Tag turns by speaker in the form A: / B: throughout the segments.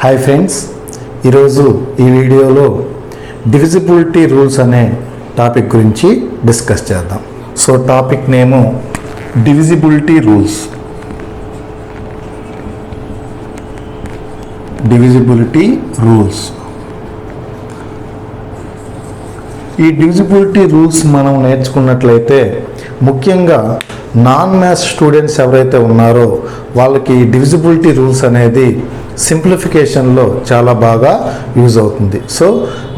A: Hi friends, ఈరోజు ఈ వీడియోలో డివిజిబిలిటీ రూల్స్ అనే టాపిక్ గురించి డిస్కస్ చేద్దాం. సో టాపిక్ నేము డివిజిబిలిటీ రూల్స్. Divisibility rules. ఈ డివిజిబిలిటీ రూల్స్ మనం నేర్చుకున్నట్లయితే ముఖ్యంగా నాన్ మ్యాథ్స్ స్టూడెంట్స్ ఎవరైతే ఉన్నారో వాళ్ళకి డివిజిబిలిటీ రూల్స్ అనేది సింప్లిఫికేషన్లో చాలా బాగా యూజ్ అవుతుంది. సో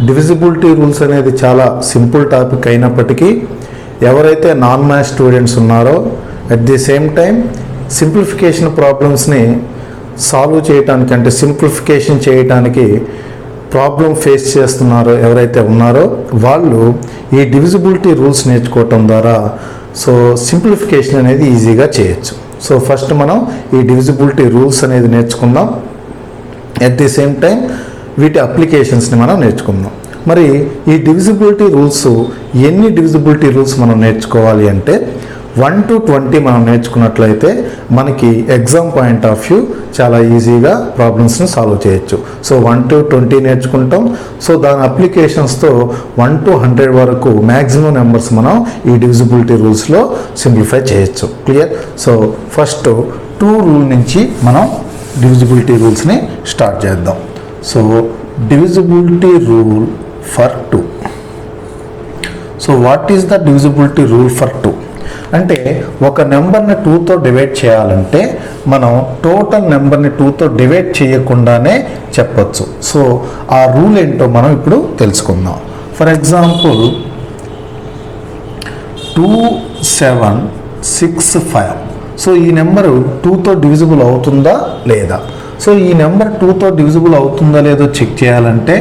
A: డివిజిబిలిటీ రూల్స్ అనేది చాలా సింపుల్ టాపిక్ అయినప్పటికీ ఎవరైతే నాన్ మ్యాథ్స్ స్టూడెంట్స్ ఉన్నారో at the same time simplification ప్రాబ్లమ్స్ని సాల్వ్ చేయడానికి అంటే సింప్లిఫికేషన్ చేయడానికి ప్రాబ్లం ఫేస్ చేస్తున్నారో ఎవరైతే ఉన్నారో వాళ్ళు ఈ డివిజిబిలిటీ రూల్స్ నేర్చుకోవటం ద్వారా సో సింప్లిఫికేషన్ అనేది ఈజీగా చేయొచ్చు. సో ఫస్ట్ మనం ఈ డివిజిబిలిటీ రూల్స్ అనేది నేర్చుకుందాం. అట్ ది సేమ్ టైం వీటి అప్లికేషన్స్ని మనం నేర్చుకుందాం. మరి ఈ డివిజిబిలిటీ రూల్స్ ఎన్ని డివిజిబిలిటీ రూల్స్ మనం నేర్చుకోవాలి అంటే 1 to 20 మనం నేర్చుకున్నట్లయితే మనకి ఎగ్జామ్ పాయింట్ ఆఫ్ వ్యూ చాలా ఈజీగా ప్రాబ్లమ్స్ని సాల్వ్ చేయొచ్చు. సో 1 to 20 నేర్చుకుంటాం. సో దాని అప్లికేషన్స్తో 1 to 100 వరకు మ్యాక్సిమం నెంబర్స్ మనం ఈ డివిజిబిలిటీ రూల్స్లో సింప్లిఫై చేయొచ్చు. క్లియర్? సో ఫస్ట్ 2 రూల్ నుంచి మనం డివిజిబిలిటీ రూల్స్ని స్టార్ట్ చేద్దాం. So divisibility rule for 2. So what is the divisibility rule for 2 అంటే ఒక నెంబర్ని 2తో డివైడ్ చేయాలంటే మనం టోటల్ నెంబర్ని 2తో డివైడ్ చేయకుండానే చెప్పచ్చు. సో ఆ రూల్ ఏంటో మనం ఇప్పుడు తెలుసుకుందాం. For example 2765. సో ఈ నెంబరు 2తో డివిజిబుల్ అవుతుందా లేదా? సో ఈ నెంబర్ 2తో డివిజిబుల్ అవుతుందా లేదో చెక్ చేయాలంటే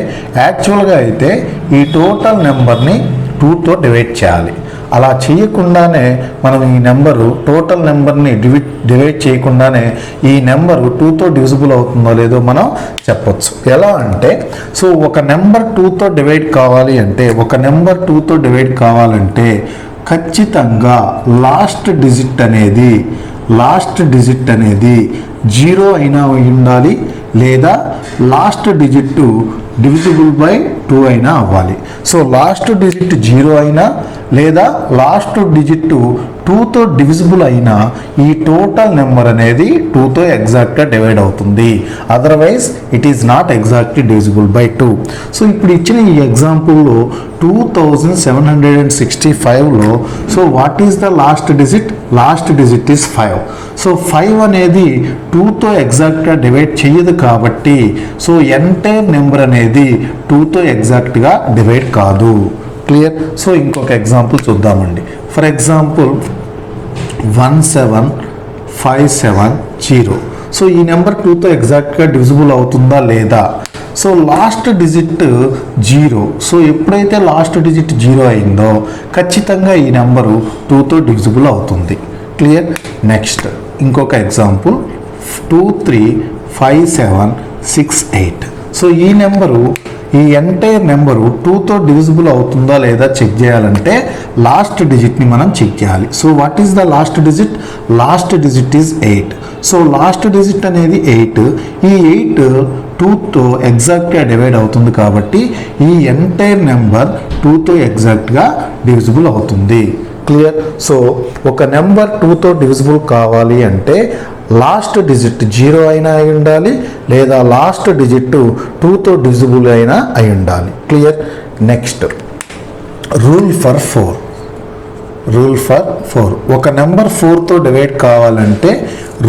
A: యాక్చువల్గా అయితే ఈ టోటల్ నెంబర్ని 2తో డివైడ్ చేయాలి. అలా చేయకుండానే మనం ఈ నెంబరు టోటల్ నెంబర్ని డివైడ్ చేయకుండానే ఈ నెంబరు 2తో డివిజిబుల్ అవుతుందో లేదో మనం చెప్పొచ్చు. ఎలా అంటే సో ఒక నెంబర్ 2తో డివైడ్ కావాలి అంటే ఖచ్చితంగా లాస్ట్ డిజిట్ అనేది 0 అయినా ఉండాలి లేదా లాస్ట్ డిజిట్ డివిజిబుల్ బై 2 అయినా అవ్వాలి. సో లాస్ట్ డిజిట్ 0 అయినా లేదా లాస్ట్ డిజిట్ 2తో డివిజిబుల్ అయినా ఈ టోటల్ నెంబర్ అనేది 2తో ఎగ్జాక్ట్గా డివైడ్ అవుతుంది. Otherwise it is not exactly divisible by 2. So ఇప్పుడు ఇచ్చిన ఈ ఎగ్జాంపుల్లో 2765లో so what is the last digit? Last digit is 5. So 5 అనేది 2తో ఎగ్జాక్ట్గా డివైడ్ చేయదు కాబట్టి సో ఎంటైర్ నెంబర్ అనేది 2తో ఎగ్జాక్ట్గా డివైడ్ కాదు. క్లియర్? సో ఇంకొక ఎగ్జాంపుల్ చూద్దామండి. For example 17570. సో ఈ నెంబర్ 2తో ఎగ్జాక్ట్గా డివిజిబుల్ అవుతుందా లేదా? So last digit 0. సో ఎప్పుడైతే లాస్ట్ డిజిట్ 0 అయిందో ఖచ్చితంగా ఈ నెంబరు 2తో డివిజిబుల్ అవుతుంది. క్లియర్? నెక్స్ట్ ఇంకొక ఎగ్జాంపుల్ 235768. సో ఈ నెంబరు ఈ ఎంటైర్ నెంబరు 2తో డివిజిబుల్ అవుతుందా లేదా చెక్ చేయాలంటే లాస్ట్ డిజిట్ని మనం చెక్ చేయాలి. So what is the last digit? Last digit is 8. So last digit అనేది 8. ఈ 8 2తో ఎగ్జాక్ట్గా డివైడ్ అవుతుంది కాబట్టి ఈ ఎంటైర్ నెంబర్ 2తో ఎగ్జాక్ట్గా డివిజిబుల్ అవుతుంది. క్లియర్? సో ఒక నెంబర్ 2తో డివిజిబుల్ కావాలి అంటే లాస్ట్ డిజిట్ 0 అయినా అయి ఉండాలి లేదా లాస్ట్ డిజిట్ 2తో డివిజిబుల్ అయినా అయి ఉండాలి. క్లియర్? Next rule for 4. ఒక నెంబర్ 4తో డివైడ్ కావాలంటే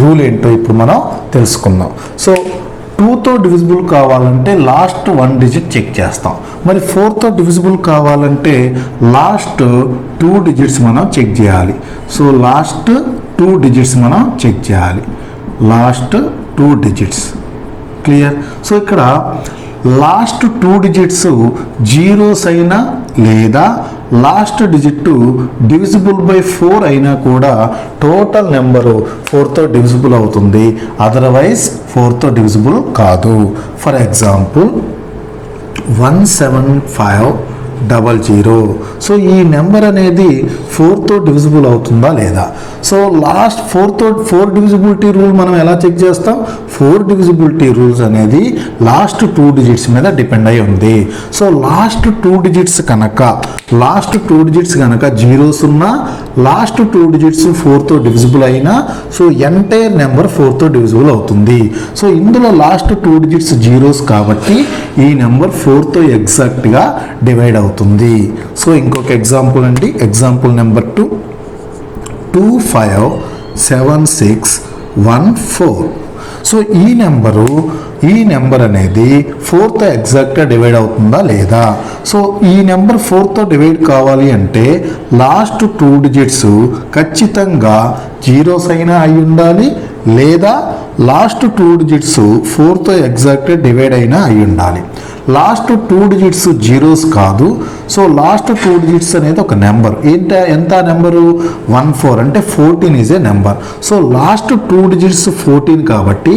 A: రూల్ ఏంటో ఇప్పుడు మనం తెలుసుకుందాం. సో 2తో డివిజిబుల్ కావాలంటే లాస్ట్ 1 డిజిట్ చెక్ చేస్తాం. మరి 4తో డివిజిబుల్ కావాలంటే లాస్ట్ 2 డిజిట్స్ మనం చెక్ చేయాలి. సో లాస్ట్ 2 డిజిట్స్ మనం చెక్ చేయాలి. Last 2 digits. క్లియర్? సో ఇక్కడ లాస్ట్ 2 డిజిట్స్ జీరోస్ అయినా లేదా లాస్ట్ డిజిట్ డివిజిబుల్ బై 4 అయినా కూడా టోటల్ నెంబరు 4తో డివిజిబుల్ అవుతుంది. అదర్వైజ్ 4తో డివిజిబుల్ కాదు. For example 175 00. సో ఈ నెంబర్ అనేది 4తో డివిజిబుల్ అవుతుందా లేదా? సో లాస్ట్ 4 డివిజిబిలిటీ రూల్ మనం ఎలా చెక్ చేస్తాం? 4 డివిజిబిలిటీ రూల్స్ అనేది లాస్ట్ 2 డిజిట్స్ మీద డిపెండ్ అయి ఉంది. సో లాస్ట్ 2 డిజిట్స్ కనుక జీరోస్ ఉన్నా, లాస్ట్ 2 డిజిట్స్ 4తో డివిజిబుల్ అయినా, సో ఎంటైర్ నెంబర్ 4తో డివిజిబుల్ అవుతుంది. సో ఇందులో లాస్ట్ 2 డిజిట్స్ జీరోస్ కాబట్టి ఈ నెంబర్ 4తో ఎగ్జాక్ట్గా డివైడ్ అవుతుంది. సో ఇంకొక ఎగ్జాంపుల్ అండి, ఎగ్జాంపుల్ నెంబర్ 2, 257614. సో ఈ నెంబర్ అనేది 4తో ఎగ్జాక్ట్గా డివైడ్ అవుతుందా లేదా? సో ఈ నెంబర్ 4తో డివైడ్ కావాలి అంటే లాస్ట్ 2 డిజిట్స్ ఖచ్చితంగా జీరోస్ అయినా అయి ఉండాలి, లేదా లాస్ట్ 2 డిజిట్స్ 4తో ఎగ్జాక్ట్గా డివైడ్ అయినా అయి ఉండాలి. లాస్ట్ 2 డిజిట్స్ జీరోస్ కాదు. సో లాస్ట్ 2 డిజిట్స్ అనేది ఒక నెంబర్. ఎంత నెంబరు? 14, అంటే 14 is a number. So last 2 digits 14 కాబట్టి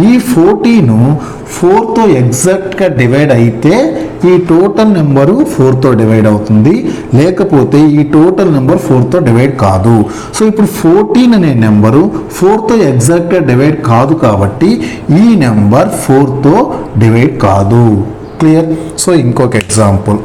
A: ఈ 14 4తో ఎగ్జాక్ట్గా డివైడ్ అయితే ఈ టోటల్ నెంబరు 4తో డివైడ్ అవుతుంది, లేకపోతే ఈ టోటల్ నెంబర్ 4తో డివైడ్ కాదు. సో ఇప్పుడు 14 అనే నెంబరు 4తో ఎగ్జాక్ట్గా డివైడ్ కాదు కాబట్టి ఈ నెంబర్ 4తో డివైడ్ కాదు. క్లియర్? సో ఇంకొక ఎగ్జాంపుల్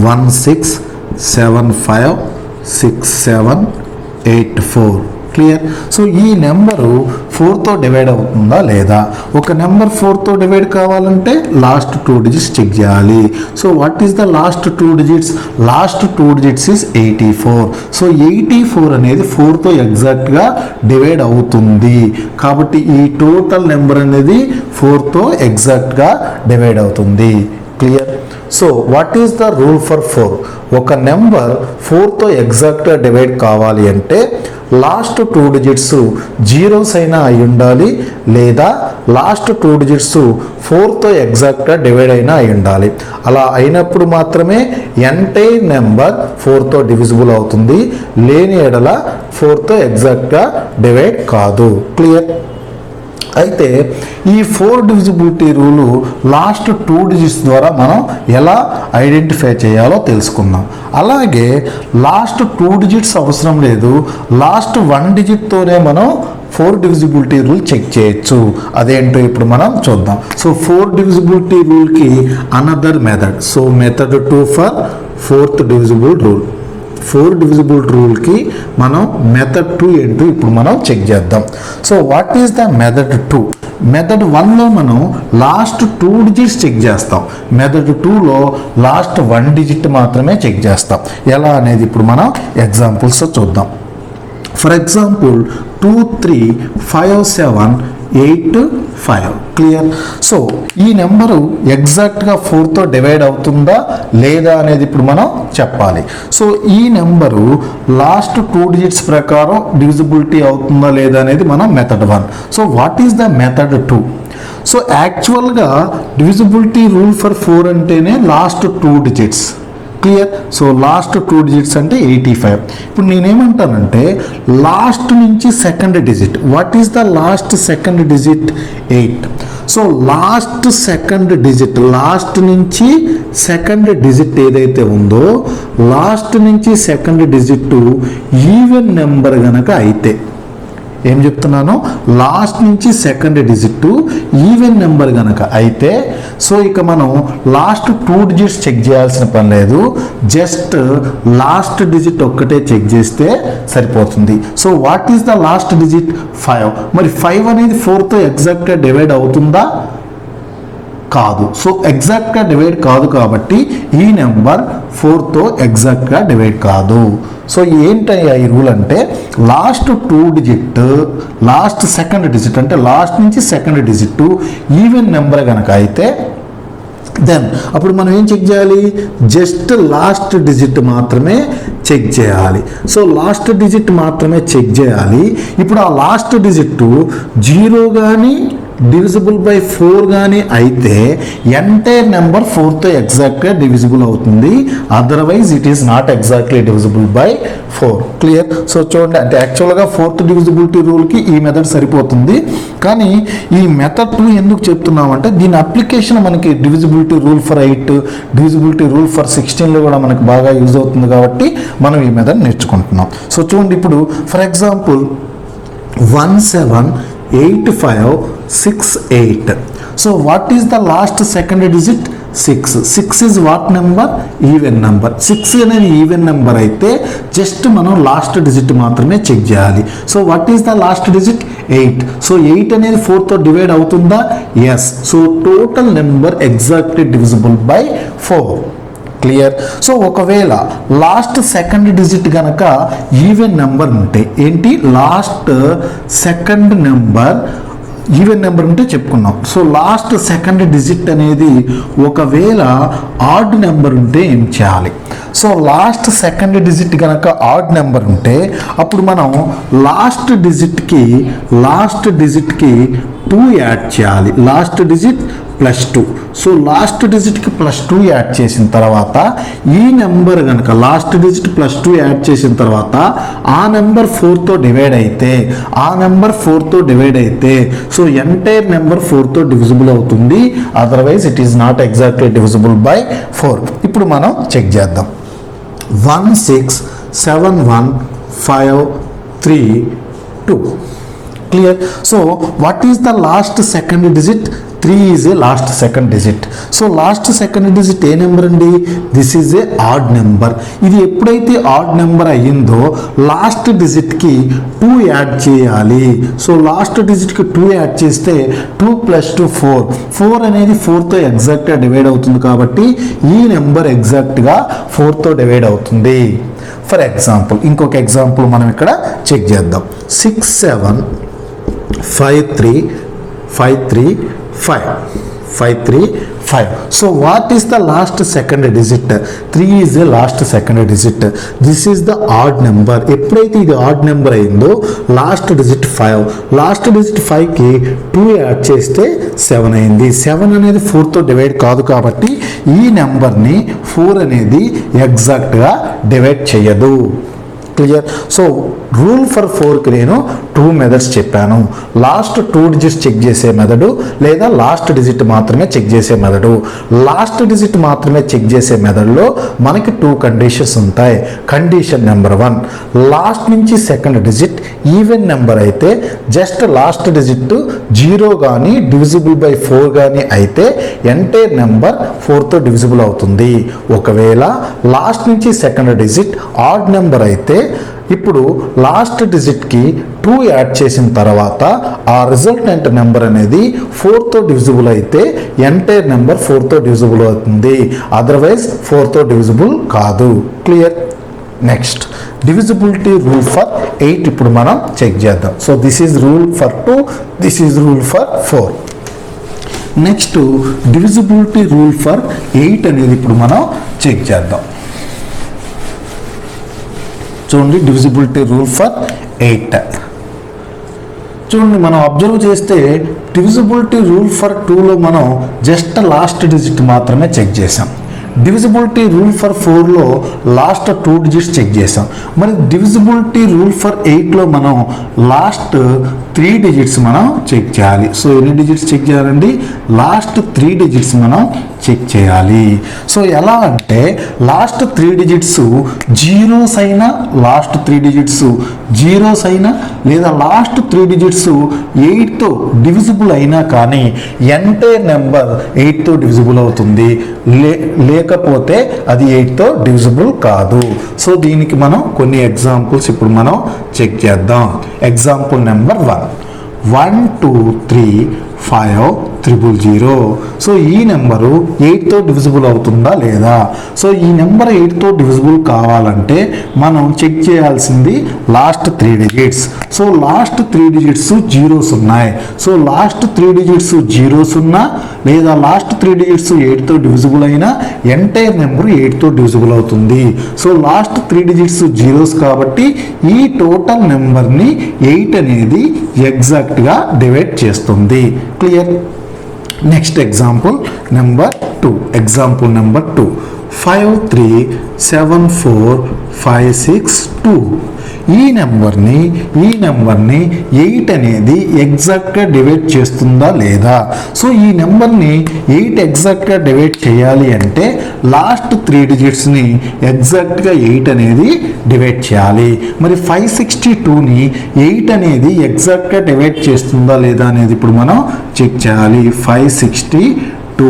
A: 16756784. క్లియర్? సో ఈ నెంబరు 4తో డివైడ్ అవుతుందా లేదా? ఒక నెంబర్ 4తో డివైడ్ కావాలంటే లాస్ట్ 2 డిజిట్స్ చెక్ చేయాలి. So what is the last 2 digits? Last 2 digits is 84. So 84 అనేది 4తో ఎగ్జాక్ట్గా డివైడ్ అవుతుంది కాబట్టి ఈ టోటల్ నెంబర్ అనేది 4తో ఎగ్జాక్ట్గా డివైడ్ అవుతుంది. Clear? So what is the rule for 4? ఒక నెంబర్ 4తో ఎగ్జాక్ట్గా డివైడ్ కావాలి అంటే లాస్ట్ 2 డిజిట్స్ జీరోస్ అయినా అయి ఉండాలి, లేదా లాస్ట్ 2 డిజిట్స్ 4తో ఎగ్జాక్ట్గా డివైడ్ అయినా అయి ఉండాలి. అలా అయినప్పుడు మాత్రమే ఎంటైర్ నెంబర్ 4తో డివిజిబుల్ అవుతుంది, లేని ఎడల 4తో ఎగ్జాక్ట్గా డివైడ్ కాదు. క్లియర్? అయితే ఈ 4 డివిజిబిలిటీ రూలు లాస్ట్ 2 డిజిట్స్ ద్వారా మనం ఎలా ఐడెంటిఫై చేయాలో తెలుసుకుందాం. అలాగే లాస్ట్ 2 డిజిట్స్ అవసరం లేదు, లాస్ట్ 1 డిజిట్తోనే మనం 4 డివిజిబిలిటీ రూల్ చెక్ చేయొచ్చు. అదేంటో ఇప్పుడు మనం చూద్దాం. సో 4 డివిజిబిలిటీ రూల్కి another method. So method 2 for 4th divisible rule. 4 divisible రూల్కి మనం మెథడ్ 2 ఏంటో ఇప్పుడు మనం చెక్ చేద్దాం. So what is the method 2? Method 1లో మనం లాస్ట్ 2 డిజిట్స్ చెక్ చేస్తాం. మెథడ్ 2లో లాస్ట్ 1 డిజిట్ మాత్రమే చెక్ చేస్తాం. ఎలా అనేది ఇప్పుడు మనం ఎగ్జాంపుల్స్ చూద్దాం. For example 235785. క్లియర్? సో ఈ నెంబరు ఎగ్జాక్ట్గా 4తో డివైడ్ అవుతుందా లేదా అనేది ఇప్పుడు మనం చెప్పాలి. సో ఈ నెంబరు లాస్ట్ 2 డిజిట్స్ ప్రకారం డివిజిబిలిటీ అవుతుందా లేదా అనేది మనం method 1. So what is the method 2? So యాక్చువల్గా డివిజిబిలిటీ రూల్ ఫర్ 4 అంటేనే last 2 digits. Clear? So last 2 digits అంటే 85. ఇప్పుడు నేనేమంటానంటే లాస్ట్ నుంచి second digit. What is the last second digit? 8. So last second digit, last నుంచి సెకండ్ డిజిట్ ఏదైతే ఉందో last నుంచి సెకండ్ డిజిట్ ఈవెన్ నెంబర్ గనక అయితే, ఏం చెప్తున్నాను? లాస్ట్ నుంచి సెకండ్ డిజిట్ ఈవెన్ నెంబర్ కనుక అయితే, సో ఇక మనం లాస్ట్ 2 డిజిట్స్ చెక్ చేయాల్సిన పని లేదు, జస్ట్ లాస్ట్ డిజిట్ ఒక్కటే చెక్ చేస్తే సరిపోతుంది. So what is the last digit? 5. మరి 5 అనేది 4తో ఎగ్జాక్ట్గా డివైడ్ అవుతుందా? కాదు. సో ఎగ్జాక్ట్గా డివైడ్ కాదు కాబట్టి ఈ నెంబర్ 4తో ఎగ్జాక్ట్గా డివైడ్ కాదు. సో ఏంటయ్యా ఈ రూల్ అంటే last 2 digit, last second digit అంటే లాస్ట్ నుంచి సెకండ్ డిజిట్ ఈవెన్ నెంబర్ కనుక అయితే దెన్ అప్పుడు మనం ఏం చెక్ చేయాలి? జస్ట్ లాస్ట్ డిజిట్ మాత్రమే చెక్ చేయాలి. సో లాస్ట్ డిజిట్ మాత్రమే చెక్ చేయాలి. ఇప్పుడు ఆ లాస్ట్ డిజిట్ 0 కానీ డివిజిబుల్ బై 4 కానీ అయితే ఎంటైర్ నెంబర్ 4తో ఎగ్జాక్ట్గా డివిజిబుల్ అవుతుంది, otherwise it is not exactly divisible by 4. Clear? So చూడండి, అంటే యాక్చువల్గా 4th డివిజిబిలిటీ రూల్కి ఈ మెథడ్ సరిపోతుంది, కానీ ఈ మెథడ్ 2 ఎందుకు చెప్తున్నామంటే దీని అప్లికేషన్ మనకి divisibility rule for 8, divisibility rule for 16లో కూడా మనకు బాగా యూజ్ అవుతుంది కాబట్టి మనం ఈ మెథడ్ నేర్చుకుంటున్నాం. సో చూడండి, ఇప్పుడు for example 178568. So what is the last second digit? 6. 6 is what number? Even number. 6 అనేది ఈవెన్ నెంబర్ అయితే జస్ట్ మనం లాస్ట్ డిజిట్ మాత్రమే చెక్ చేయాలి. So what is the last digit? 8. So 8 అనేది 4తో డివైడ్ అవుతుందా? Yes. So total number exactly divisible by 4. Clear? So ఒకవేళ last second digit కనుక ఈవెన్ నెంబర్ ఉంటే ఏంటి? Last second number even number ఉంటే చెప్పుకున్నాం. సో లాస్ట్ సెకండ్ డిజిట్ అనేది ఒకవేళ ఆడ్ నెంబర్ ఉంటే ఏం చేయాలి? సో లాస్ట్ సెకండ్ డిజిట్ కనుక ఆడ్ నెంబర్ ఉంటే అప్పుడు మనం లాస్ట్ డిజిట్కి 2 యాడ్ చేయాలి. Last digit +2. సో లాస్ట్ డిజిట్కి +2 యాడ్ చేసిన తర్వాత ఈ నెంబర్ కనుక లాస్ట్ డిజిట్ +2 యాడ్ చేసిన తర్వాత ఆ నెంబర్ 4తో డివైడ్ అయితే సో ఎంటైర్ నెంబర్ 4తో డివిజిబుల్ అవుతుంది, otherwise it is not exactly divisible by 4. ఇప్పుడు మనం చెక్ చేద్దాం. 1671532. Clear? So what is the last second digit? 3 is a last second digit. So last second digit A number అండి? This is a add number. ఇది ఎప్పుడైతే odd number అయ్యిందో last డిజిట్కి 2 add చేయాలి. So last డిజిట్కి 2 add చేస్తే 2 + 2 4. 4 అనేది 4తో ఎగ్జాక్ట్గా డివైడ్ అవుతుంది కాబట్టి ఈ నెంబర్ ఎగ్జాక్ట్గా 4తో డివైడ్ అవుతుంది. ఫర్ ఎగ్జాంపుల్ ఇంకొక ఎగ్జాంపుల్ మనం ఇక్కడ చెక్ చేద్దాం. 6753535. So what is the last second digit? 3 is the last second digit. This is the odd number. ఎప్పుడైతే ఇది ఆడ్ నెంబర్ అయిందో లాస్ట్ డిజిట్ 5. లాస్ట్ డిజిట్ 5కి 2 యాడ్ చేస్తే 7 అయింది. 7 అనేది 4తో డివైడ్ కాదు కాబట్టి ఈ నెంబర్ని 4 అనేది ఎగ్జాక్ట్గా డివైడ్ చేయదు. క్లియర్? సో రూల్ ఫర్ 4కి నేను 2 మెథడ్స్ చెప్పాను. లాస్ట్ 2 డిజిట్స్ చెక్ చేసే మెథడు లేదా లాస్ట్ డిజిట్ మాత్రమే చెక్ చేసే మెథడు. లాస్ట్ డిజిట్ మాత్రమే చెక్ చేసే మెథడ్లో మనకి 2 కండిషన్స్ ఉంటాయి. కండిషన్ నెంబర్ 1, లాస్ట్ నుంచి సెకండ్ డిజిట్ ఈవెన్ నెంబర్ అయితే జస్ట్ లాస్ట్ డిజిట్ 0 కానీ డివిజిబుల్ బై 4 కానీ అయితే ఎంటైర్ నెంబర్ 4తో డివిజిబుల్ అవుతుంది. ఒకవేళ లాస్ట్ నుంచి సెకండ్ డిజిట్ ఆడ్ నెంబర్ అయితే ఇప్పుడు లాస్ట్ డిజిట్కి 2 యాడ్ చేసిన తర్వాత ఆ రిజల్టెంట్ నెంబర్ అనేది 4తో డివిజిబుల్ అయితే ఎంటైర్ నెంబర్ 4తో డివిజిబుల్ అవుతుంది, అదర్వైజ్ 4తో డివిజిబుల్ కాదు. Clear? Next divisibility rule for 8 ఇప్పుడు మనం చెక్ చేద్దాం. So this is rule for 2, this is rule for 4. Next divisibility rule for 8 అనేది ఇప్పుడు మనం చెక్ చేద్దాం. చూడండి, డివిజిబిలిటీ రూల్ ఫర్ 8. చూడండి, మనం అబ్జర్వ్ చేస్తే డివిజిబిలిటీ రూల్ ఫర్ 2లో మనం జస్ట్ లాస్ట్ డిజిట్ మాత్రమే చెక్ చేసాం. డివిజిబిలిటీ రూల్ ఫర్ 4లో లాస్ట్ 2 డిజిట్స్ చెక్ చేసాం. మరి డివిజిబిలిటీ రూల్ ఫర్ 8లో మనం లాస్ట్ 3 డిజిట్స్ మనం చెక్ చేయాలి. సో ఎన్ని డిజిట్స్ చెక్ చేయాలండి? లాస్ట్ 3 డిజిట్స్ మనం చెక్ చేయాలి. సో ఎలా అంటే లాస్ట్ 3 డిజిట్స్ జీరోస్ అయినా, లాస్ట్ 3 డిజిట్స్ జీరోస్ అయినా లేదా లాస్ట్ 3 డిజిట్స్ 8తో డివిజిబుల్ అయినా కానీ ఎంటైర్ నెంబర్ 8తో డివిజిబుల్ అవుతుంది, లేకపోతే అది 8తో డివిజిబుల్ కాదు. సో దీనికి మనం కొన్ని ఎగ్జాంపుల్స్ ఇప్పుడు మనం చెక్ చేద్దాం. Example number 1, 1 2 3 5 000. సో ఈ నెంబరు 8తో డివిజిబుల్ అవుతుందా లేదా? సో ఈ నెంబర్ 8తో డివిజిబుల్ కావాలంటే మనం చెక్ చేయాల్సింది last 3 digits. So last 3 digits zeros ఉన్నాయి. సో లాస్ట్ 3 డిజిట్స్ జీరోస్ ఉన్నా లేదా లాస్ట్ 3 డిజిట్స్ 8తో డివిజిబుల్ అయినా ఎంటైర్ నెంబర్ 8తో డివిజిబుల్ అవుతుంది. సో లాస్ట్ 3 డిజిట్స్ జీరోస్ కాబట్టి ఈ టోటల్ నెంబర్ని 8 అనేది ఎగ్జాక్ట్గా డివైడ్ చేస్తుంది. Clear? Next example number 2. Example number 2 5374562. ఈ నెంబర్ని 8 అనేది ఎగ్జాక్ట్గా డివైడ్ చేస్తుందా లేదా? సో ఈ నెంబర్ని 8 ఎగ్జాక్ట్గా డివైడ్ చేయాలి అంటే లాస్ట్ 3 డిజిట్స్ని ఎగ్జాక్ట్గా 8 అనేది డివైడ్ చేయాలి. మరి 562ని 8 అనేది ఎగ్జాక్ట్గా డివైడ్ చేస్తుందా లేదా అనేది ఇప్పుడు మనం చెక్ చేయాలి. 562.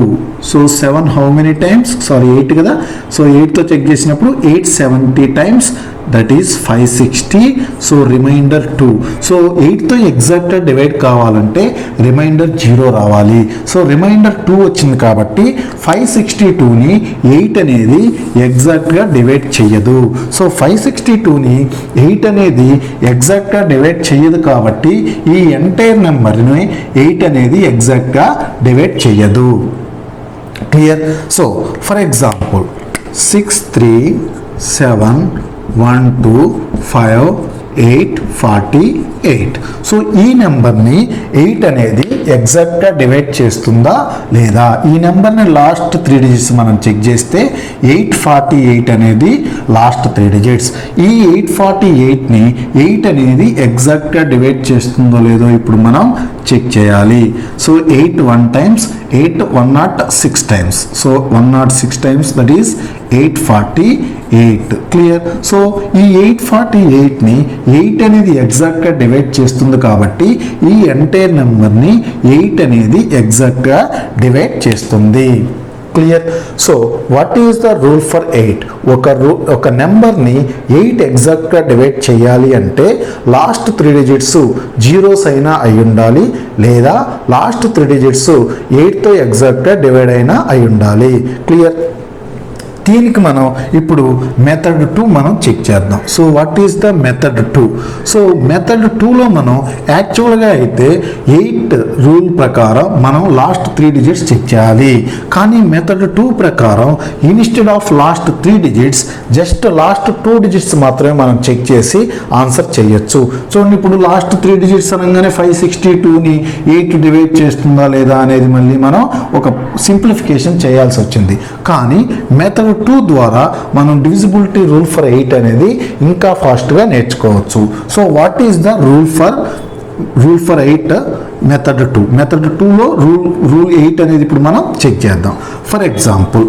A: So 7 how many times? Sorry 8 కదా. సో 8తో చెక్ చేసినప్పుడు 870 times, that is 560. So remainder 2. So 8తో ఎగ్జాక్ట్గా డివైడ్ కావాలంటే రిమైండర్ 0 రావాలి. సో రిమైండర్ 2 వచ్చింది కాబట్టి 562ని 8 అనేది ఎగ్జాక్ట్గా డివైడ్ చెయ్యదు. సో 562ని 8 అనేది ఎగ్జాక్ట్గా డివైడ్ చెయ్యదు కాబట్టి ఈ ఎంటైర్ నెంబర్ని 8 అనేది ఎగ్జాక్ట్గా డివైడ్ చెయ్యదు. Clear? So for example 631254848. So ఈ నెంబర్ని 8 అనేది ఎగ్జాక్ట్గా డివైడ్ చేస్తుందా లేదా? ఈ నెంబర్ని లాస్ట్ 3 డిజిట్స్ మనం చెక్ చేస్తే 848 అనేది లాస్ట్ 3 డిజిట్స్. ఈ 848ని 8 అనేది ఎగ్జాక్ట్గా డివైడ్ చేస్తుందో లేదో ఇప్పుడు మనం చెక్ చేయాలి. So 8 1 times, 8 106 times. So 106 times, that is 848. Clear? So ఈ 848ని 8 అనేది ఎగ్జాక్ట్గా డివైడ్ చేస్తుంది కాబట్టి ఈ ఎంటైర్ నెంబర్ని 8 అనేది ఎగ్జాక్ట్గా డివైడ్ చేస్తుంది. Clear? So what is the rule for 8? ఒక నెంబర్ని 8 ఎగ్జాక్ట్గా డివైడ్ చేయాలి అంటే లాస్ట్ 3 డిజిట్స్ జీరోస్ అయినా అయి ఉండాలి లేదా లాస్ట్ 3 డిజిట్స్ 8తో ఎగ్జాక్ట్గా డివైడ్ అయినా అయి ఉండాలి. క్లియర్? దీనికి మనం ఇప్పుడు మెథడ్ 2 మనం చెక్ చేద్దాం. So what is the method 2? So method 2లో మనం యాక్చువల్గా అయితే 8 రూల్ ప్రకారం మనం లాస్ట్ 3 డిజిట్స్ చెక్ చేయాలి. కానీ మెథడ్ 2 ప్రకారం instead of last 3 digits just last 2 digits మాత్రమే మనం చెక్ చేసి ఆన్సర్ చేయొచ్చు. చూడండి, ఇప్పుడు లాస్ట్ 3 డిజిట్స్ అనగానే 562ని 8 డివైడ్ చేస్తుందా లేదా అనేది మళ్ళీ మనం ఒక సింప్లిఫికేషన్ చేయాల్సి వచ్చింది. కానీ మెథడ్ 2 ద్వారా మనం డివిజిబిలిటీ రూల్ ఫర్ 8 అనేది ఇంకా ఫాస్ట్గా నేర్చుకోవచ్చు. So what is the rule for 8 method 2? Method 2లో రూల్ 8 అనేది ఇప్పుడు మనం చెక్ చేద్దాం. For example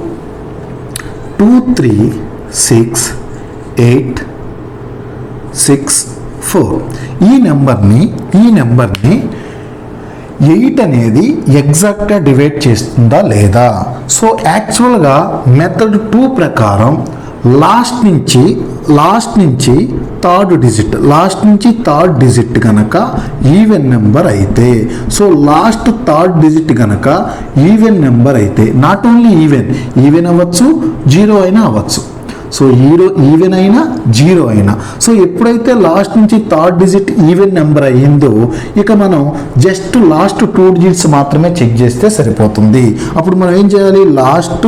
A: 23684. ఈ నెంబర్ని 8 అనేది ఎగ్జాక్ట్గా డివైడ్ చేస్తుందా లేదా? సో యాక్చువల్గా మెథడ్ 2 ప్రకారం లాస్ట్ నుంచి థర్డ్ డిజిట్ కనుక ఈవెన్ నెంబర్ అయితే, సో లాస్ట్ థర్డ్ డిజిట్ కనుక ఈవెన్ నెంబర్ అయితే, నాట్ ఓన్లీ ఈవెన్ అవ్వచ్చు, 0 అయినా అవ్వచ్చు. సో ఈవెన్ అయినా 0 అయినా, సో ఎప్పుడైతే లాస్ట్ నుంచి థర్డ్ డిజిట్ ఈవెన్ నెంబర్ అయ్యిందో ఇక మనం జస్ట్ లాస్ట్ 2 డిజిట్స్ మాత్రమే చెక్ చేస్తే సరిపోతుంది. అప్పుడు మనం ఏం చేయాలి? లాస్ట్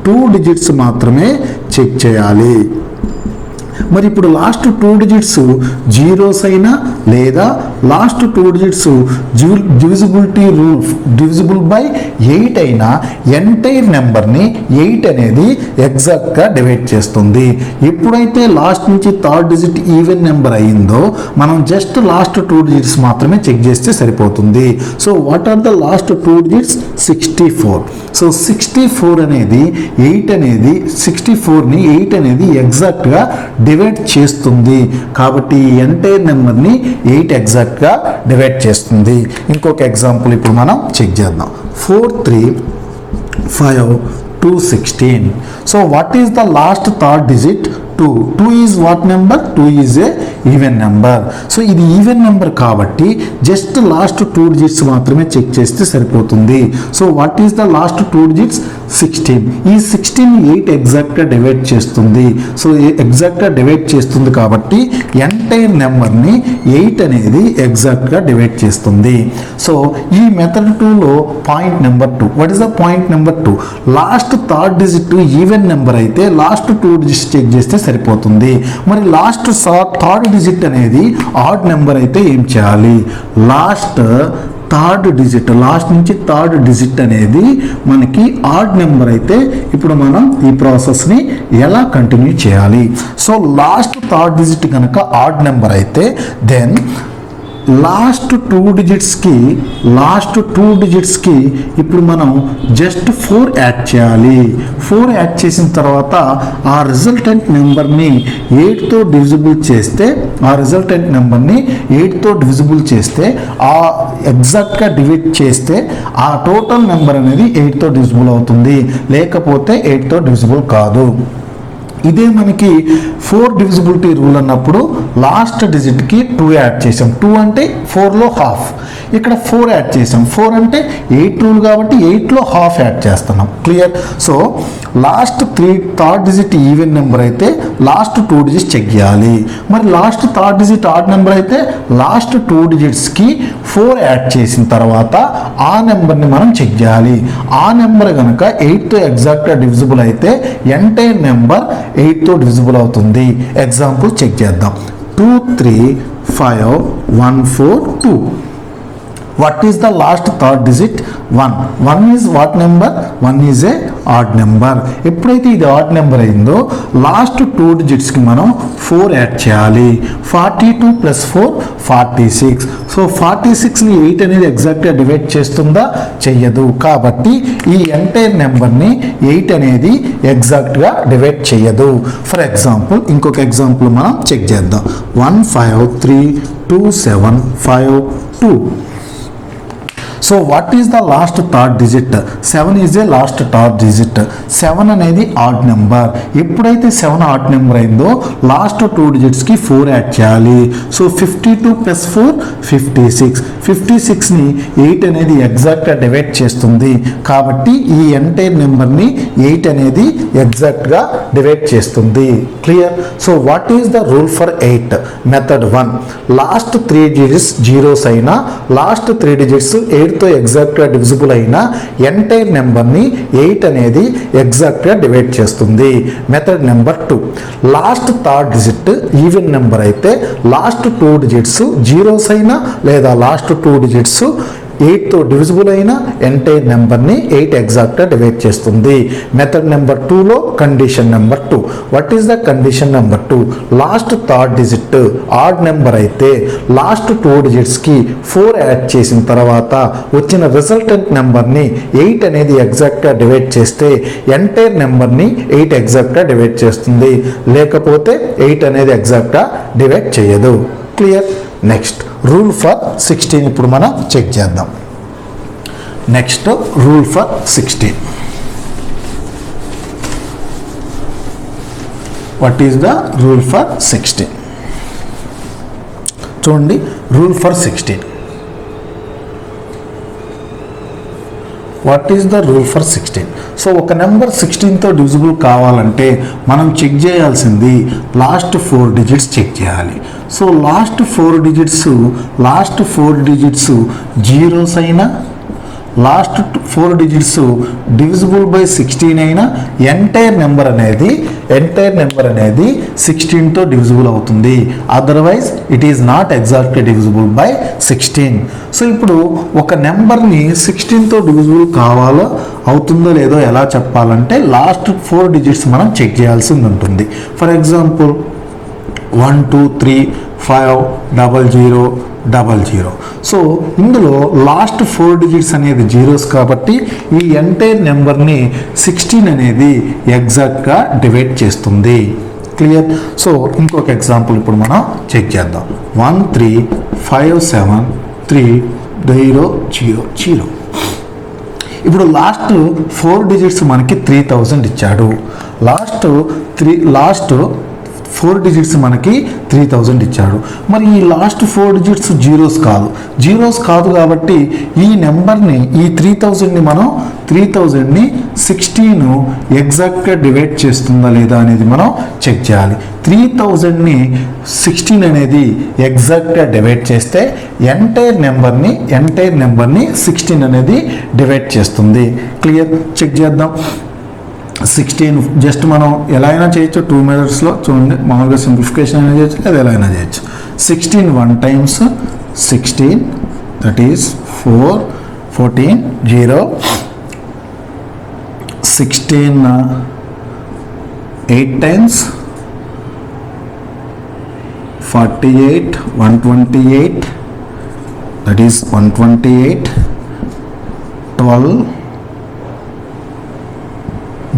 A: 2 డిజిట్స్ మాత్రమే చెక్ చేయాలి. మరి ఇప్పుడు లాస్ట్ 2 డిజిట్స్ జీరోస్ అయినా లేదా లాస్ట్ 2 డిజిట్స్ డివిజిబుల్ బై 8 అయినా ఎంటైర్ నెంబర్ని 8 అనేది ఎగ్జాక్ట్గా డివైడ్ చేస్తుంది. ఎప్పుడైతే లాస్ట్ నుంచి థర్డ్ డిజిట్ ఈవెన్ నెంబర్ అయిందో మనం జస్ట్ లాస్ట్ 2 డిజిట్స్ మాత్రమే చెక్ చేస్తే సరిపోతుంది. So what are the last 2 digits? 64. So 64 అనేది 64ని 8 అనేది ఎగ్జాక్ట్గా డివైడ్ చేస్తుంది కాబట్టి ఈ ఎంటైర్ నెంబర్ని 8 ఎగ్జాక్ట్గా డివైడ్ చేస్తుంది. ఇంకొక ఎగ్జాంపుల్ ఇప్పుడు మనం చెక్ చేద్దాం. 435 216. So what is the last third digit? 2 is what number? 2 is a even number. సో ఇది ఈవెన్ నెంబర్ కాబట్టి జస్ట్ లాస్ట్ 2 డిజిట్స్ మాత్రమే చెక్ చేస్తే సరిపోతుంది. So what is the last 2 digits? 16. ఈ 16 8 ఎగ్జాక్ట్గా డివైడ్ చేస్తుంది. సో ఎగ్జాక్ట్గా డివైడ్ చేస్తుంది కాబట్టి ఎంటైర్ నెంబర్ని 8 అనేది ఎగ్జాక్ట్గా డివైడ్ చేస్తుంది. సో ఈ మెథడ్ 2లో point number 2. What is the point number 2? Last third digit even number అయితే లాస్ట్ 2 డిజిట్స్ చెక్ చేస్తే సరిపోతుంది. మరి లాస్ట్ థర్డ్ డిజిట్ అనేది ఆడ్ నెంబర్ అయితే ఏం చేయాలి? లాస్ట్ నుంచి థర్డ్ డిజిట్ అనేది మనకి ఆడ్ నెంబర్ అయితే ఇప్పుడు మనం ఈ ప్రాసెస్ని ఎలా కంటిన్యూ చేయాలి? సో లాస్ట్ థర్డ్ డిజిట్ కనుక ఆడ్ నెంబర్ అయితే దెన్ లాస్ట్ 2 డిజిట్స్కి ఇప్పుడు మనం జస్ట్ 4 యాడ్ చేయాలి. 4 యాడ్ చేసిన తర్వాత ఆ రిజల్టెంట్ నెంబర్ని 8తో డివిజిబుల్ చేస్తే ఆ ఎగ్జాక్ట్గా డివైడ్ చేస్తే ఆ టోటల్ నెంబర్ అనేది 8తో డివిజిబుల్ అవుతుంది, లేకపోతే 8తో డివిజిబుల్ కాదు. ఇదే మనకి 4 డివిజిబిలిటీ రూల్ అన్నప్పుడు లాస్ట్ డిజిట్కి 2 యాడ్ చేసాం. 2 అంటే 4లో హాఫ్. ఇక్కడ 4 యాడ్ చేసాం. 4 అంటే 8 రూల్ కాబట్టి 8లో హాఫ్ యాడ్ చేస్తున్నాం. Clear? So last third digit even number అయితే లాస్ట్ 2 డిజిట్స్ చెక్ చేయాలి. మరి last third digit odd number అయితే లాస్ట్ 2 డిజిట్స్కి 4 యాడ్ చేసిన తర్వాత ఆ నెంబర్ని మనం చెక్ చేయాలి. ఆ నెంబర్ కనుక 8తో ఎగ్జాక్ట్గా డివిజిబుల్ అయితే ఎంటైర్ నెంబర్ 8తో డివిజిబుల్ అవుతుంది. ఎగ్జాంపుల్ చెక్ చేద్దాం. 2 3 5 1 4 2. What is the last third digit? 1. 1 is what number? 1 is a odd number. ఎప్పుడైతే ఇది ఆడ్ నెంబర్ అయిందో లాస్ట్ 2 డిజిట్స్కి మనం 4 యాడ్ చేయాలి. 42 + 4 46. సో 46ని 8 అనేది ఎగ్జాక్ట్గా డివైడ్ చేస్తుందా? చెయ్యదు. కాబట్టి ఈ ఎంటైర్ నెంబర్ని 8 అనేది ఎగ్జాక్ట్గా డివైడ్ చెయ్యదు. ఫర్ ఎగ్జాంపుల్ ఇంకొక ఎగ్జాంపుల్ మనం చెక్ చేద్దాం. 1 5 3 2 7 5 2. So what is the last third digit? 7 is a last third digit. 7 అనేది ఆడ్ నెంబర్. ఎప్పుడైతే 7 ఆడ్ నెంబర్ అయిందో లాస్ట్ 2 డిజిట్స్కి 4 యాడ్ చేయాలి. సో 52 + 4 56. 56ని 8 అనేది ఎగ్జాక్ట్గా డివైడ్ చేస్తుంది. కాబట్టి ఈ ఎంటైర్ నెంబర్ని 8 అనేది ఎగ్జాక్ట్గా డివైడ్ చేస్తుంది. Clear? So what is the rule for 8? Method 1. Last 3 digits zeros అయినా లాస్ట్ 3 డిజిట్స్ 8తో ఎగ్జాక్ట్గా డివిజిబుల్ అయిన ఎంటైర్ నెంబర్ని 8 అనేది ఎగ్జాక్ట్గా డివైడ్ చేస్తుంది. Method number 2. Last third digit even number అయితే లాస్ట్ 2 డిజిట్స్ జీరోస్ అయినా లేదా లాస్ట్ 2 డిజిట్స్ 8తో డివిజిబుల్ అయిన ఎంటైర్ నెంబర్ని 8 ఎగ్జాక్ట్గా డివైడ్ చేస్తుంది. మెథడ్ నెంబర్ 2లో condition number 2. What is the condition number 2? Last third digit odd number అయితే లాస్ట్ 2 డిజిట్స్కి 4 యాడ్ చేసిన తర్వాత వచ్చిన రిజల్టెంట్ నెంబర్ని 8 అనేది ఎగ్జాక్ట్గా డివైడ్ చేస్తే ఎంటైర్ నెంబర్ని 8 ఎగ్జాక్ట్గా డివైడ్ చేస్తుంది, లేకపోతే 8 అనేది ఎగ్జాక్ట్గా డివైడ్ చేయదు. క్లియర్? నెక్స్ట్ రూల్ ఫర్ 16 ఇప్పుడు మనం చెక్ చేద్దాం. Next rule for 16. What is the rule for 16? చూడండి, rule for 16. What is the rule for 16? So ఒక నెంబర్ 16తో డివిజిబుల్ కావాలంటే మనం చెక్ చేయాల్సింది లాస్ట్ 4 డిజిట్స్ చెక్ చేయాలి. సో లాస్ట్ 4 డిజిట్స్ జీరోస్ అయినా లాస్ట్ 4 డిజిట్స్ డివిజిబుల్ బై 16 అయినా entire number అనేది 16తో divisible అవుతుంది. Otherwise it is not exactly divisible by 16. So ఇప్పుడు ఒక నెంబర్ని 16తో డివిజిబుల్ అవుతుందో లేదో ఎలా చెప్పాలంటే లాస్ట్ 4 డిజిట్స్ మనం చెక్ చేయాల్సి ఉంటుంది. For example 1 2 3 5 00 00. సో ఇందులో లాస్ట్ 4 డిజిట్స్ అనేది జీరోస్ కాబట్టి ఈ ఎంటైర్ నెంబర్ని 16 అనేది ఎగ్జాక్ట్గా డివైడ్ చేస్తుంది. క్లియర్? సో ఇంకొక ఎగ్జాంపుల్ ఇప్పుడు మనం చెక్ చేద్దాం. 1 3 5 7 3 0 0 0. ఇప్పుడు లాస్ట్ 4 డిజిట్స్ మనకి 3000 ఇచ్చాడు. లాస్ట్ 4 డిజిట్స్ మనకి 3000 ఇచ్చాడు. మరి ఈ లాస్ట్ 4 డిజిట్స్ జీరోస్ కాదు కాబట్టి ఈ నెంబర్ని, ఈ 3000ని మనం 3000ని 16 ఎగ్జాక్ట్గా డివైడ్ చేస్తుందా లేదా అనేది మనం చెక్ చేయాలి. 3000ని 16 అనేది ఎగ్జాక్ట్గా డివైడ్ చేస్తే ఎంటైర్ నెంబర్ని 16 అనేది డివైడ్ చేస్తుంది. క్లియర్? చెక్ చేద్దాం. 16 జస్ట్ మనం ఎలా అయినా చేయొచ్చు, 2 మెథడ్స్లో చూడండి. మామూలుగా సింప్లిఫికేషన్ అయినా చేయొచ్చు, లేదా ఎలా అయినా చేయొచ్చు. 16 1 times 16, that is 4, 14, 0. 16 8 times 48, 128, that is 128, 12,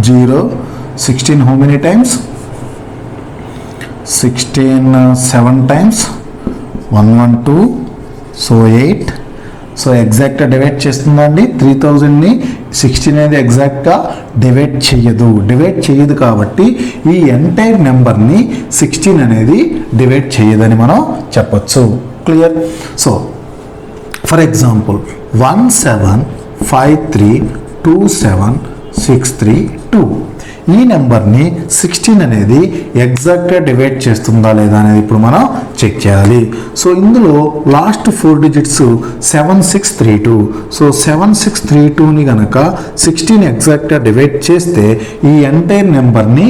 A: 0. 16 how many times? 16 7 times 112, so 8. So ఎగ్జాక్ట్గా డివైడ్ చేస్తుందండి. 3000ని 16 అనేది ఎగ్జాక్ట్గా డివైడ్ చేయదు కాబట్టి ఈ ఎంటైర్ నెంబర్ని 16 అనేది డివైడ్ చేయదని మనం చెప్పొచ్చు. క్లియర్? సో ఫర్ ఎగ్జాంపుల్ 175327632, ఈ నెంబర్ని 16 అనేది ఎగ్జాక్ట్గా డివైడ్ చేస్తుందా లేదా అనేది ఇప్పుడు మనం చెక్ చేయాలి. సో ఇందులో లాస్ట్ 4 డిజిట్స్ 7632. సో 7632ని కనుక 16 ఎగ్జాక్ట్గా డివైడ్ చేస్తే ఈ ఎంటైర్ నెంబర్ని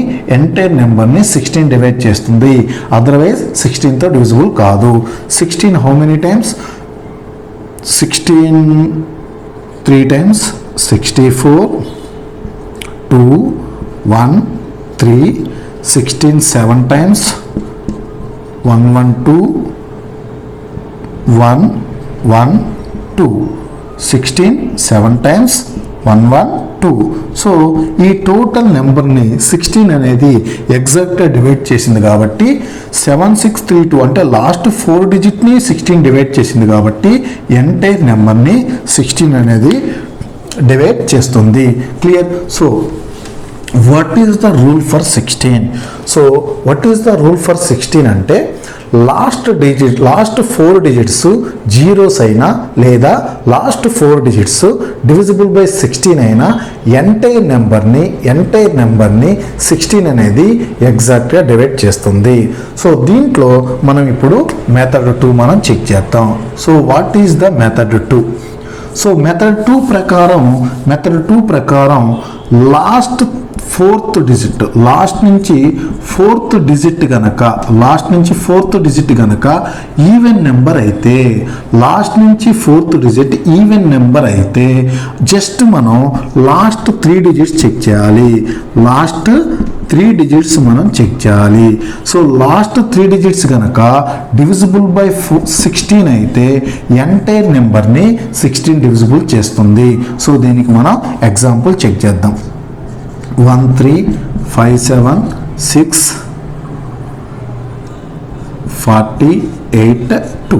A: 16 డివైడ్ చేస్తుంది. అదర్వైజ్ 16తో డివిజిబుల్ కాదు. 16 how many times? 16 3 times 64, 2, 1, 3. 16 7 times 112, 1, 1, 2. 16 7 times 112. So ఈ టోటల్ నెంబర్ని 16 అనేది ఎగ్జాక్ట్గా డివైడ్ చేసింది కాబట్టి 7632 అంటే లాస్ట్ 4 డిజిట్ని 16 డివైడ్ చేసింది కాబట్టి ఎంటైర్ నెంబర్ని 16 అనేది డివైడ్ చేస్తుంది. Clear? So what is the rule for 16? So what is the rule for 16 అంటే లాస్ట్ 4 డిజిట్స్ జీరోస్ అయినా లేదా లాస్ట్ 4 డిజిట్స్ డివిజిబుల్ బై 16 అయినా ఎంటైర్ నెంబర్ని 16 అనేది ఎగ్జాక్ట్గా డివైడ్ చేస్తుంది. సో దీంట్లో మనం ఇప్పుడు మెథడ్ 2 మనం చెక్ చేద్దాం. So what is the method 2? So method 2 ప్రకారం లాస్ట్ 4th డిజిట్, లాస్ట్ నుంచి 4th డిజిట్ గనక ఈవెన్ నెంబర్ అయితే, జస్ట్ మనం లాస్ట్ 3 డిజిట్స్ చెక్ చేయాలి. సో లాస్ట్ 3 డిజిట్స్ కనుక డివిజిబుల్ బై 16 అయితే ఎంటైర్ నెంబర్ని 16 డివిజిబుల్ చేస్తుంది. సో దీనికి మనం ఎగ్జాంపుల్ చెక్ చేద్దాం. 1 3 5 7 6 48 2.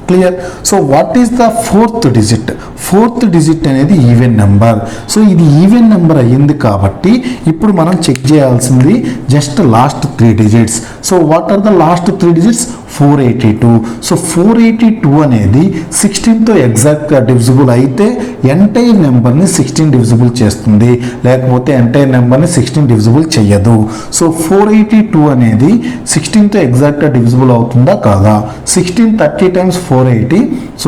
A: Clear? So what is the 4th digit? 4th digit అనేది ఈవెన్ నెంబర్. సో ఇది ఈవెన్ నెంబర్ అయ్యింది కాబట్టి ఇప్పుడు మనం చెక్ చేయాల్సింది just last 3 digits. So what are the last 3 digits? 482. So 482 అనేది 16తో ఎగ్జాక్ట్గా డివిజిబుల్ అయితే ఎంటైర్ నెంబర్ని 16 డివిజిబుల్ చేస్తుంది, లేకపోతే ఎంటైర్ నెంబర్ని 16 డివిజిబుల్ చెయ్యదు. సో 482 అనేది 16తో ఎగ్జాక్ట్గా డివిజిబుల్ అవుతుందా కాదా? 16 30 times 480. సో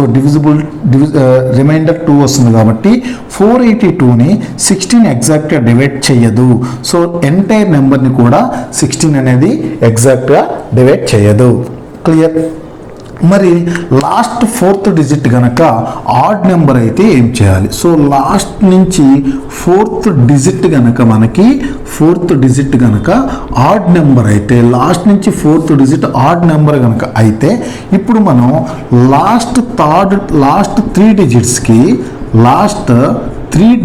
A: రిమైండర్ 2 వస్తుంది కాబట్టి 482ని 16 ఎగ్జాక్ట్గా డివైడ్ చెయ్యదు. సో ఎంటైర్ నెంబర్ని కూడా 16 అనేది ఎగ్జాక్ట్గా డివైడ్ చేయదు. క్లియర్? మరి లాస్ట్ 4th డిజిట్ కనుక ఆడ్ నెంబర్ అయితే ఏం చేయాలి? సో లాస్ట్ నుంచి 4th డిజిట్ కనుక ఆడ్ నెంబర్ అయితే, లాస్ట్ నుంచి 4th డిజిట్ ఆడ్ నెంబర్ కనుక అయితే ఇప్పుడు మనం లాస్ట్ 3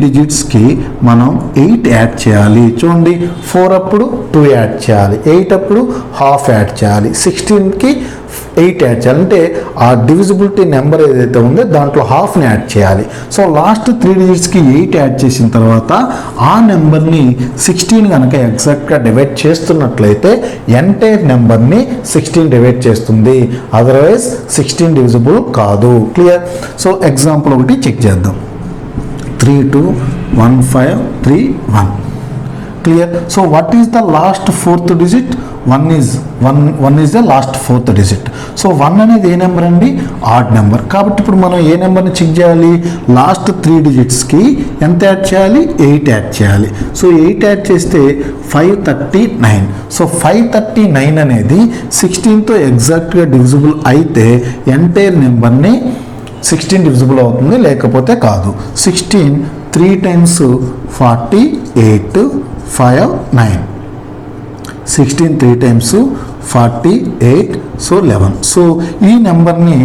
A: డిజిట్స్కి మనం 8 యాడ్ చేయాలి. చూడండి, 4 అప్పుడు 2 యాడ్ చేయాలి, 8 అప్పుడు హాఫ్ యాడ్ చేయాలి, 16కి 8 యాడ్ చేయాలి. అంటే ఆ డివిజిబిలిటీ నెంబర్ ఏదైతే ఉందో దాంట్లో హాఫ్ని యాడ్ చేయాలి. సో లాస్ట్ 3 డిజిట్స్కి 8 యాడ్ చేసిన తర్వాత ఆ నెంబర్ని 16 కనుక ఎగ్జాక్ట్గా డివైడ్ చేస్తున్నట్లయితే ఎంటైర్ నెంబర్ని 16 డివైడ్ చేస్తుంది. అదర్వైజ్ 16 డివిజిబుల్ కాదు. క్లియర్? సో ఎగ్జాంపుల్ ఒకటి చెక్ చేద్దాం. 321531. Clear? So what is the last fourth digit? 1 is the last fourth digit. So 1 అనేది ఏ నెంబర్ అండి? Add number. కాబట్టి ఇప్పుడు మనం ఏ నెంబర్ని చెక్ చేయాలి? లాస్ట్ 3 డిజిట్స్కి ఎంత యాడ్ చేయాలి? 8 యాడ్ చేయాలి. సో 8 యాడ్ చేస్తే 539. సో 539 అనేది 16తో ఎగ్జాక్ట్గా డివిజిబుల్ అయితే ఎంటైర్ నెంబర్ని 16 డివిజిబుల్ అవుతుంది, లేకపోతే కాదు. 16 3 times 48 5 9. 16 3 times 48 so 11. సో ఈ నెంబర్ని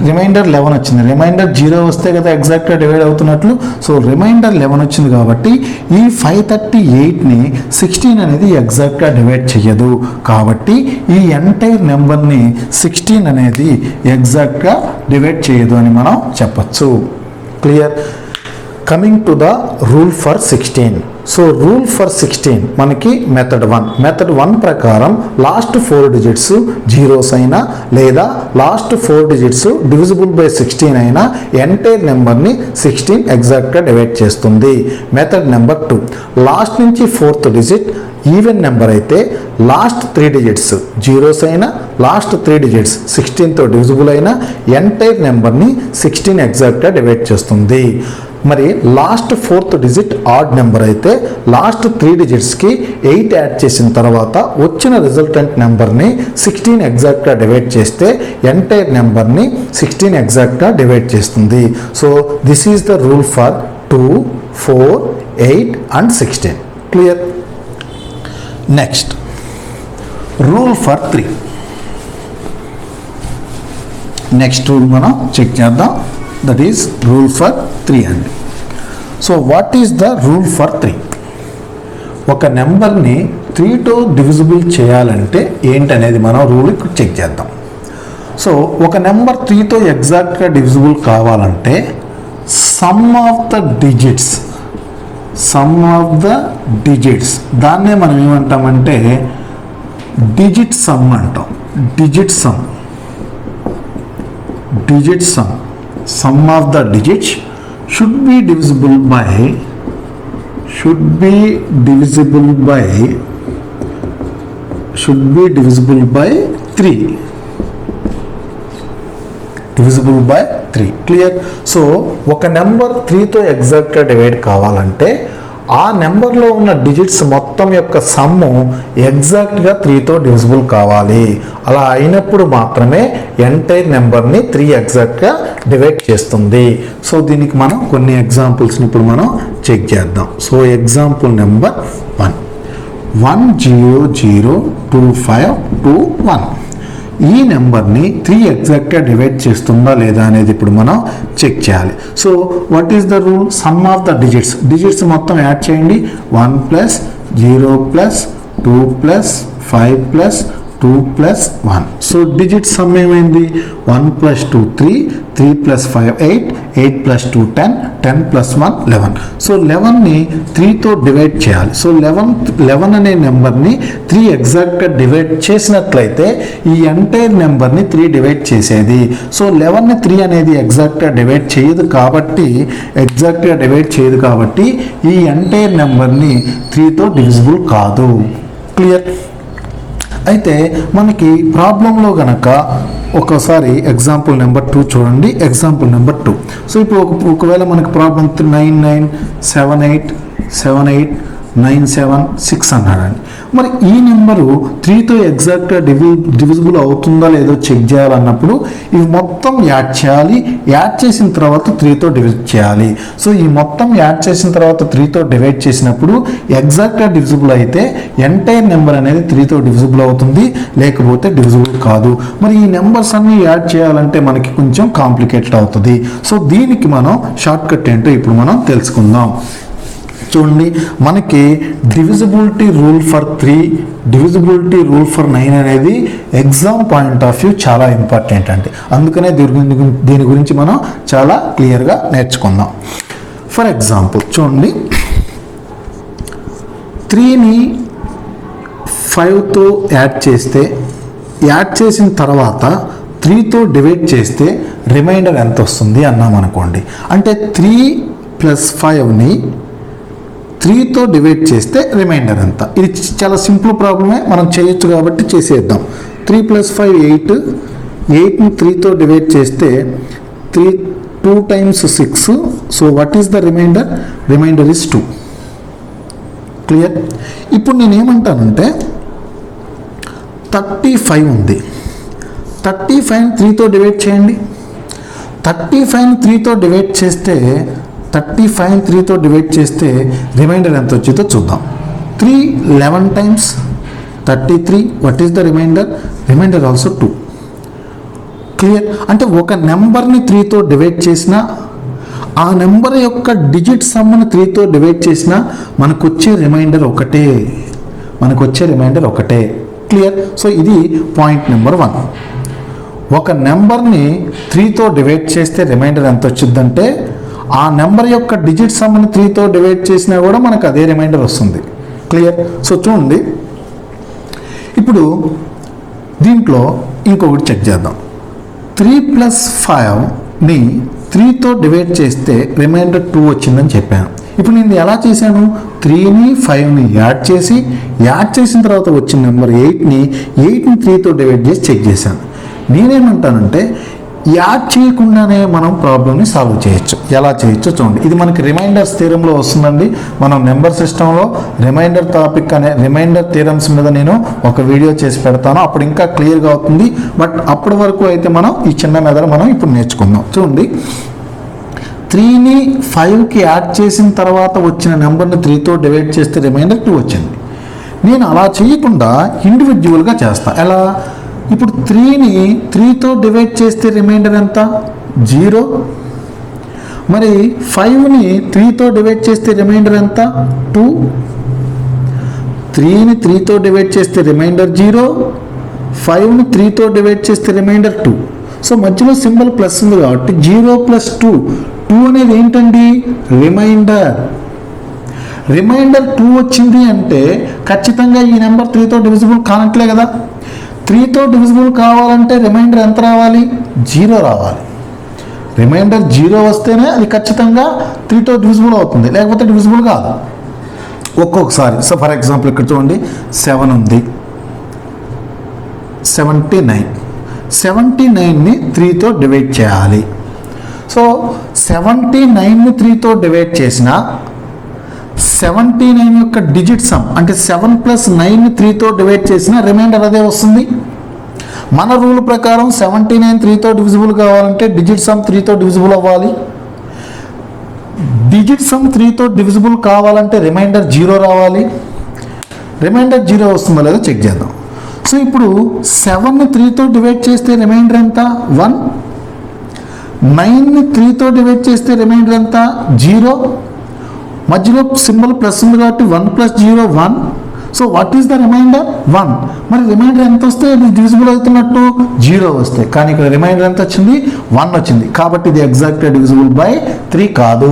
A: రిమైండర్ 11 వచ్చింది. రిమైండర్ 0 వస్తే కదా ఎగ్జాక్ట్గా డివైడ్ అవుతున్నట్లు. సో రిమైండర్ 11 వచ్చింది కాబట్టి ఈ 538ని 16 అనేది ఎగ్జాక్ట్గా డివైడ్ చేయదు. కాబట్టి ఈ ఎంటైర్ నెంబర్ని 16 అనేది ఎగ్జాక్ట్గా డివైడ్ చేయదు అని మనం చెప్పచ్చు. Clear? Coming to the rule for 16. So rule for 16 మనకి మెథడ్ 1 ప్రకారం లాస్ట్ 4 డిజిట్స్ జీరోస్ అయినా లేదా లాస్ట్ 4 డిజిట్స్ డివిజిబుల్ బై 16 అయినా ఎంటైర్ నెంబర్ని 16 ఎగ్జాక్ట్గా డివైడ్ చేస్తుంది. మెథడ్ నెంబర్ 2, లాస్ట్ నుంచి 4th డిజిట్ ఈవెన్ నెంబర్ అయితే లాస్ట్ 3 డిజిట్స్ జీరోస్ అయినా లాస్ట్ 3 డిజిట్స్ 16తో డివిజిబుల్ అయినా ఎంటైర్ నెంబర్ని 16 ఎగ్జాక్ట్గా డివైడ్ చేస్తుంది. మరి last 4th digit odd number అయితే లాస్ట్ 3 డిజిట్స్కి 8 యాడ్ చేసిన తర్వాత వచ్చిన రిజల్టెంట్ నెంబర్ని 16 ఎగ్జాక్ట్గా డివైడ్ చేస్తే ఎంటైర్ నెంబర్ని 16 ఎగ్జాక్ట్గా డివైడ్ చేస్తుంది. So this is the rule for 2, 4, 8 and 16. Clear? Next rule for 3. Next rule మనం చెక్ చేద్దాం. దట్ ఈస్ రూల్ ఫర్ 3 అండి. So what is the rule for 3? ఒక నెంబర్ని 3తో డివిజిబుల్ చేయాలంటే ఏంటనేది మనం రూల్ చెక్ చేద్దాం. సో ఒక నెంబర్ 3తో ఎగ్జాక్ట్గా డివిజిబుల్ కావాలంటే సమ్ ఆఫ్ ద డిజిట్స్ దాన్నే మనం ఏమంటామంటే డిజిట్ సమ్ అంటాం. Digit sum of the digits should be divisible by 3. Divisible by 3. Clear? So ఒక నెంబర్ 3తో ఎగ్జాక్ట్గా డివైడ్ కావాలంటే ఆ నెంబర్లో ఉన్న డిజిట్స్ మొత్తం యొక్క సమ్ము ఎగ్జాక్ట్గా 3తో డివిజిబుల్ కావాలి. అలా అయినప్పుడు మాత్రమే ఎంటైర్ నెంబర్ని 3 ఎగ్జాక్ట్గా డివైడ్ చేస్తుంది. సో దీనికి మనం కొన్ని ఎగ్జాంపుల్స్ని ఇప్పుడు మనం చెక్ చేద్దాం. So example number 1, 1002521. ఈ నెంబర్ని 3 ఎగ్జాక్ట్గా డివైడ్ చేస్తుందా లేదా అనేది ఇప్పుడు మనం చెక్ చేయాలి. So what is the rule? Some of the digits మొత్తం యాడ్ చేయండి. 1 + 0 + 2 + 5 + 2 + 1. సో డిజిట్ సమ్ ఏమైంది? 1 + 2 3, 3 + 5 8, 8 + 2 10, 10 + 1 11. సో 11ని 3తో డివైడ్ చేయాలి. సో 11 అనే నెంబర్ని 3 ఎగ్జాక్ట్గా డివైడ్ చేసినట్లయితే ఈ ఎంటైర్ నెంబర్ని 3 డివైడ్ చేసేది. సో 11ని 3 అనేది ఎగ్జాక్ట్గా డివైడ్ చేయదు కాబట్టి ఈ ఎంటైర్ నెంబర్ని 3తో డివిజిబుల్ కాదు. క్లియర్? అయితే మనకి ప్రాబ్లంలో గనక ఒకసారి ఎగ్జాంపుల్ నెంబర్ 2 చూడండి. Example number 2. సో ఇప్పుడు ఒకవేళ మనకి ప్రాబ్లం 99787897 అన్నాడండి. మరి ఈ నెంబరు 3తో ఎగ్జాక్ట్గా డివిజిబుల్ అవుతుందా లేదో చెక్ చేయాలన్నప్పుడు ఇవి మొత్తం యాడ్ చేయాలి. యాడ్ చేసిన తర్వాత 3తో డివైడ్ చేయాలి. సో ఈ మొత్తం యాడ్ చేసిన తర్వాత 3తో డివైడ్ చేసినప్పుడు ఎగ్జాక్ట్గా డివిజిబుల్ అయితే ఎంటైర్ నెంబర్ అనేది 3తో డివిజిబుల్ అవుతుంది, లేకపోతే డివిజిబుల్ కాదు. మరి ఈ నెంబర్స్ అన్ని యాడ్ చేయాలంటే మనకి కొంచెం కాంప్లికేటెడ్ అవుతుంది. సో దీనికి మనం షార్ట్ కట్ ఏంటో ఇప్పుడు మనం తెలుసుకుందాం. చూడండి, మనకి divisibility rule for 3, divisibility rule for 9 అనేది ఎగ్జామ్ పాయింట్ ఆఫ్ వ్యూ చాలా ఇంపార్టెంట్ అండి. అందుకనే దీని గురించి మనం చాలా క్లియర్గా నేర్చుకుందాం. ఫర్ ఎగ్జాంపుల్ చూడండి, 3ని 5తో యాడ్ చేసిన తర్వాత 3తో డివైడ్ చేస్తే రిమైండర్ ఎంత వస్తుంది అన్నాం అనుకోండి. అంటే 3 + 5ని 3తో డివైడ్ చేస్తే రిమైండర్ ఎంత. ఇది చాలా సింపుల్ ప్రాబ్లమే, మనం చేయొచ్చు కాబట్టి చేసేద్దాం. 3 + 5 8, 8ని 3తో డివైడ్ చేస్తే 2 × 6. So what is the remainder? Remainder is 2. Clear? ఇప్పుడు నేనేమంటానంటే 35 ఉంది, 35ని 3తో డివైడ్ చేయండి. 35ని 3తో డివైడ్ చేస్తే రిమైండర్ ఎంత వచ్చిందో చూద్దాం. 3 11 times 33. What is the remainder? Remainder also 2. Clear? అంటే ఒక నెంబర్ని 3తో డివైడ్ చేసినా, ఆ నెంబర్ యొక్క డిజిట్ సమ్ని 3తో డివైడ్ చేసినా మనకు వచ్చే రిమైండర్ ఒకటే. క్లియర్? సో ఇది పాయింట్ నెంబర్ 1. ఒక నెంబర్ని 3తో డివైడ్ చేస్తే రిమైండర్ ఎంత వచ్చిందంటే ఆ నెంబర్ యొక్క డిజిట్ సమ్ని 3తో డివైడ్ చేసినా కూడా మనకు అదే రిమైండర్ వస్తుంది. క్లియర్? సో చూడండి, ఇప్పుడు దీంట్లో ఇంకొకటి చెక్ చేద్దాం. 3 + 5ని 3తో డివైడ్ చేస్తే రిమైండర్ 2 వచ్చిందని చెప్పాను. ఇప్పుడు నేను ఎలా చేశాను? 3ని 5ని యాడ్ చేసిన తర్వాత వచ్చిన నెంబర్ 8ని 3తో డివైడ్ చేసి చెక్ చేశాను. నేనేమంటానంటే యాడ్ చేయకుండానే మనం ప్రాబ్లమ్ని సాల్వ్ చేయొచ్చు. ఎలా చేయొచ్చో చూడండి. ఇది మనకి రిమైండర్స్ థీరంలో వస్తుందండి. మనం నెంబర్ సిస్టంలో రిమైండర్ థీరమ్స్ మీద నేను ఒక వీడియో చేసి పెడతాను, అప్పుడు ఇంకా క్లియర్గా అవుతుంది. బట్ అప్పటి వరకు అయితే మనం ఈ చిన్న మెథడ్ మనం ఇప్పుడు నేర్చుకుందాం. చూడండి, 3ని 5కి యాడ్ చేసిన తర్వాత వచ్చిన నెంబర్ని 3తో డివైడ్ చేస్తే రిమైండర్ 2 వచ్చింది. నేను అలా చేయకుండా ఇండివిజువల్గా చేస్తా. ఎలా? ఇప్పుడు 3ని 3తో డివైడ్ చేస్తే రిమైండర్ ఎంత? 0. మరి 5ని 3తో డివైడ్ చేస్తే రిమైండర్ ఎంత? 2. 3ని 3తో డివైడ్ చేస్తే రిమైండర్ 0, 5ని 3తో డివైడ్ చేస్తే రిమైండర్ 2. సో మధ్యలో సింబల్ ప్లస్ ఉంది కాబట్టి 0 + 2. 2 అనేది ఏంటండి? రిమైండర్ 2 వచ్చింది అంటే ఖచ్చితంగా ఈ నెంబర్ 3తో డివిజిబుల్ కానట్లే కదా. 3తో డివిజిబుల్ కావాలంటే రిమైండర్ ఎంత రావాలి? 0 రావాలి. రిమైండర్ 0 వస్తేనే అది ఖచ్చితంగా 3తో డివిజిబుల్ అవుతుంది, లేకపోతే డివిజిబుల్ కాదు. ఒక్కొక్కసారి సో ఫర్ ఎగ్జాంపుల్ ఇక్కడ చూడండి, 7 ఉంది, 79ని 3తో డివైడ్ చేయాలి. సో 79ని 3తో డివైడ్ చేసిన 79 యొక్క డిజిట్ సమ్ అంటే 7 + 9ని 3తో డివైడ్ చేసిన రిమైండర్ అదే వస్తుంది. మన రూల్ ప్రకారం 79 3తో డివిజిబుల్ కావాలంటే డిజిట్ సమ్ 3తో డివిజిబుల్ అవ్వాలి. డిజిట్ సమ్ 3తో డివిజిబుల్ కావాలంటే రిమైండర్ 0 రావాలి. రిమైండర్ 0 వస్తుందో లేదో చెక్ చేద్దాం. సో ఇప్పుడు 7ని 3తో డివైడ్ చేస్తే రిమైండర్ ఎంత? 1. 9ని 3తో డివైడ్ చేస్తే రిమైండర్ ఎంత? 0. మధ్యలో సింబల్ ప్లస్ ఉంది కాబట్టి 1 + 0 1. So what is the remainder? 1. మరి రిమైండర్ ఎంత వస్తే ఇది డివిజిబుల్ అవుతున్నట్టు? 0 వస్తే. కానీ ఇక్కడ రిమైండర్ ఎంత వచ్చింది? 1 వచ్చింది. కాబట్టి ఇది ఎగ్జాక్ట్గా డివిజిబుల్ బై 3 కాదు.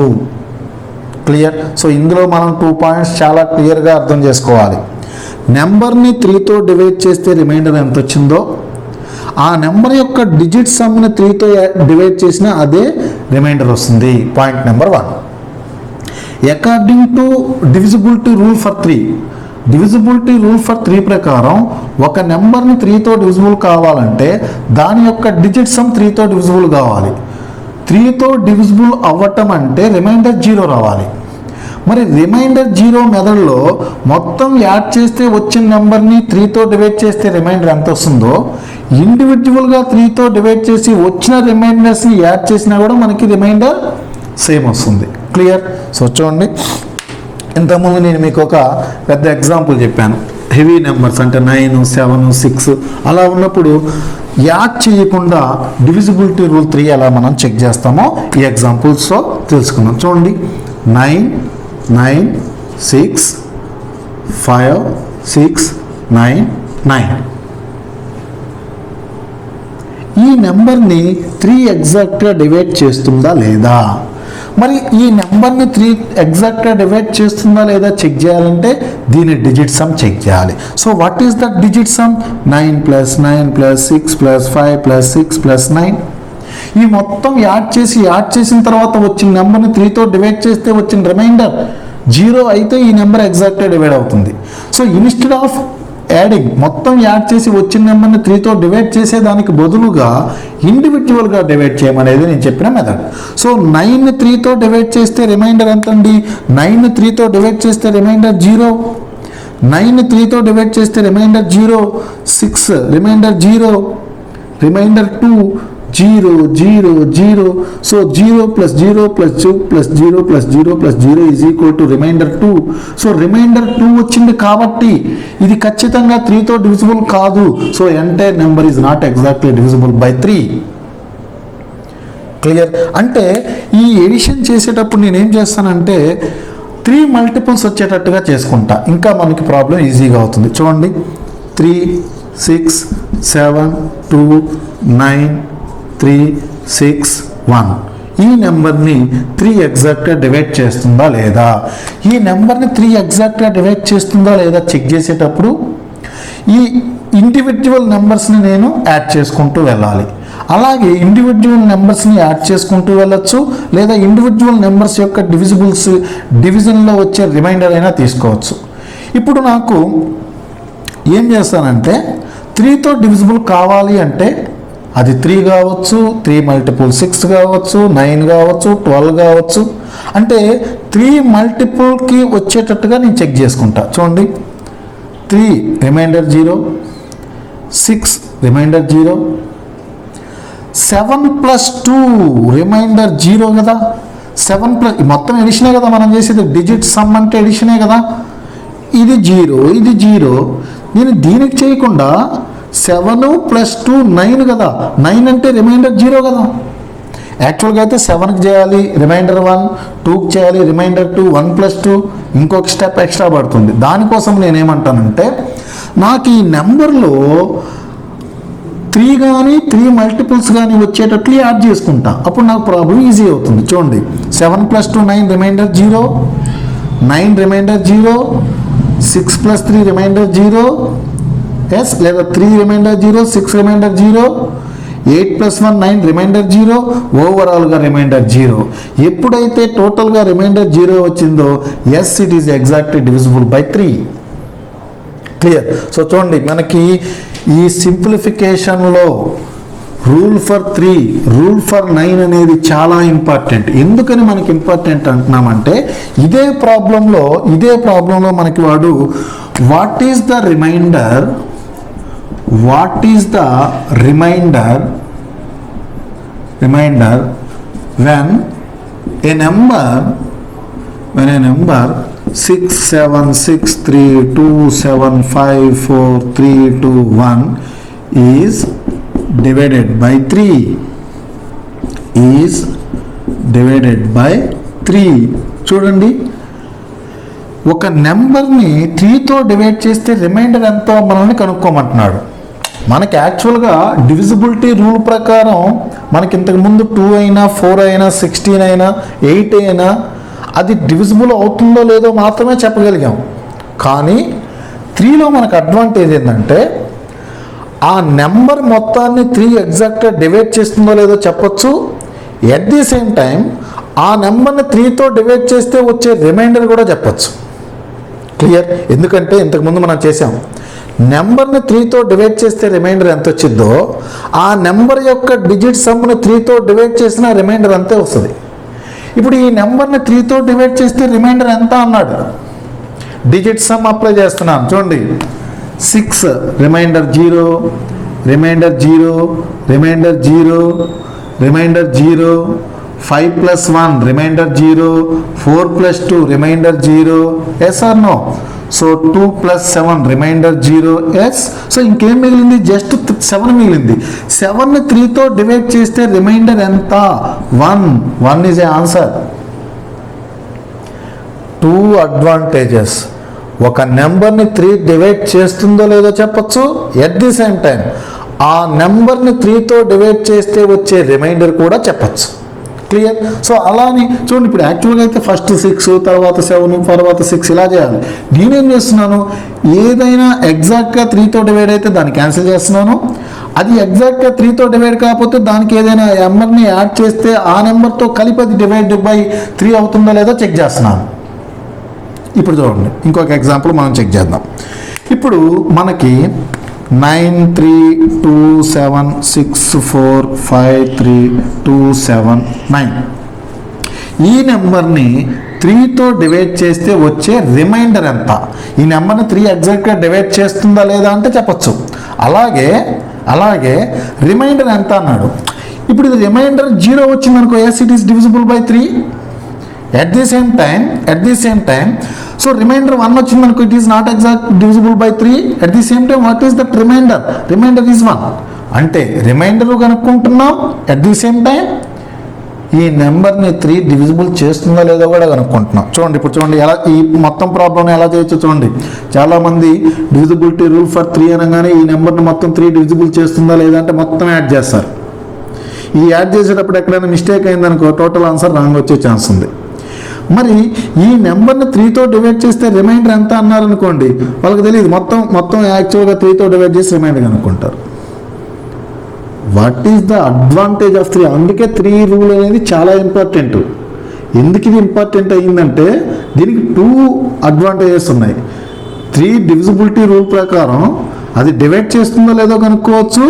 A: క్లియర్? సో ఇందులో మనం 2 పాయింట్స్ చాలా క్లియర్గా అర్థం చేసుకోవాలి. నెంబర్ని 3తో డివైడ్ చేస్తే రిమైండర్ ఎంత వచ్చిందో ఆ నెంబర్ యొక్క డిజిట్ సమ్ని 3తో డివైడ్ చేసినా అదే రిమైండర్ వస్తుంది. Point number 1. According to divisibility rule for 3, divisibility rule for 3 ప్రకారం ఒక నెంబర్ని 3తో డివిజిబుల్ కావాలంటే దాని యొక్క డిజిట్ సమ్ 3తో డివిజిబుల్ కావాలి. 3తో డివిజిబుల్ అవ్వటం అంటే రిమైండర్ 0 రావాలి. మరి రిమైండర్ 0 మెథడ్లో మొత్తం యాడ్ చేస్తే వచ్చిన నెంబర్ని 3తో డివైడ్ చేస్తే రిమైండర్ ఎంత వస్తుందో ఇండివిజువల్గా 3తో డివైడ్ చేసి వచ్చిన రిమైండర్స్ని యాడ్ చేసినా కూడా మనకి రిమైండర్ సేమ్ వస్తుంది. క్లియర్? సో చూడండి, ఇంతకుముందు నేను మీకు ఒక పెద్ద ఎగ్జాంపుల్ చెప్పాను. హెవీ నెంబర్స్ అంటే 9, 7, 6 అలా ఉన్నప్పుడు యాడ్ చేయకుండా డివిజిబిలిటీ రూల్ 3 ఎలా మనం చెక్ చేస్తామో ఈ ఎగ్జాంపుల్స్తో తెలుసుకుందాం. చూడండి, 9, 9 6 5 6 9 9. ఈ నెంబర్ని 3 ఎగ్జాక్ట్గా డివైడ్ చేస్తుందా లేదా? మరి ఈ నెంబర్ని 3 ఎగ్జాక్ట్గా డివైడ్ చేస్తుందా లేదా చెక్ చేయాలంటే దీని డిజిట్ సమ్ చెక్ చేయాలి. So what is the digit sum? 9 + 9 + 6 + 5 + 6 + 9. ఈ మొత్తం యాడ్ చేసిన తర్వాత వచ్చిన నెంబర్ని 3తో డివైడ్ చేస్తే వచ్చిన రిమైండర్ 0 అయితే ఈ నెంబర్ ఎగ్జాక్ట్గా డివైడ్ అవుతుంది. సో ఇన్స్టెడ్ ఆఫ్ యాడింగ్ మొత్తం యాడ్ చేసి వచ్చిన నెంబర్ని 3తో డివైడ్ చేసేదానికి బదులుగా ఇండివిజువల్గా డివైడ్ చేయమనేది నేను చెప్పిన మెథడ్. సో 9ని 3తో డివైడ్ చేస్తే రిమైండర్ ఎంత అండి? 9ని 3తో డివైడ్ చేస్తే రిమైండర్ 0. 9ని 3తో డివైడ్ చేస్తే remainder 0. 6 remainder 0. Reminder 2 0 0 0. So 0 + 0 + 2 + 0 + 0 + 0 = reminder 2. So remainder 2 వచ్చింది కాబట్టి ఇది ఖచ్చితంగా 3తో డివిజిబుల్ కాదు. So entire number is not exactly divisible by 3. Clear? అంటే ఈ ఎడిషన్ చేసేటప్పుడు నేనేం చేస్తానంటే 3 మల్టిపుల్స్ వచ్చేటట్టుగా చేసుకుంటా, ఇంకా మనకి ప్రాబ్లం ఈజీగా అవుతుంది. చూడండి, 3 6 7 2 9 3 6 1. ఈ నెంబర్ని 3 ఎగ్జాక్ట్గా డివైడ్ చేస్తుందా లేదా? ఈ నెంబర్ని 3 ఎగ్జాక్ట్గా డివైడ్ చేస్తుందా లేదా చెక్ చేసేటప్పుడు ఈ ఇండివిజువల్ నెంబర్స్ని నేను యాడ్ చేసుకుంటూ వెళ్ళాలి. అలాగే ఇండివిజువల్ నెంబర్స్ని యాడ్ చేసుకుంటూ వెళ్ళొచ్చు, లేదా ఇండివిజువల్ నెంబర్స్ యొక్క డివిజన్లో వచ్చే రిమైండర్ అయినా తీసుకోవచ్చు. ఇప్పుడు నాకు ఏం చేస్తానంటే 3తో డివిజిబుల్ కావాలి అంటే అది 3 కావచ్చు, 3 × 6 కావచ్చు, 9 కావచ్చు, 12 కావచ్చు. అంటే 3 మల్టిపుల్కి వచ్చేటట్టుగా నేను చెక్ చేసుకుంటా. చూడండి, 3 రిమైండర్ 0, 6 రిమైండర్ 0, 7 + 2 రిమైండర్ 0 కదా. 7 మొత్తం ఎడిషనే కదా మనం చేసేది, డిజిట్ సమ్ అంటే ఎడిషనే కదా. ఇది 0, ఇది 0. నేను దీనికి చేయకుండా 7 + 2 9 కదా. 9 అంటే రిమైండర్ 0 కదా. యాక్చువల్గా అయితే 7కి చేయాలి రిమైండర్ 1, 2కి చేయాలి రిమైండర్ 2, 1 + 2 ఇంకొక స్టెప్ ఎక్స్ట్రా పడుతుంది. దానికోసం నేనేమంటానంటే నాకు ఈ నెంబర్లో 3 కానీ 3 మల్టిపుల్స్ కానీ వచ్చేటట్లు యాడ్ చేసుకుంటా, అప్పుడు నాకు ప్రాబ్లం ఈజీ అవుతుంది. చూడండి, 7 + 2 9 రిమైండర్ 0, 9 రిమైండర్ 0, 6 + 3 రిమైండర్ 0, ఎస్, లేదా 3 రిమైండర్ 0, 6 రిమైండర్ 0, 8 + 1 9 రిమైండర్ 0, ఓవరాల్గా రిమైండర్ 0. ఎప్పుడైతే టోటల్గా రిమైండర్ 0 వచ్చిందో yes, it is exactly divisible by 3. Clear? So చూడండి, మనకి ఈ సింప్లిఫికేషన్లో రూల్ ఫర్ 3, రూల్ ఫర్ 9 అనేది చాలా ఇంపార్టెంట్. ఎందుకని మనకి ఇంపార్టెంట్ అంటున్నామంటే ఇదే ప్రాబ్లంలో మనకి వాడు what is the remainder when a number 6 7 6 3 2 7 5 4 3 2 1 is divided by 3 చూడండి, ఒక నెంబర్ని 3తో డివైడ్ చేస్తే రిమైండర్ ఎంతో మనల్ని కనుక్కోమంటున్నాడు. మనకి యాక్చువల్గా డివిజిబిలిటీ రూల్ ప్రకారం మనకి ఇంతకుముందు 2 అయినా 4 అయినా 16 అయినా 8 అయినా అది డివిజిబుల్ అవుతుందో లేదో మాత్రమే చెప్పగలిగాం. కానీ 3లో మనకు అడ్వాంటేజ్ ఏంటంటే ఆ నెంబర్ మొత్తాన్ని 3 ఎగ్జాక్ట్గా డివైడ్ చేస్తుందో లేదో చెప్పొచ్చు. ఎట్ ది సేమ్ టైం ఆ నెంబర్ని 3తో డివైడ్ చేస్తే వచ్చే రిమైండర్ కూడా చెప్పచ్చు. క్లియర్? ఎందుకంటే ఇంతకుముందు మనం చేసాం, నెంబర్ని 3తో డివైడ్ చేస్తే రిమైండర్ ఎంత వచ్చిందో ఆ నెంబర్ యొక్క డిజిట్ సమ్ని 3తో డివైడ్ చేసిన రిమైండర్ అంతే వస్తుంది. ఇప్పుడు ఈ నెంబర్ని 3తో డివైడ్ చేస్తే రిమైండర్ ఎంత అన్నాడు, డిజిట్ సమ్ అప్లై చేస్తున్నాను. చూడండి, 6 remainder 0, remainder 0, remainder 0, remainder 0, 5 + 1 remainder 0, 4 + 2 remainder 0, yes or no? So 2 + 7 remainder 0, yes. So ఇంకేం మిగిలింది? జస్ట్ 7 మిగిలింది. 7ని 3తో డివైడ్ చేస్తే రిమైండర్ ఎంత? 1 is a answer. Two advantages. ఒక నెంబర్ని 3 డివైడ్ చేస్తుందో లేదో చెప్పచ్చు. ఎట్ ది సేమ్ టైం ఆ నెంబర్ని 3తో డివైడ్ చేస్తే వచ్చే రిమైండర్ కూడా చెప్పచ్చు. క్లియర్? సో అలానే చూడండి, ఇప్పుడు యాక్చువల్గా అయితే ఫస్ట్ 6, తర్వాత 7, తర్వాత 6 ఇలా చేయాలి. నేనేం చేస్తున్నాను, ఏదైనా ఎగ్జాక్ట్గా 3తో డివైడ్ అయితే దాన్ని క్యాన్సిల్ చేస్తున్నాను. అది ఎగ్జాక్ట్గా 3తో డివైడ్ కాకపోతే దానికి ఏదైనా నెంబర్ని యాడ్ చేస్తే ఆ నెంబర్తో కలిపి అది డివైడ్ బై 3 అవుతుందో లేదో చెక్ చేస్తున్నాను. ఇప్పుడు చూడండి, ఇంకొక ఎగ్జాంపుల్ మనం చెక్ చేద్దాం. ఇప్పుడు మనకి 9 3 2 7 6 4 5 3 2 7 9 ఈ నెంబర్ని 3తో డివైడ్ చేస్తే వచ్చే రిమైండర్ ఎంత? ఈ నెంబర్ని 3 ఎగ్జాక్ట్గా డివైడ్ చేస్తుందా లేదా అంటే చెప్పచ్చు. అలాగే రిమైండర్ ఎంత అన్నాడు. ఇప్పుడు ఇది రిమైండర్ 0 వచ్చిందనుకో, yes it is divisible by 3. At the same time, so remainder 1 వచ్చిందనుకో, it is not exact divisible by 3. At the same time, what is that remainder? Remainder is 1. అంటే reminder కనుక్కుంటున్నాం, at the same time ఈ నెంబర్ని 3 divisible చేస్తుందా లేదో కూడా కనుక్కుంటున్నాం. చూడండి, ఇప్పుడు చూడండి ఎలా ఈ మొత్తం ప్రాబ్లం ఎలా చేయొచ్చు చూడండి. చాలామంది డివిజిబిలిటీ రూల్ ఫర్ 3 అనగానే ఈ నెంబర్ని మొత్తం 3 డివిజిబుల్ చేస్తుందా లేదా అంటే మొత్తం యాడ్ చేస్తారు. ఈ యాడ్ చేసేటప్పుడు ఎక్కడైనా మిస్టేక్ అయిందనుకో, టోటల్ ఆన్సర్ రాంగ్ వచ్చే ఛాన్స్ ఉంది. మరి ఈ నెంబర్ని 3తో డివైడ్ చేస్తే రిమైండర్ ఎంత అన్నారనుకోండి, వాళ్ళకి తెలియదు. మొత్తం యాక్చువల్గా 3తో డివైడ్ చేసి రిమైండర్ అనుకుంటారు. What is the advantage of 3? అందుకే 3 రూల్ అనేది చాలా ఇంపార్టెంట్. ఎందుకు ఇది ఇంపార్టెంట్ అయ్యిందంటే దీనికి 2 అడ్వాంటేజెస్ ఉన్నాయి. 3 డివిజిబిలిటీ రూల్ ప్రకారం అది డివైడ్ చేస్తుందో లేదో కనుక్కోవచ్చు.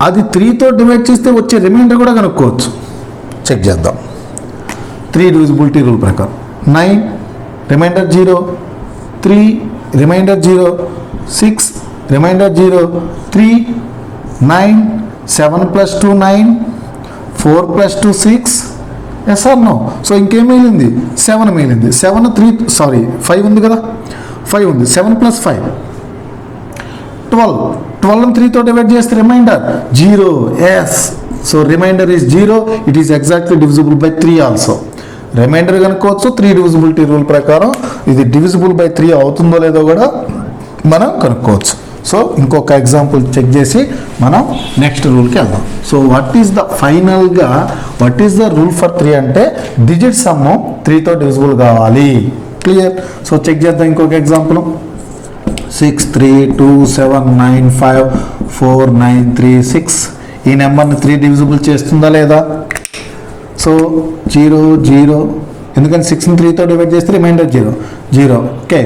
A: అది 3తో డివైడ్ చేస్తే వచ్చే రిమైండర్ కూడా కనుక్కోవచ్చు. చెక్ చేద్దాం. 3 డివిజిబిలిటీ రూల్ ప్రకారం 9 reminder 0, 3 remainder 0, 6 remainder 0, 3 9 7 + 2 9 4 + 2 6. Yes or no? So ఇంకేం మిగిలింది? 7 మిగిలింది. 5 ఉంది కదా, 5 ఉంది. 7 + 5 12 3తో డివైడ్ చేస్తే remainder 0. Yes, so remainder is 0. It is exactly divisible by 3 also. Remainder కనుక్కోవచ్చు. 3 డివిజిబిలిటీ రూల్ ప్రకారం ఇది డివిజిబుల్ బై 3 అవుతుందో లేదో కూడా మనం కనుక్కోవచ్చు. సో ఇంకొక ఎగ్జాంపుల్ చెక్ చేసి మనం నెక్స్ట్ రూల్కి వెళ్దాం. So what is the rule for 3 అంటే డిజిట్ సమ్ 3తో డివిజిబుల్ కావాలి. క్లియర్? సో చెక్ చేద్దాం ఇంకొక ఎగ్జాంపుల్. 6 3 2 7 9 5 4 9 3 6 ఈ నెంబర్ని 3 డివిజిబుల్ చేస్తుందా లేదా? సో 0 0, ఎందుకంటే 6ని 3తో డివైడ్ చేస్తే రిమైండర్ 0. Okay,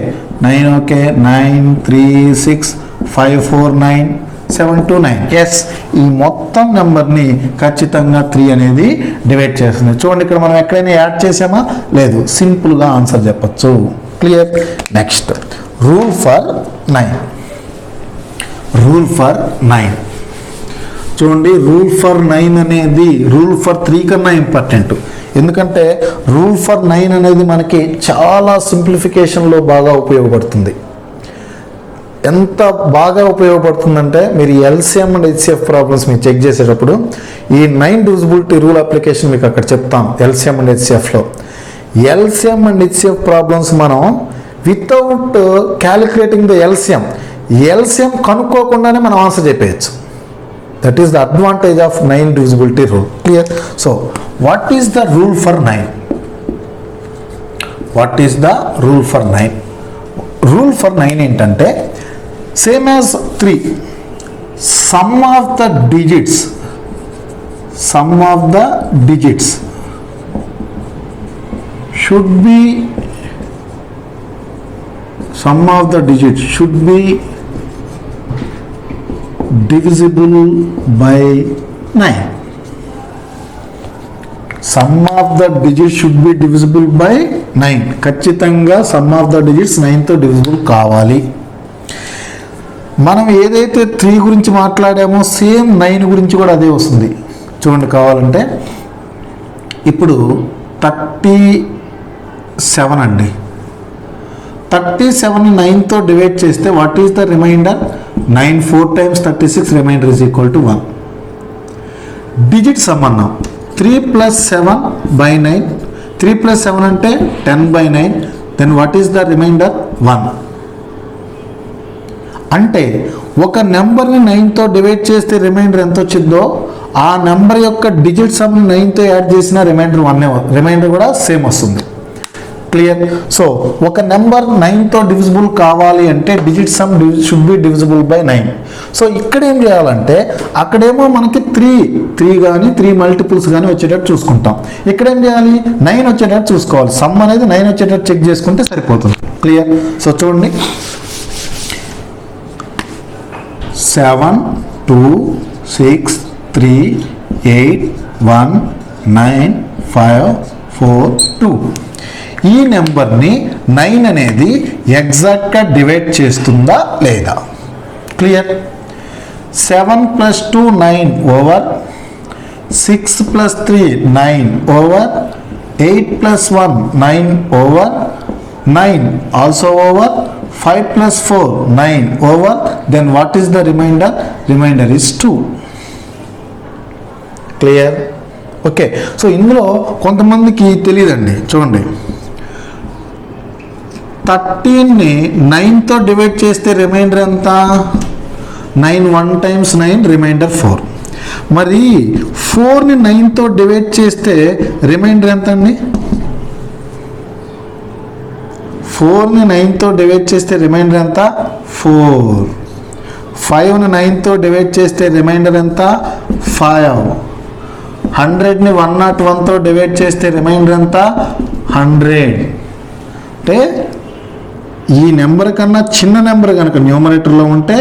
A: 9 okay, 9 3 6 5 4 9 7 2 9. ఎస్, ఈ మొత్తం నెంబర్ని ఖచ్చితంగా 3 అనేది డివైడ్ చేస్తుంది. చూడండి, ఇక్కడ మనం ఎక్కడైనా యాడ్ చేసామా? లేదు. సింపుల్గా ఆన్సర్ చెప్పచ్చు. క్లియర్? Next rule for 9. చూడండి, రూల్ ఫర్ 9 అనేది రూల్ ఫర్ 3 కన్నా ఇంపార్టెంట్. ఎందుకంటే రూల్ ఫర్ 9 అనేది మనకి చాలా సింప్లిఫికేషన్లో బాగా ఉపయోగపడుతుంది. ఎంత బాగా ఉపయోగపడుతుందంటే మీరు ఎల్సిఎం అండ్ హెచ్సిఎఫ్ ప్రాబ్లమ్స్ మీరు చెక్ చేసేటప్పుడు ఈ 9 డివిజిబిలిటీ రూల్ అప్లికేషన్ మీకు అక్కడ చెప్తాం. ఎల్సిఎం అండ్ హెచ్సిఎఫ్లో ఎల్సిఎం అండ్ హెచ్సిఎఫ్ ప్రాబ్లమ్స్ మనం వితౌట్ క్యాలిక్యులేటింగ్ ద ఎల్సిఎం కనుక్కోకుండానే మనం ఆన్సర్ చెప్పేయచ్చు. That is the advantage of 9 divisibility rule. Clear? So, what is the rule for 9? Rule for 9 ఏంటంటే same as 3. Sum of the digits should be divisible by 9. Sum of the digits should be divisible by 9. ఖచ్చితంగా sum of the digits 9తో divisible కావాలి. మనం ఏదైతే 3 గురించి మాట్లాడామో same 9 గురించి కూడా అదే వస్తుంది. చూడండి, కావాలంటే ఇప్పుడు 37 అండి. 37ని 9తో డివైడ్ చేస్తే what is the remainder? 9 4 times 36 remainder is equal to 1. Digit sum అన్నాం. 3 + 7 / 9 3 + 7 అంటే 10/9. Then what is the remainder? 1. అంటే ఒక నెంబర్ని 9తో డివైడ్ చేస్తే రిమైండర్ ఎంత వచ్చిందో ఆ నెంబర్ యొక్క డిజిట్ సమ్ 9తో యాడ్ చేసిన రిమైండర్ కూడా సేమ్ వస్తుంది. క్లియర్? సో ఒక నెంబర్ 9తో డివిజిబుల్ కావాలి అంటే digit sum should be divisible by 9. So ఇక్కడ ఏం చేయాలంటే అక్కడేమో మనకి 3 కానీ 3 మల్టిపుల్స్ కానీ వచ్చేటట్టు చూసుకుంటాం. ఇక్కడ ఏం చేయాలి? 9 వచ్చేటట్టు చూసుకోవాలి. సమ్ అనేది 9 వచ్చేటట్టు చెక్ చేసుకుంటే సరిపోతుంది. క్లియర్? సో చూడండి, 7 2 6 3 8 1 9 5 4 2. ఈ నెంబర్ని 9 అనేది ఎగ్జాక్ట్గా డివైడ్ చేస్తుందా లేదా? Clear? 7 + 2 9 over 6 + 3 9 over 8 + 1 9 over 9 also over 5 + 4 9 over. Then what is the remainder? Remainder is 2. Clear? Okay. So ఇందులో కొంతమందికి తెలియదండి. చూడండి, 13ని 9తో డివైడ్ చేస్తే రిమైండర్ ఎంత? 9 1 × 9 రిమైండర్ 4. మరి 4ని 9తో డివైడ్ చేస్తే రిమైండర్ ఎంత అండి? 4ని 9తో డివైడ్ చేస్తే రిమైండర్ ఎంత? 4. 5ని 9తో డివైడ్ చేస్తే రిమైండర్ ఎంత? 5. 100ని 101తో డివైడ్ చేస్తే రిమైండర్ ఎంత? 100. అంటే ఈ నెంబర్ కన్నా చిన్న నెంబర్ కనుక న్యూమరేటర్లో ఉంటే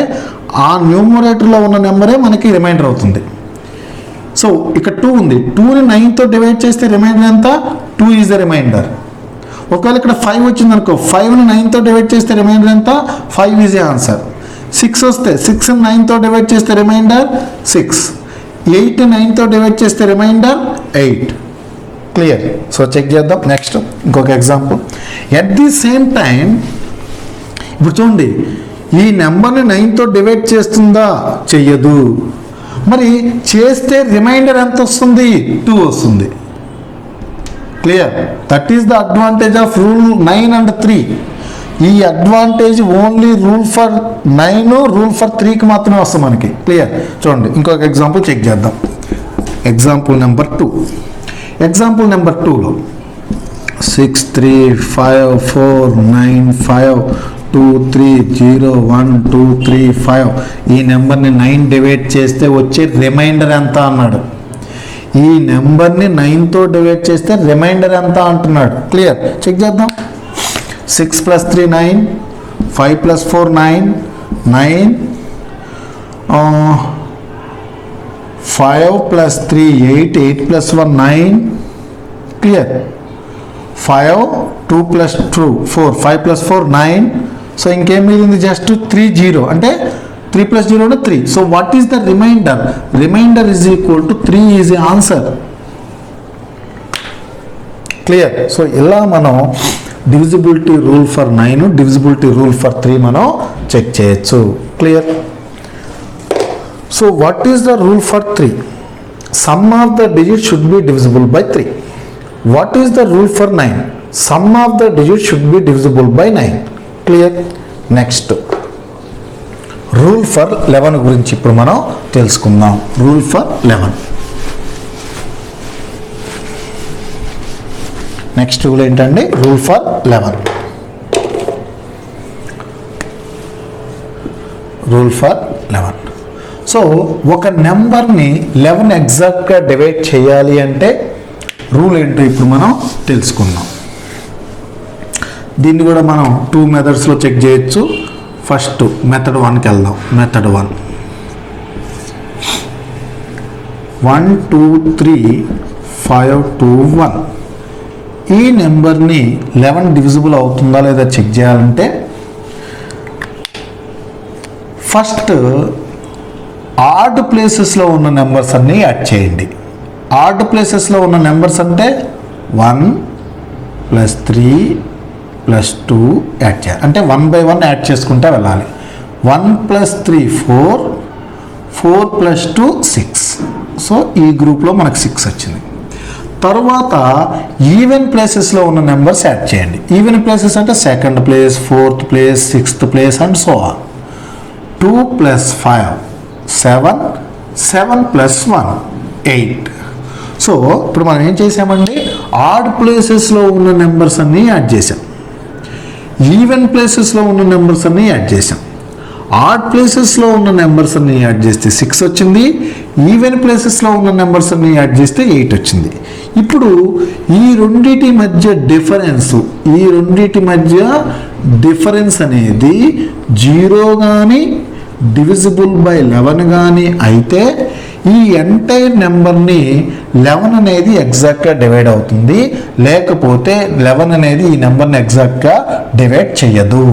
A: ఆ న్యూమరేటర్లో ఉన్న నెంబరే మనకి రిమైండర్ అవుతుంది. సో ఇక్కడ 2 ఉంది. 2ని 9తో డివైడ్ చేస్తే రిమైండర్ ఎంత? 2 ఈజ్ ద రిమైండర్. ఒకవేళ ఇక్కడ 5 వచ్చింది అనుకో, 5ని 9తో డివైడ్ చేస్తే రిమైండర్ ఎంత? 5 ఈజ్ ఏ ఆన్సర్. 6 వస్తే 6ని 9తో డివైడ్ చేస్తే రిమైండర్ 6. 8ని 9తో డివైడ్ చేస్తే రిమైండర్ 8. క్లియర్? సో చెక్ చేద్దాం. నెక్స్ట్ ఇంకొక example. At the same time ఇప్పుడు చూడండి, ఈ నెంబర్ని 9తో డివైడ్ చేస్తుందా? చెయ్యదు. మరి చేస్తే రిమైండర్ ఎంత వస్తుంది? 2 వస్తుంది. Clear? That is the advantage of rule 9 and 3. ఈ advantage only rule for 9, rule for 3కి మాత్రమే వస్తుంది మనకి. క్లియర్? చూడండి, ఇంకొక ఎగ్జాంపుల్ చెక్ చేద్దాం. Example number 2. ఎగ్జాంపుల్ నెంబర్ 2లో 6 3 5 4 9 5 2 3 0 1 2 3 5. ఈ నెంబర్ని 9 డివైడ్ చేస్తే వచ్చే రిమైండర్ ఎంత అన్నాడు. ఈ నెంబర్ని 9తో డివైడ్ చేస్తే రిమైండర్ ఎంత అంటున్నాడు. క్లియర్? చెక్ చేద్దాం. 6 + 3 9, 5 + 4 9, 9 5 + 3 8, 8 + 1 9. క్లియర్? 5 2 + 2 4, 5 + 4 9. సో ఇంకేం మిగిలింది? జస్ట్ 3 0 అంటే 3 + 0 అంటే 3. So what is the remainder? Remainder is equal to 3 is a answer. Clear? So ఇలా మనం divisibility rule for 9, divisibility rule for 3 మనం చెక్ చేయొచ్చు. Clear? So what is the rule for 3? Sum of the digit should be divisible by 3. What is the rule for 9? Sum of the digit should be divisible by 9. Clear? Next rule for 11 గురించి ఇప్పుడు మనం తెలుసుకుందాం. Rule for 11. Next rule ఏంటండి? Rule for 11. Rule for 11. So ఒక నెంబర్ని 11 ఎగ్జాక్ట్గా divide చేయాలి అంటే రూల్ ఏంటో ఇప్పుడు మనం తెలుసుకుందాం. దీన్ని కూడా మనం 2 మెథడ్స్లో చెక్ చేయొచ్చు. ఫస్ట్ మెథడ్ 1కి వెళ్దాం. మెథడ్ 1 1 2 3 5 2 1. ఈ నెంబర్ని 11 డివిజిబుల్ అవుతుందా లేదా చెక్ చేయాలంటే ఫస్ట్ ఆడ్ ప్లేసెస్లో ఉన్న నెంబర్స్ అన్నీ యాడ్ చేయండి. ఆడ్ ప్లేసెస్లో ఉన్న నెంబర్స్ అంటే 1 + 3 + 2 యాడ్ చేయాలి. అంటే 1 by 1 యాడ్ చేసుకుంటూ వెళ్ళాలి. 1 + 3 4, 4 + 2 6. సో ఈ గ్రూప్లో మనకు 6 వచ్చింది. తర్వాత ఈవెన్ ప్లేసెస్లో ఉన్న నెంబర్స్ యాడ్ చేయండి. ఈవెన్ ప్లేసెస్ అంటే second place, fourth place, sixth place and so on. 2 + 5 7, 7 + 1 8. So ఇప్పుడు మనం ఏం చేసామండి, ఆడ్ ప్లేసెస్లో ఉన్న నెంబర్స్ అన్నీ యాడ్ చేసాం, ఈవెన్ ప్లేసెస్లో ఉన్న నెంబర్స్ అన్నీ యాడ్ చేసాం. ఆడ్ ప్లేసెస్లో ఉన్న నెంబర్స్ అన్ని యాడ్ చేస్తే 6 వచ్చింది, ఈవెన్ ప్లేసెస్లో ఉన్న నెంబర్స్ అన్ని యాడ్ చేస్తే 8 వచ్చింది. ఇప్పుడు ఈ రెండిటి మధ్య డిఫరెన్స్ అనేది 0 కానీ డివిజిబుల్ బై 11 కానీ అయితే ఈ ఎంటైర్ నెంబర్ని 11 అనేది ఎగ్జాక్ట్గా డివైడ్ అవుతుంది, లేకపోతే 11 అనేది ఈ నెంబర్ని ఎగ్జాక్ట్గా డివైడ్ చేయదు.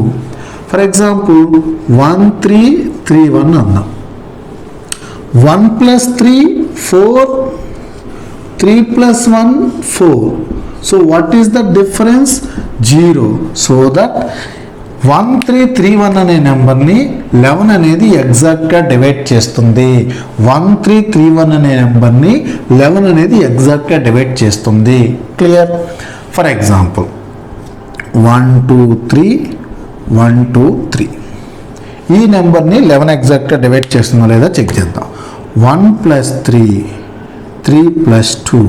A: ఫర్ ఎగ్జాంపుల్ 1 3 3 1 అన్నాం. 1 + 3 4, 3 + 1 4. So what is the difference? 0. So that 1 3 3 1 అనే నెంబర్ని 11 అనేది ఎగ్జాక్ట్గా డివైడ్ చేస్తుంది. 1 3 3 1 అనే నెంబర్ని 11 అనేది ఎగ్జాక్ట్గా డివైడ్ చేస్తుంది. క్లియర్? ఫర్ ఎగ్జాంపుల్ 1 2 3 1 2 3 ఈ నెంబర్ని 11 ఎగ్జాక్ట్గా డివైడ్ చేస్తుందో లేదా చెక్ చేద్దాం. 1 + 3 3 + 2.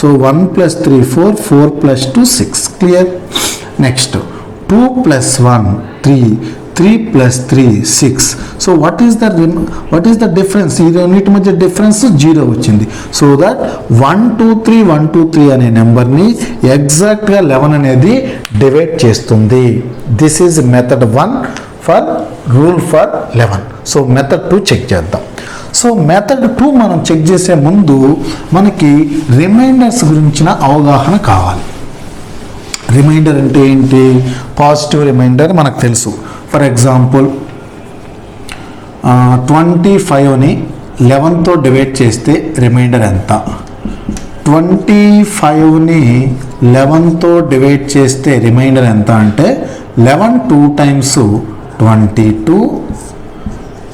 A: So 1 + 3 4, 4 + 2 6. Clear? Next 2 + 1 3, 3 + 3 6. So what is the difference? ఈ రెండింటి మధ్య డిఫరెన్స్ 0 వచ్చింది. సో దట్ 1 2 3 1 2 3 అనే నెంబర్ని ఎగ్జాక్ట్గా 11 అనేది డివైడ్ చేస్తుంది. This is method 1 for rule for 11. So method 2 check చేద్దాం. సో మెథడ్ 2 మనం చెక్ చేసే ముందు మనకి రిమైండర్స్ గురించిన అవగాహన కావాలి. రిమైండర్ అంటే ఏంటి? పాజిటివ్ రిమైండర్ మనకు తెలుసు. ఫర్ ఎగ్జాంపుల్ 25ని 11తో డివైడ్ చేస్తే రిమైండర్ ఎంత? 25ని 11తో డివైడ్ చేస్తే రిమైండర్ ఎంత అంటే 11 2 times 22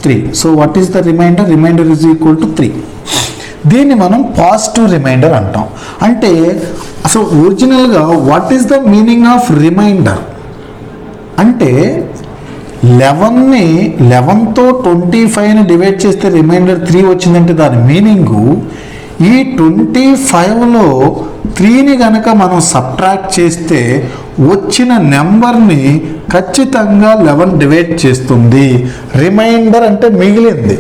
A: 3. So what is the remainder? Remainder is equal to 3. దీన్ని మనం పాజిటివ్ రిమైండర్ అంటాం. అంటే అసలు ఒరిజినల్గా what is the meaning of remainder అంటే 11ని 11తో 25ని డివైడ్ చేస్తే రిమైండర్ 3 వచ్చిందంటే దాని మీనింగు ఈ 25లో 3ని కనుక మనం సబ్ట్రాక్ట్ చేస్తే వచ్చిన నెంబర్ని ఖచ్చితంగా 11 డివైడ్ చేస్తుంది. రిమైండర్ అంటే మిగిలింది.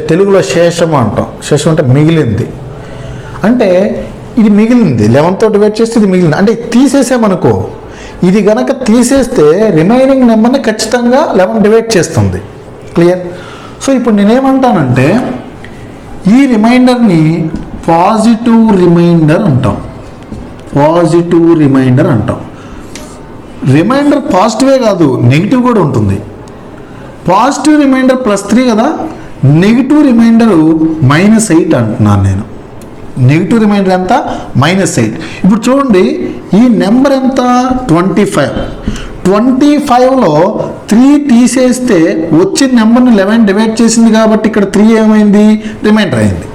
A: తెలుగులో శేషం అంటాం. శేషం అంటే మిగిలింది. అంటే ఇది మిగిలింది, 11తో డివైడ్ చేస్తే ఇది మిగిలింది. అంటే తీసేసామనుకో, ఇది గనక తీసేస్తే రిమైనింగ్ నెంబర్ని ఖచ్చితంగా 11 డివైడ్ చేస్తుంది. క్లియర్? సో ఇప్పుడు నేనేమంటానంటే ఈ రిమైండర్ని పాజిటివ్ రిమైండర్ అంటాం. పాజిటివ్ రిమైండర్ అంటాం. రిమైండర్ పాజిటివే కాదు, నెగిటివ్ కూడా ఉంటుంది. పాజిటివ్ రిమైండర్ +3 కదా, నెగిటివ్ రిమైండరు -8 అంటున్నాను నేను. నెగిటివ్ రిమైండర్ ఎంత? -8. ఇప్పుడు చూడండి, ఈ నెంబర్ ఎంత? 25. 25లో 3 తీసేస్తే వచ్చిన నెంబర్ని 11 డివైడ్ చేసింది కాబట్టి ఇక్కడ 3 ఏమైంది? రిమైండర్ అయింది.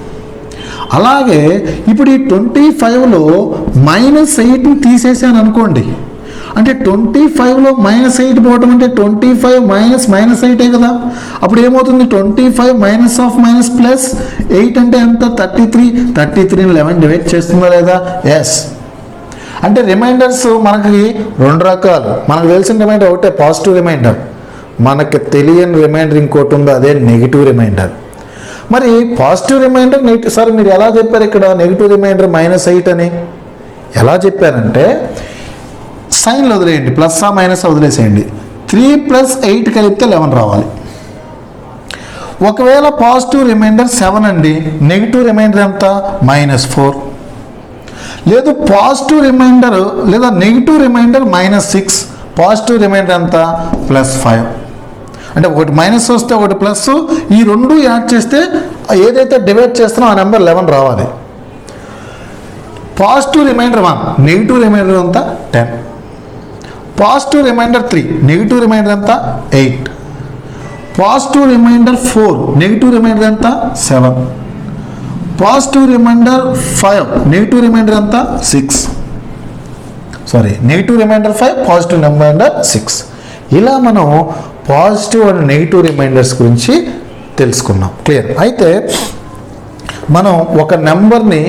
A: అలాగే ఇప్పుడు ఈ 25లో -8ని తీసేసాను అనుకోండి, అంటే 25లో -8 పోవటం అంటే 25 -8 కదా. అప్పుడు ఏమవుతుంది? 25 -8 అంటే ఎంత? 33. 33ని 11 డివైడ్ చేస్తుందా లేదా? ఎస్. అంటే రిమైండర్స్ మనకి 2 రకాలు. మనకు తెలిసిన రిమైండర్ ఒకటే పాజిటివ్ రిమైండర్, మనకి తెలియని రిమైండర్ ఇంకోటి ఉంది, అదే నెగిటివ్ రిమైండర్. మరి పాజిటివ్ రిమైండర్ నెగిటివ్, సార్ మీరు ఎలా చెప్పారు ఇక్కడ నెగిటివ్ రిమైండర్ -8 అని? ఎలా చెప్పారంటే సైన్లు వదిలేయండి, ప్లస్ ఆ మైనస్ వదిలేసేయండి. 3 + 8 కలిపితే 11 రావాలి. ఒకవేళ పాజిటివ్ రిమైండర్ 7 అండి, నెగిటివ్ రిమైండర్ ఎంత? -4. లేదు పాజిటివ్ రిమైండర్ లేదా నెగిటివ్ రిమైండర్ -6, పాజిటివ్ రిమైండర్ ఎంత? +5. అంటే ఒకటి మైనస్ వస్తే ఒకటి ప్లస్, ఈ రెండు యాడ్ చేస్తే ఏదైతే డివైడ్ చేస్తానో ఆ నెంబర్ 11 రావాలి. పాజిటివ్ రిమైండర్ 1, నెగిటివ్ రిమైండర్ ఎంత? 10. పాజిటివ్ రిమైండర్ 3, నెగిటివ్ రిమైండర్ ఎంత? 8. పాజిటివ్ రిమైండర్ 4, నెగిటివ్ రిమైండర్ ఎంత? 7. పాజిటివ్ రిమైండర్ 5, నెగిటివ్ రిమైండర్ ఎంత 6, sorry negative remainder 5, positive remainder 6. ఇలా మనం పాజిటివ్ అండ్ నెగిటివ్ రిమైండర్స్ గురించి తెలుసుకున్నాం. క్లియర్? అయితే మనం ఒక నెంబర్ని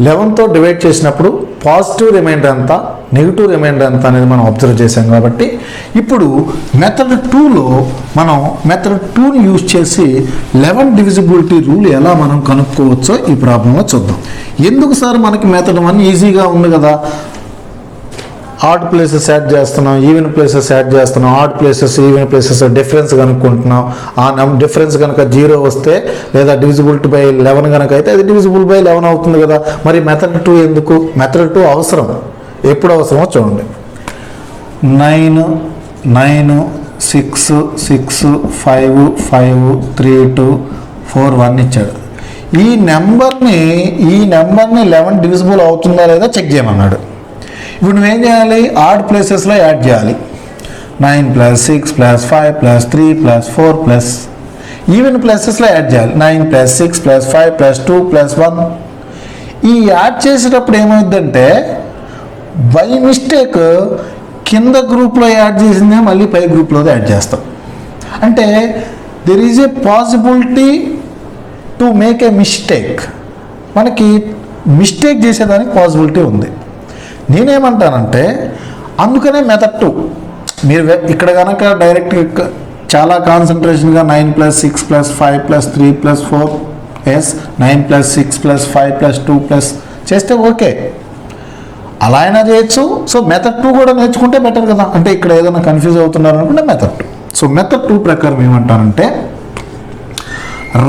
A: 11తో డివైడ్ చేసినప్పుడు పాజిటివ్ రిమైండర్ ఎంత, నెగిటివ్ రిమైండర్ ఎంత అనేది మనం అబ్జర్వ్ చేసాం. కాబట్టి ఇప్పుడు మెథడ్ 2లో మనం మెథడ్ 2ని యూజ్ చేసి 11 డివిజిబిలిటీ రూల్ ఎలా మనం కనుక్కోవచ్చో ఈ ప్రాబ్లంలో చూద్దాం. ఎందుకు సార్ మనకి మెథడ్ 1 ఈజీగా ఉంది కదా, ఆడ్ ప్లేసెస్ యాడ్ చేస్తున్నాం, ఈవెన్ ప్లేసెస్ యాడ్ చేస్తున్నాం, odd places even places difference కనుక్కుంటున్నాం. ఆ డిఫరెన్స్ కనుక 0 వస్తే లేదా డివిజిబిలిటీ బై 11 కనుక అయితే అది డివిజిబుల్ బై 11 అవుతుంది కదా. మరి మెథడ్ 2 ఎందుకు? మెథడ్ 2 అవసరం. ఎప్పుడు అవసరమో చూడండి. 9, 9, 6, 6, 5, 5, 3, 2, 4, 1 ఇచ్చాడు. ఈ నెంబర్ని 11 డివిజిబుల్ అవుతుందా లేదా చెక్ చేయమన్నాడు. ఇప్పుడు నువ్వేం చేయాలి? ఆడ్ ప్లేసెస్లో యాడ్ చేయాలి. 9 + 6 + 5 + 3 + 4 ప్లస్ ఈవెన్ ప్లేసెస్లో యాడ్ చేయాలి. 9 + 6 + 5 + 2 + 1. ఈ యాడ్ చేసేటప్పుడు ఏమవుతుందంటే బై మిస్టేక్ కింద గ్రూప్లో యాడ్ చేసిందే మళ్ళీ పై గ్రూప్లో యాడ్ చేస్తాం. అంటే there is a possibility to make a mistake. మనకి మిస్టేక్ చేసేదానికి పాసిబిలిటీ ఉంది. నేనేమంటానంటే అందుకనే మెథడ్ 2 మీరు ఇక్కడ కనుక డైరెక్ట్ చాలా కాన్సన్ట్రేషన్గా 9 + 6 + 5 + 3 + 4 9 + 6 + 5 + 2 చేస్తే ఓకే, అలా అయినా చేయొచ్చు. సో మెథడ్ 2 కూడా నేర్చుకుంటే బెటర్ కదా. అంటే ఇక్కడ ఏదైనా కన్ఫ్యూజ్ అవుతున్నారు అనుకుంటే మెథడ్ 2. సో మెథడ్ 2 ప్రకారం ఏమంటానంటే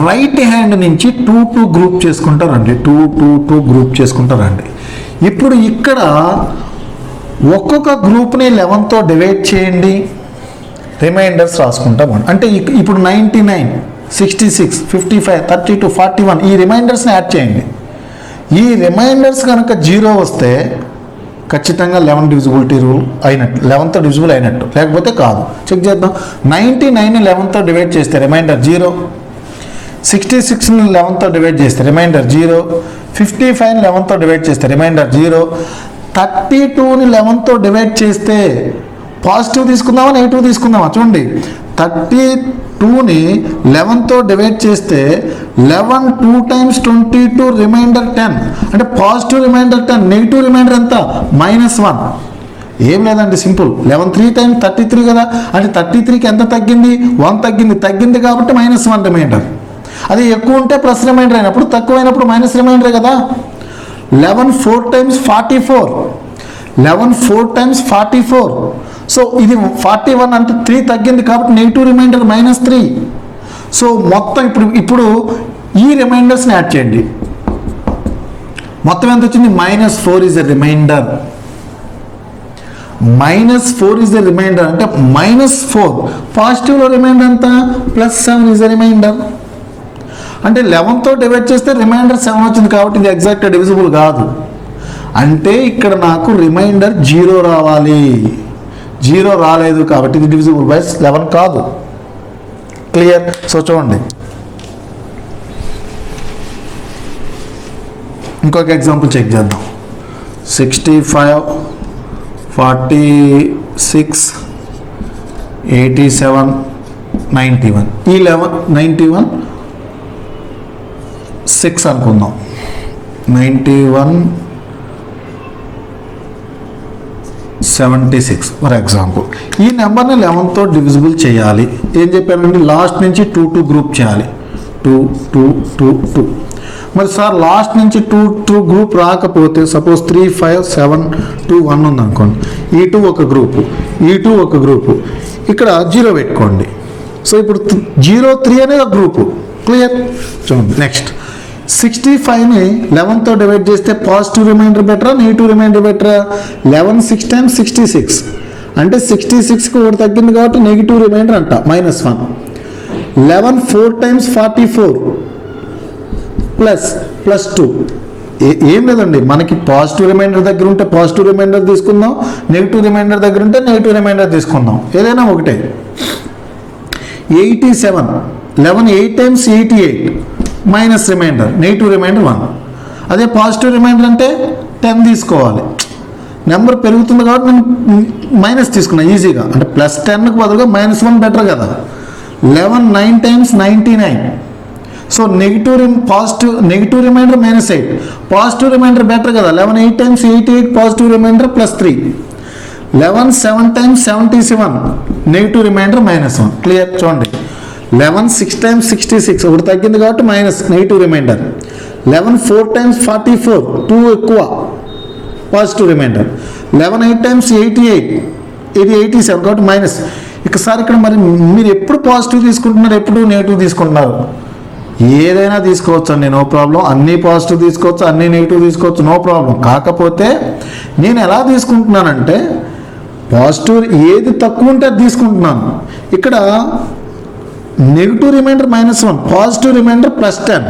A: రైట్ హ్యాండ్ నుంచి 2 గ్రూప్ చేసుకుంటారండి. 2 గ్రూప్ చేసుకుంటారండి. ఇప్పుడు ఇక్కడ ఒక్కొక్క గ్రూప్ని 11తో డివైడ్ చేయండి, రిమైండర్స్ రాసుకుంటాం. అంటే ఇప్పుడు 99, 66, 55, 32, 41 ఈ రిమైండర్స్ని యాడ్ చేయండి. ఈ రిమైండర్స్ కనుక 0 వస్తే ఖచ్చితంగా 11 డివిజిబిలిటీ రూల్ అయినట్టు, 11తో డివిజిబుల్ అయినట్టు, లేకపోతే కాదు. చెక్ చేద్దాం. 99ని 11తో డివైడ్ చేస్తే రిమైండర్ 0, 66ని 11తో డివైడ్ చేస్తే రిమైండర్ 0, 55ని 11తో డివైడ్ చేస్తే రిమైండర్ 0, 32ని 11తో డివైడ్ చేస్తే పాజిటివ్ తీసుకుందామా నెగిటివ్ తీసుకుందామా? చూడండి, 32ని 11తో డివైడ్ చేస్తే 11 2 × 22 రిమైండర్ 10. అంటే పాజిటివ్ రిమైండర్ 10, నెగిటివ్ రిమైండర్ ఎంత? -1. ఏం లేదండి, సింపుల్. 11 3 × 33 కదా. అంటే 33కి ఎంత తగ్గింది? 1 తగ్గింది కాబట్టి -1 రిమైండర్. అది ఎక్కువ ఉంటే ప్లస్ రిమైండర్ అయినప్పుడు, తక్కువైనప్పుడు మైనస్ రిమైండర్ కదా. 11 4 × 44, 11 4 × 44. సో ఇది 41 అంటే 3 తగ్గింది కాబట్టి నెగిటివ్ రిమైండర్ -3. సో మొత్తం ఇప్పుడు ఈ రిమైండర్స్ని యాడ్ చేయండి. మొత్తం ఎంత వచ్చింది? -4 is a remainder. -4 is a remainder అంటే -4. పాజిటివ్లో రిమైండర్ ఎంత? +7 ఈజ్ ఎ రిమైండర్. అంటే 11తో డివైడ్ చేస్తే రిమైండర్ 7 వచ్చింది కాబట్టి ఇది ఎగ్జాక్ట్ డివిజిబుల్ కాదు. అంటే ఇక్కడ నాకు రిమైండర్ 0 రావాలి. 0 రాలేదు కాబట్టి ఇది డివిజిబుల్ బై 11 కాదు. క్లియర్? సో చూడండి, ఇంకొక ఎగ్జాంపుల్ చెక్ చేద్దాం. 65, 46, 87, 91. ఈ 91 6 అనుకుందాం. 91 76 ఫర్ ఎగ్జాంపుల్. ఈ నెంబర్ని 11తో డివిజిబుల్ చేయాలి. ఏం చెప్పానండి? లాస్ట్ నుంచి 2 గ్రూప్ చేయాలి. 2. మరి సార్ లాస్ట్ నుంచి 2 గ్రూప్ రాకపోతే సపోజ్ 3 5 7 2 1 ఉంది అనుకోండి. ఈ 2 ఒక గ్రూపు, ఈ 2 ఒక గ్రూపు, ఇక్కడ 0 పెట్టుకోండి. సో ఇప్పుడు 0 3 అనేది ఒక గ్రూపు. క్లియర్? చూడండి నెక్స్ట్ 65ని 11తో డివైడ్ చేస్తే పాజిటివ్ రిమైండర్ బెటరా నెగిటివ్ రిమైండర్ బెటరా? 11 6 × 66 అంటే 66కి ఒకటి తగ్గింది కాబట్టి నెగిటివ్ రిమైండర్ అంట -1. 11 4 × 44 +2. ఏం లేదండి, మనకి పాజిటివ్ రిమైండర్ దగ్గర ఉంటే పాజిటివ్ రిమైండర్ తీసుకుందాం, నెగిటివ్ రిమైండర్ దగ్గర ఉంటే నెగిటివ్ రిమైండర్ తీసుకుందాం, ఏదైనా ఒకటే. 87 11 8 × 88 మైనస్ రిమైండర్, నెగిటివ్ రిమైండర్ 1. అదే పాజిటివ్ రిమైండర్ అంటే 10 తీసుకోవాలి. నెంబర్ పెరుగుతుంది కాబట్టి నేను మైనస్ తీసుకున్నా ఈజీగా, అంటే ప్లస్ 10కి బదులుగా -1 బెటర్ కదా. 11 9 times 99. So negative remainder -8, positive remainder better కదా. 11 8 times 88, positive remainder +3. 11 7 times 77, negative remainder -1. Clear? చూడండి, 11 6 times 66, ఒకటి తగ్గింది కాబట్టి మైనస్ నెగిటివ్ రిమైండర్. 11 4 times 44, 2 ఎక్కువ పాజిటివ్ రిమైండర్. 11 8 times 88, ఇది 87 కాబట్టి మైనస్. ఒకసారి ఇక్కడ మరి మీరు ఎప్పుడు పాజిటివ్ తీసుకుంటున్నారు, ఎప్పుడు నెగిటివ్ తీసుకుంటున్నారు? ఏదైనా తీసుకోవచ్చు అండి, నో ప్రాబ్లం. అన్నీ పాజిటివ్ తీసుకోవచ్చు, అన్నీ నెగిటివ్ తీసుకోవచ్చు, నో ప్రాబ్లం. కాకపోతే నేను ఎలా తీసుకుంటున్నానంటే పాజిటివ్ ఏది తక్కువ ఉంటే అది తీసుకుంటున్నాను. ఇక్కడ negative remainder -1, positive remainder +10.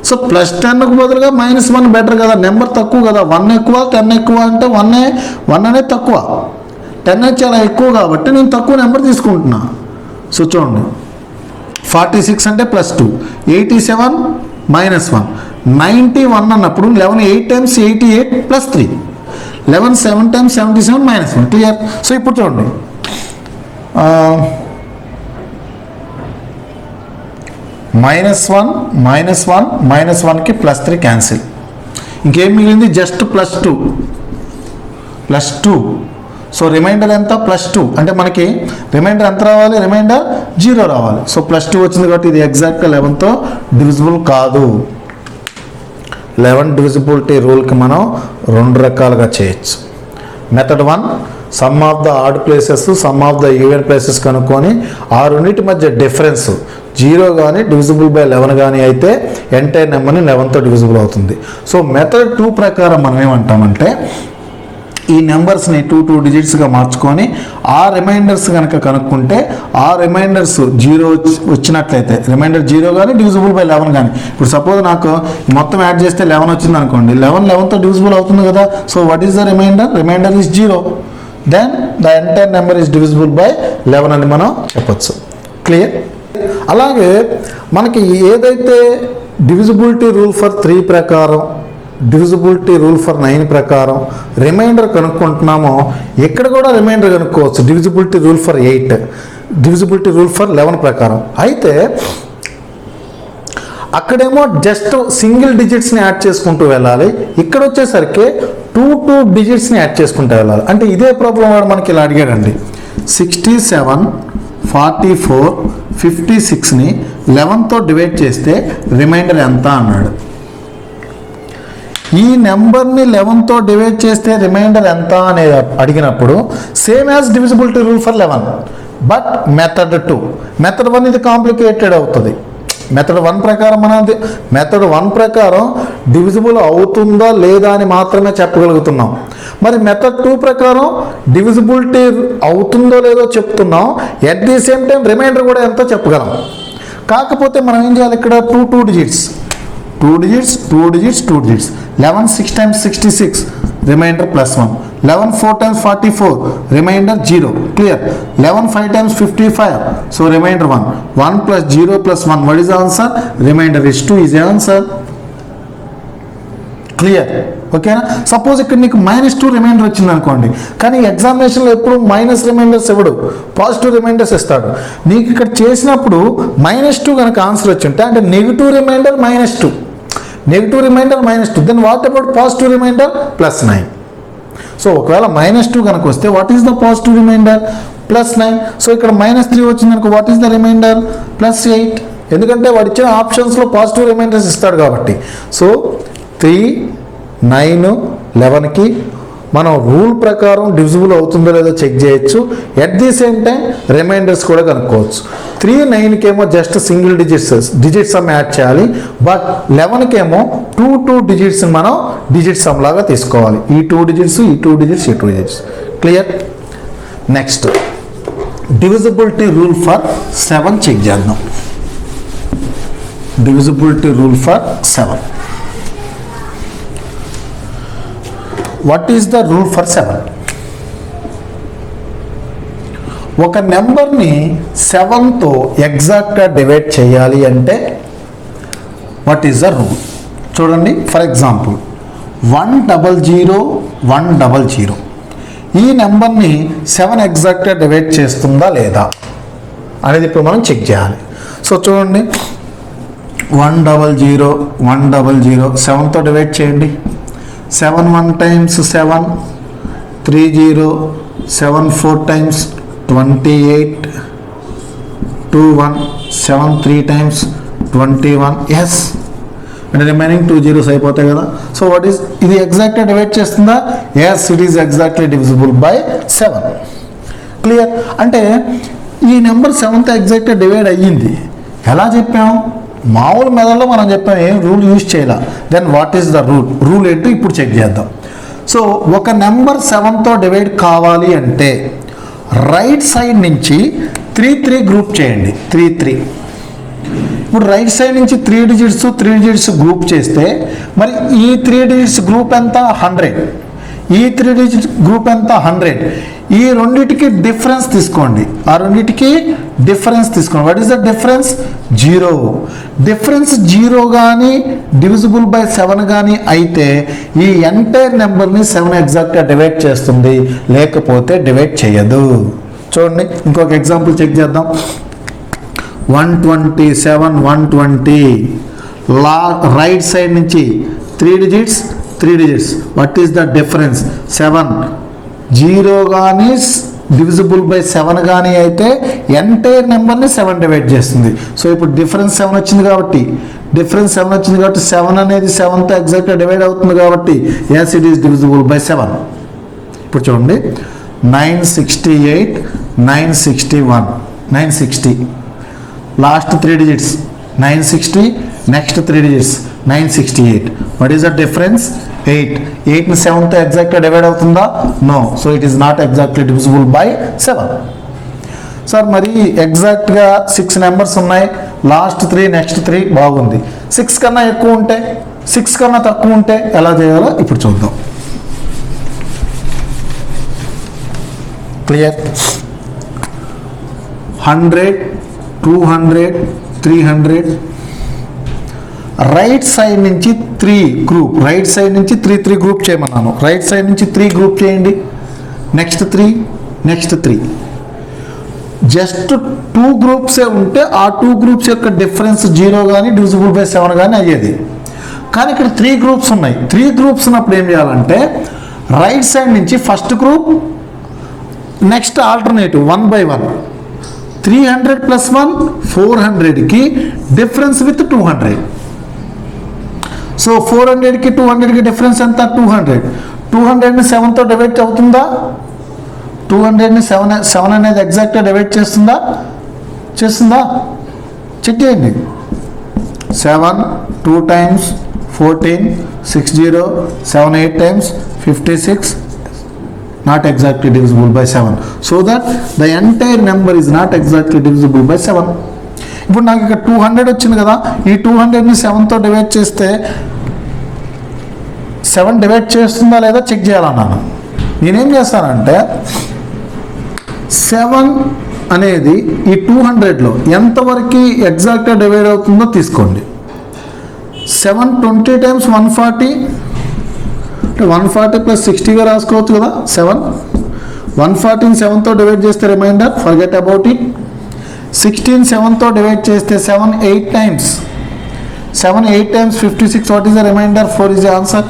A: So +10కు బదులుగా -1 బెటర్ కదా, నెంబర్ తక్కువ కదా. 1 ఎక్కువ 10 ఎక్కువ అంటే 1 అనేది తక్కువ, 10 అనేది చాలా ఎక్కువ కాబట్టి నేను తక్కువ నెంబర్ తీసుకుంటున్నా. సో చూడండి, 46 అంటే +2, 87 -1, 91 అన్నప్పుడు 11 8 times 88 +3, 11 7 times 77 -1. క్లియర్? సో ఇప్పుడు చూడండి, -1 -1కి +3 క్యాన్సిల్, ఇంకేం మిగిలింది? జస్ట్ +2. సో రిమైండర్ ఎంత? +2. అంటే మనకి రిమైండర్ ఎంత రావాలి? రిమైండర్ 0 రావాలి. సో +2 వచ్చింది కాబట్టి ఇది ఎగ్జాక్ట్గా 11తో డివిజిబుల్ కాదు. 11 డివిజిబిలిటీ రూల్కి మనం 2 రకాలుగా చేయొచ్చు. Method 1, some of the odd places, sum of the even places కనుక్కొని ఆ రెండింటి మధ్య డిఫరెన్స్ 0 కానీ డివిజిబుల్ బై 11 కానీ అయితే ఎంటైర్ నెంబర్ని 11తో డివిజిబుల్ అవుతుంది. సో మెథడ్ 2 ప్రకారం మనం ఏమంటామంటే ఈ నెంబర్స్ని 2 డిజిట్స్గా మార్చుకొని ఆ రిమైండర్స్ కనుక కనుక్కుంటే ఆ రిమైండర్స్ 0 వచ్చినట్లయితే, రిమైండర్ 0 కానీ డివిజిబుల్ బై 11 కానీ, ఇప్పుడు సపోజ్ నాకు మొత్తం యాడ్ చేస్తే 11 వచ్చింది అనుకోండి, 11తో డివిజిబుల్ అవుతుంది కదా. So what is the remainder? Remainder is 0. Then the entire number is divisible by 11 అని మనం చెప్పొచ్చు. క్లియర్? అలాగే మనకి ఏదైతే డివిజిబిలిటీ రూల్ ఫర్ 3 ప్రకారం, డివిజిబిలిటీ రూల్ ఫర్ 9 ప్రకారం రిమైండర్ కనుక్కుంటున్నామో ఇక్కడ కూడా రిమైండర్ కనుక్కోవచ్చు. Divisibility rule for 8, divisibility rule for 11 ప్రకారం. అయితే అక్కడేమో జస్ట్ సింగిల్ డిజిట్స్ని యాడ్ చేసుకుంటూ వెళ్ళాలి, ఇక్కడ వచ్చేసరికి 2 డిజిట్స్ని యాడ్ చేసుకుంటూ వెళ్ళాలి. అంటే ఇదే ప్రాబ్లం వాడు మనకి ఇలా అడిగాడండి. 67 44 56ని 11తో డివైడ్ చేస్తే రిమైండర్ ఎంత అన్నాడు. ఈ నెంబర్ని 11తో డివైడ్ చేస్తే రిమైండర్ ఎంత అనేది అడిగినప్పుడు same as divisibility rule for 11, but method 2. Method 1 ఇది కాంప్లికేటెడ్ అవుతుంది. మెథడ్ 1 ప్రకారం మెథడ్ 1 ప్రకారం డివిజిబుల్ అవుతుందా లేదా అని మాత్రమే చెప్పగలుగుతున్నాం. మరి మెథడ్ 2 ప్రకారం డివిజిబిలిటీ అవుతుందో లేదో చెప్తున్నాం, at the same time remainder కూడా ఎంతో చెప్పగలం. కాకపోతే మనం ఏం చేయాలి? ఇక్కడ 2 digits 11 6 times 66, remainder +1. 11 4 times 44, remainder 0. Clear? 11 5 times 55, so remainder 1. 1 + 0 + 1, what is the answer? Remainder is 2 is the answer. Clear? ఓకేనా? సపోజ్ ఇక్కడ నీకు -2 రిమైండర్ వచ్చింది అనుకోండి, కానీ ఎగ్జామినేషన్లో ఎప్పుడు మైనస్ రిమైండర్స్ ఇవ్వడు, పాజిటివ్ రిమైండర్స్ ఇస్తాడు. నీకు ఇక్కడ చేసినప్పుడు -2 కనుక ఆన్సర్ వచ్చింటే అంటే negative remainder -2, then what about positive remainder +9. So ఒకవేళ -2 కనుక వస్తే what is the positive remainder? +9. So ఇక్కడ -3 వచ్చింది అనుకో, వాట్ ఈస్ ద రిమైండర్? +8. ఎందుకంటే వాడు ఇచ్చిన ఆప్షన్స్లో పాజిటివ్ రిమైండర్స్ ఇస్తాడు కాబట్టి. సో 3 9 11కి మనం రూల్ ప్రకారం డివిజిబుల్ అవుతుందో లేదో చెక్ చేయొచ్చు. At the same time remainders కూడా కనుక్కోవచ్చు. 3 9కి ఏమో just single digit sum add చేయాలి, బట్ 11కి ఏమో 2 డిజిట్స్ మనం డిజిట్ సమ్ లాగా తీసుకోవాలి. ఈ 2 డిజిట్స్, ఈ 2 డిజిట్స్, ఈ 2 digits. Clear? Next divisibility rule for 7 check చేద్దాం. Divisibility rule for 7. What is the rule for 7? ఒక నెంబర్ని 7తో ఎగ్జాక్ట్గా డివైడ్ చేయాలి అంటే వాట్ ఈస్ ద రూల్? చూడండి, ఫర్ ఎగ్జాంపుల్ 100 ఈ నెంబర్ని 7 ఎగ్జాక్ట్గా డివైడ్ చేస్తుందా లేదా అనేది ఇప్పుడు మనం చెక్ చేయాలి. సో చూడండి, 100 7తో డివైడ్ చేయండి. 7 1 times 7 30, 7 4 times 28, 2 1 7 3 times 21. Yes, and remaining 2 zeros అయిపోతాయి కదా. సో వాట్ ఈస్ ఇది ఎగ్జాక్ట్గా డివైడ్ చేస్తుందా? Yes, it is exactly divisible by 7. Clear? అంటే ఈ నెంబర్ 7తో ఎగ్జాక్ట్గా డివైడ్ అయ్యింది. ఎలా చెప్పాం? మామూలు మెథడ్లో మనం చెప్పాం, ఏం రూల్ యూజ్ చేయాల. Then what is the rule ఏంటో ఇప్పుడు చెక్ చేద్దాం. సో ఒక నెంబర్ 7తో డివైడ్ కావాలి అంటే రైట్ సైడ్ నుంచి 3 గ్రూప్ చేయండి. 3 ఇప్పుడు రైట్ సైడ్ నుంచి 3 digits గ్రూప్ చేస్తే మరి ఈ 3 digits గ్రూప్ ఎంత? 100. ఈ 3 digits గ్రూప్ ఎంత? 100. ఈ రెండిటికి డిఫరెన్స్ తీసుకోండి. ఆ రెండిటికి డిఫరెన్స్ తీసుకోండి. What is the difference? 0. Difference 0 కానీ డివిజిబుల్ బై 7 కానీ అయితే ఈ ఎంటైర్ నెంబర్ని 7 ఎగ్జాక్ట్గా డివైడ్ చేస్తుంది, లేకపోతే డివైడ్ చేయదు. చూడండి, ఇంకొక ఎగ్జాంపుల్ చెక్ చేద్దాం. 120 రైట్ సైడ్ నుంచి 3 digits. What is the difference? 7. 0 కానీ డివిజిబుల్ బై 7 కానీ అయితే ఎంటైర్ నెంబర్ని 7 డివైడ్ చేస్తుంది. సో ఇప్పుడు డిఫరెన్స్ 7 వచ్చింది కాబట్టి 7 అనేది 7తో ఎగ్జాక్ట్గా డివైడ్ అవుతుంది కాబట్టి yes, it is divisible by 7. ఇప్పుడు చూడండి, 968 961 960 last 3 digits 960, next 3 digits 968. What is the difference? 8. 8ని 7తో ఎగ్జాక్ట్గా డివైడ్ అవుతుందా? No. So it is not exactly divisible by 7. Sir మరి ఎగ్జాక్ట్గా 6 నెంబర్స్ ఉన్నాయి, లాస్ట్ 3 నెక్స్ట్ 3 బాగుంది. 6 కన్నా ఎక్కువ ఉంటే 6 కన్నా తక్కువ ఉంటే ఎలా చేయాలో ఇప్పుడు చూద్దాం. క్లియర్? 100 200 300 రైట్ సైడ్ నుంచి 3 గ్రూప్. రైట్ సైడ్ నుంచి 3 గ్రూప్ చేయమన్నాను. రైట్ సైడ్ నుంచి 3 గ్రూప్ చేయండి. నెక్స్ట్ 3 జస్ట్ 2 గ్రూప్సే ఉంటే ఆ 2 గ్రూప్స్ యొక్క డిఫరెన్స్ 0 కానీ డివిజిబుల్ బై 7 కానీ అయ్యేది. కానీ ఇక్కడ 3 గ్రూప్స్ ఉన్నాయి. 3 గ్రూప్స్ ఉన్నప్పుడు ఏం చేయాలంటే రైట్ సైడ్ నుంచి first group, next alternative 1 by 1. 300 + 1 400కి డిఫరెన్స్ విత్ 200. సో 400కి 200కి డిఫరెన్స్ ఎంత? 200. 200ని 7తో డివైడ్ అవుతుందా? 200ని 7 అనేది ఎగ్జాక్ట్గా డివైడ్ చేస్తుందా? చెక్ చేయండి. 7 2 times 14 60 7 8 times 56 not exactly divisible by 7. So that the entire number is not exactly divisible by 7. ఇప్పుడు నాకు ఇక్కడ 200 వచ్చింది కదా, ఈ 200ని 7తో డివైడ్ చేస్తే 7 డివైడ్ చేస్తుందా లేదా చెక్ చేయాలన్నాను. నేనేం చేస్తానంటే 7 అనేది ఈ 200లో ఎంతవరకు ఎగ్జాక్ట్గా డివైడ్ అవుతుందో తీసుకోండి. 7 20 times 140 అంటే 140 + 60గా రాసుకోవచ్చు కదా. 140ని 7తో డివైడ్ చేస్తే రిమైండర్, ఫర్గెట్ అబౌట్ ఇట్. 16 7తో డివైడ్ చేస్తే 7 8 times 56. What is the remainder? 4 is the answer.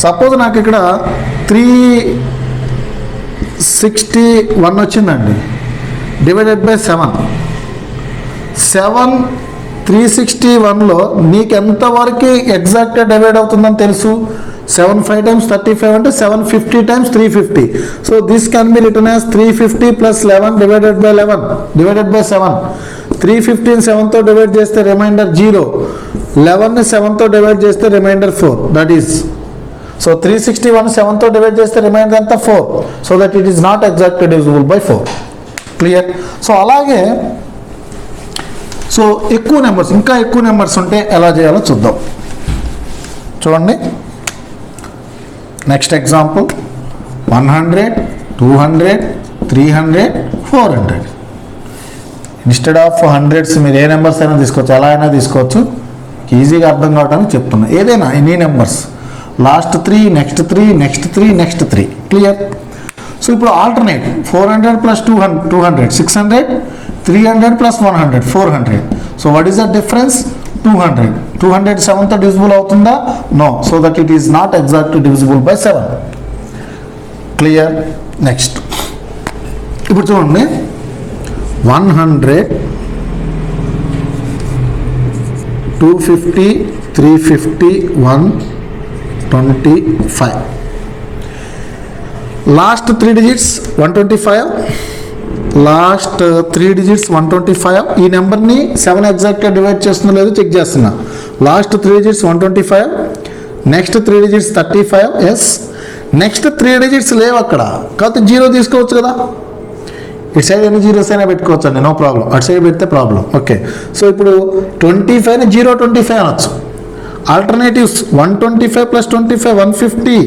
A: Suppose నాకు ఇక్కడ 361 వచ్చిందండి, డివైడెడ్ బై 7. 361లో నీకు ఎంతవరకు ఎగ్జాక్ట్గా డివైడ్ అవుతుందని తెలుసు? 7 5 times 35 అంటే 750 times 350. So this can be written as 350 + 11 divided by 7. 350ని 7తో డివైడ్ చేస్తే రిమైండర్ 0. 11ని 7తో డివైడ్ చేస్తే రిమైండర్ 4. దట్ ఈస్ సో 361 7తో డివైడ్ చేస్తే రిమైండర్ అంతా 4. So that it is not exactly divisible by 4. Clear? So అలాగే సో ఇంకా ఎక్కువ నెంబర్స్ ఉంటే ఎలా చేయాలో చూద్దాం. చూడండి, next example 100 200 300 400. Instead of hundreds మీరు ఏ నెంబర్స్ అయినా తీసుకోవచ్చు, ఎలా అయినా తీసుకోవచ్చు, ఈజీగా అర్థం కావడానికి చెప్తున్నా. ఏదైనా any numbers, last 3 next 3 next 3 next 3, clear. So ఇప్పుడు alternate 400 plus 200 600, 300 plus 100 400. So what is the difference? 200. 200 7తో డివిజిబుల్ అవుతుందా? No. So that it is not exactly divisible by 7. Clear. Next ఇప్పుడు చూడండి, 100 250 350 125. Last 3 digits 125, last 3 digits 125. ఈ నెంబర్ని 7 ఎగ్జాక్ట్గా divide చేస్తుందో లేదో చెక్ చేస్తున్నా. Last 3 digits 125, next 3 digits 35, yes. Next 3 digits లేవు అక్కడ, కాకపోతే 0 తీసుకోవచ్చు కదా. ఇటు సైడ్ ఎన్ని జీరోస్ అయినా పెట్టుకోవచ్చు అండి, నో ప్రాబ్లం. అటు సైడ్ పెడితే ప్రాబ్లం. ఓకే, సో ఇప్పుడు 25ని 025 అనొచ్చు. Alternatives 125 plus 25 150,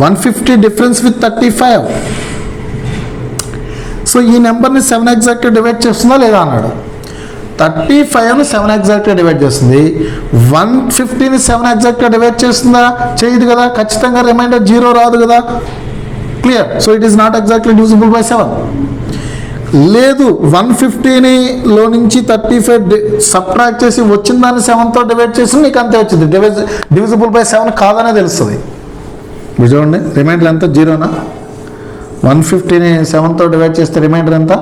A: 150 difference with 35. So ఈ నెంబర్ని 7 ఎగ్జాక్ట్గా డివైడ్ చేస్తుందా లేదా అన్నాడు. 35ని 7 ఎగ్జాక్ట్గా డివైడ్ చేస్తుంది. 150ని 7 ఎగ్జాక్ట్గా డివైడ్ చేస్తుందా? చేయదు కదా. ఖచ్చితంగా రిమైండర్ 0 రాదు కదా. Clear. So it is not exactly divisible by 7. లేదు, 150ని లో నుంచి 35 సబ్ట్రాక్ట్ చేసి వచ్చిన దాన్ని 7తో డివైడ్ చేసి నీకు అంతే వచ్చింది. డివిజిబుల్ బై 7 కాదనే తెలుస్తుంది. మీరు చూడండి, రిమైండర్ ఎంత? 0నా? 150ని 7తో డివైడ్ చేస్తే రిమైండర్ ఎంత?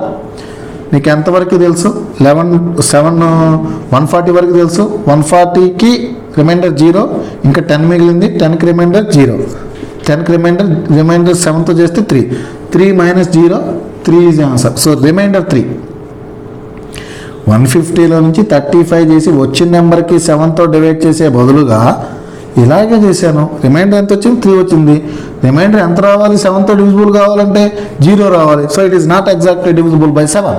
A: నీకు ఎంతవరకు తెలుసు? 140 వరకు తెలుసు. 140కి రిమైండర్ 0, ఇంకా 10 మిగిలింది. 10కి రిమైండర్ 0, 10కి రిమైండర్ 7తో చేస్తే 3, 3 minus 0, 3 is answer. So remainder 3. 150లో నుంచి 35 చేసి వచ్చిన నెంబర్కి 7తో డివైడ్ చేసే బదులుగా ఇలాగే చేశాను. రిమైండర్ ఎంత వచ్చింది? 3 వచ్చింది. రిమైండర్ ఎంత రావాలి? 7తో డివిజిబుల్ కావాలంటే 0 రావాలి. So it is not exactly divisible by 7.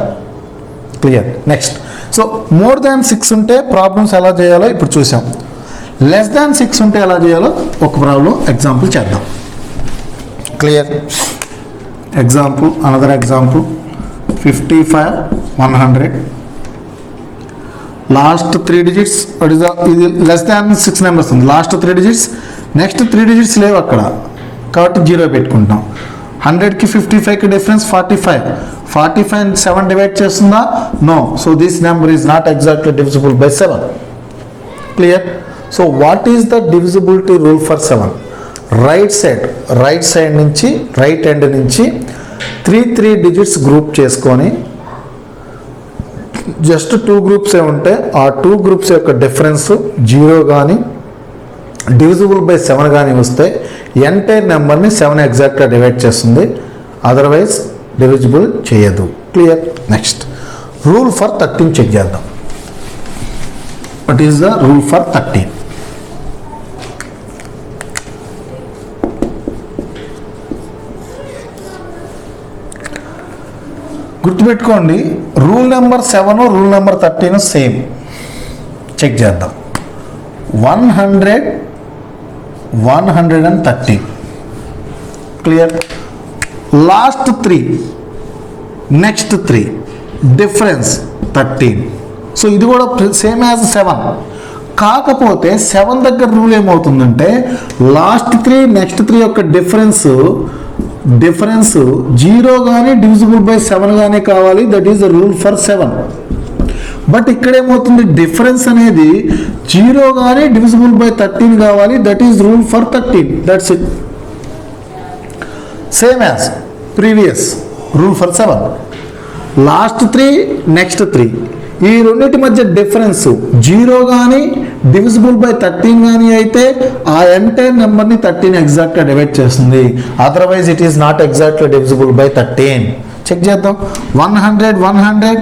A: Clear. Next, so more than 6 ఉంటే ప్రాబ్లమ్స్ ఎలా చేయాలో ఇప్పుడు చూసాం. లెస్ దాన్ 6 ఉంటే ఎలా చేయాలో ఒక ప్రాబ్లం ఎగ్జాంపుల్ చేద్దాం. Clear. Example, another example 55 100. Last 3 digits ఇది లెస్ దాన్ 6 నెంబర్స్ ఉంది. లాస్ట్ 3 డిజిట్స్, నెక్స్ట్ 3 డిజిట్స్ లేవు అక్కడ, కాబట్టి 0 పెట్టుకుంటాం. 100కి 55కి డిఫరెన్స్ 45. 45 7 డివైడ్ చేస్తుందా? No. So this number is not exactly divisible by 7. Clear. So what is the divisibility rule for 7? Right side నుంచి, రైట్ ఎండ్ నుంచి 3 డిజిట్స్ గ్రూప్ చేసుకొని జస్ట్ 2 గ్రూప్సే ఉంటే ఆ 2 గ్రూప్స్ యొక్క డిఫరెన్స్ 0 కానీ డివిజిబుల్ బై 7 కానీ వస్తే ఎంటైర్ నెంబర్ని 7 ఎగ్జాక్ట్గా డివైడ్ చేస్తుంది, అదర్వైజ్ డివిజిబుల్ చేయదు. Clear. Next, rule for 13 check చేద్దాం. What is the rule for 13? గుర్తుపెట్టుకోండి, rule number 7 rule number 13 same. Check చేద్దాం. 100 130. Clear. Last 3 next 3 difference 13. So ఇది కూడా సేమ్ యాజ్ 7. కాకపోతే 7 దగ్గర రూల్ ఏమవుతుందంటే లాస్ట్ 3 నెక్స్ట్ 3 యొక్క డిఫరెన్స్ 0 కానీ డివిజిబుల్ బై 7 కానీ కావాలి. That is the rule for 7. But ఇక్కడ ఏమవుతుంది? డిఫరెన్స్ అనేది 0 కానీ డివిజిబుల్ బై 13 కావాలి. That is rule for 13. That's it. Same as previous rule for 7. Last 3 next 3 ఈ రెండింటి మధ్య డిఫరెన్స్ 0 కానీ డివిజిబుల్ బై 13 కానీ అయితే ఆ ఎంటైర్ నెంబర్ని 13 ఎగ్జాక్ట్గా డివైడ్ చేస్తుంది, otherwise it is not exactly divisible by 13. Check చేద్దాం. 100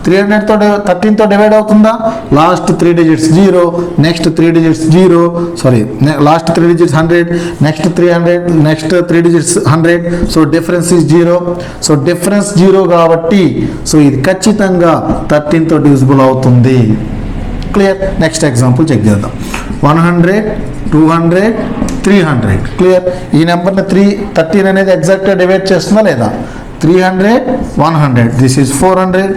A: 300తో 13తో డివైడ్ అవుతుందా? Last 3 digits 0, next 3 digits 0, last 3 digits 100, next 300, next 3 digits 100. So difference is 0. So difference 0 కాబట్టి సో ఇది ఖచ్చితంగా 13తో డివిజిబుల్ అవుతుంది. క్లియర్. నెక్స్ట్ ఎగ్జాంపుల్ చెక్ చేద్దాం. 100 200 300. క్లియర్. ఈ నెంబర్ని 13 అనేది ఎగ్జాక్ట్గా డివైడ్ చేస్తుందా లేదా? 300 100. This is 400.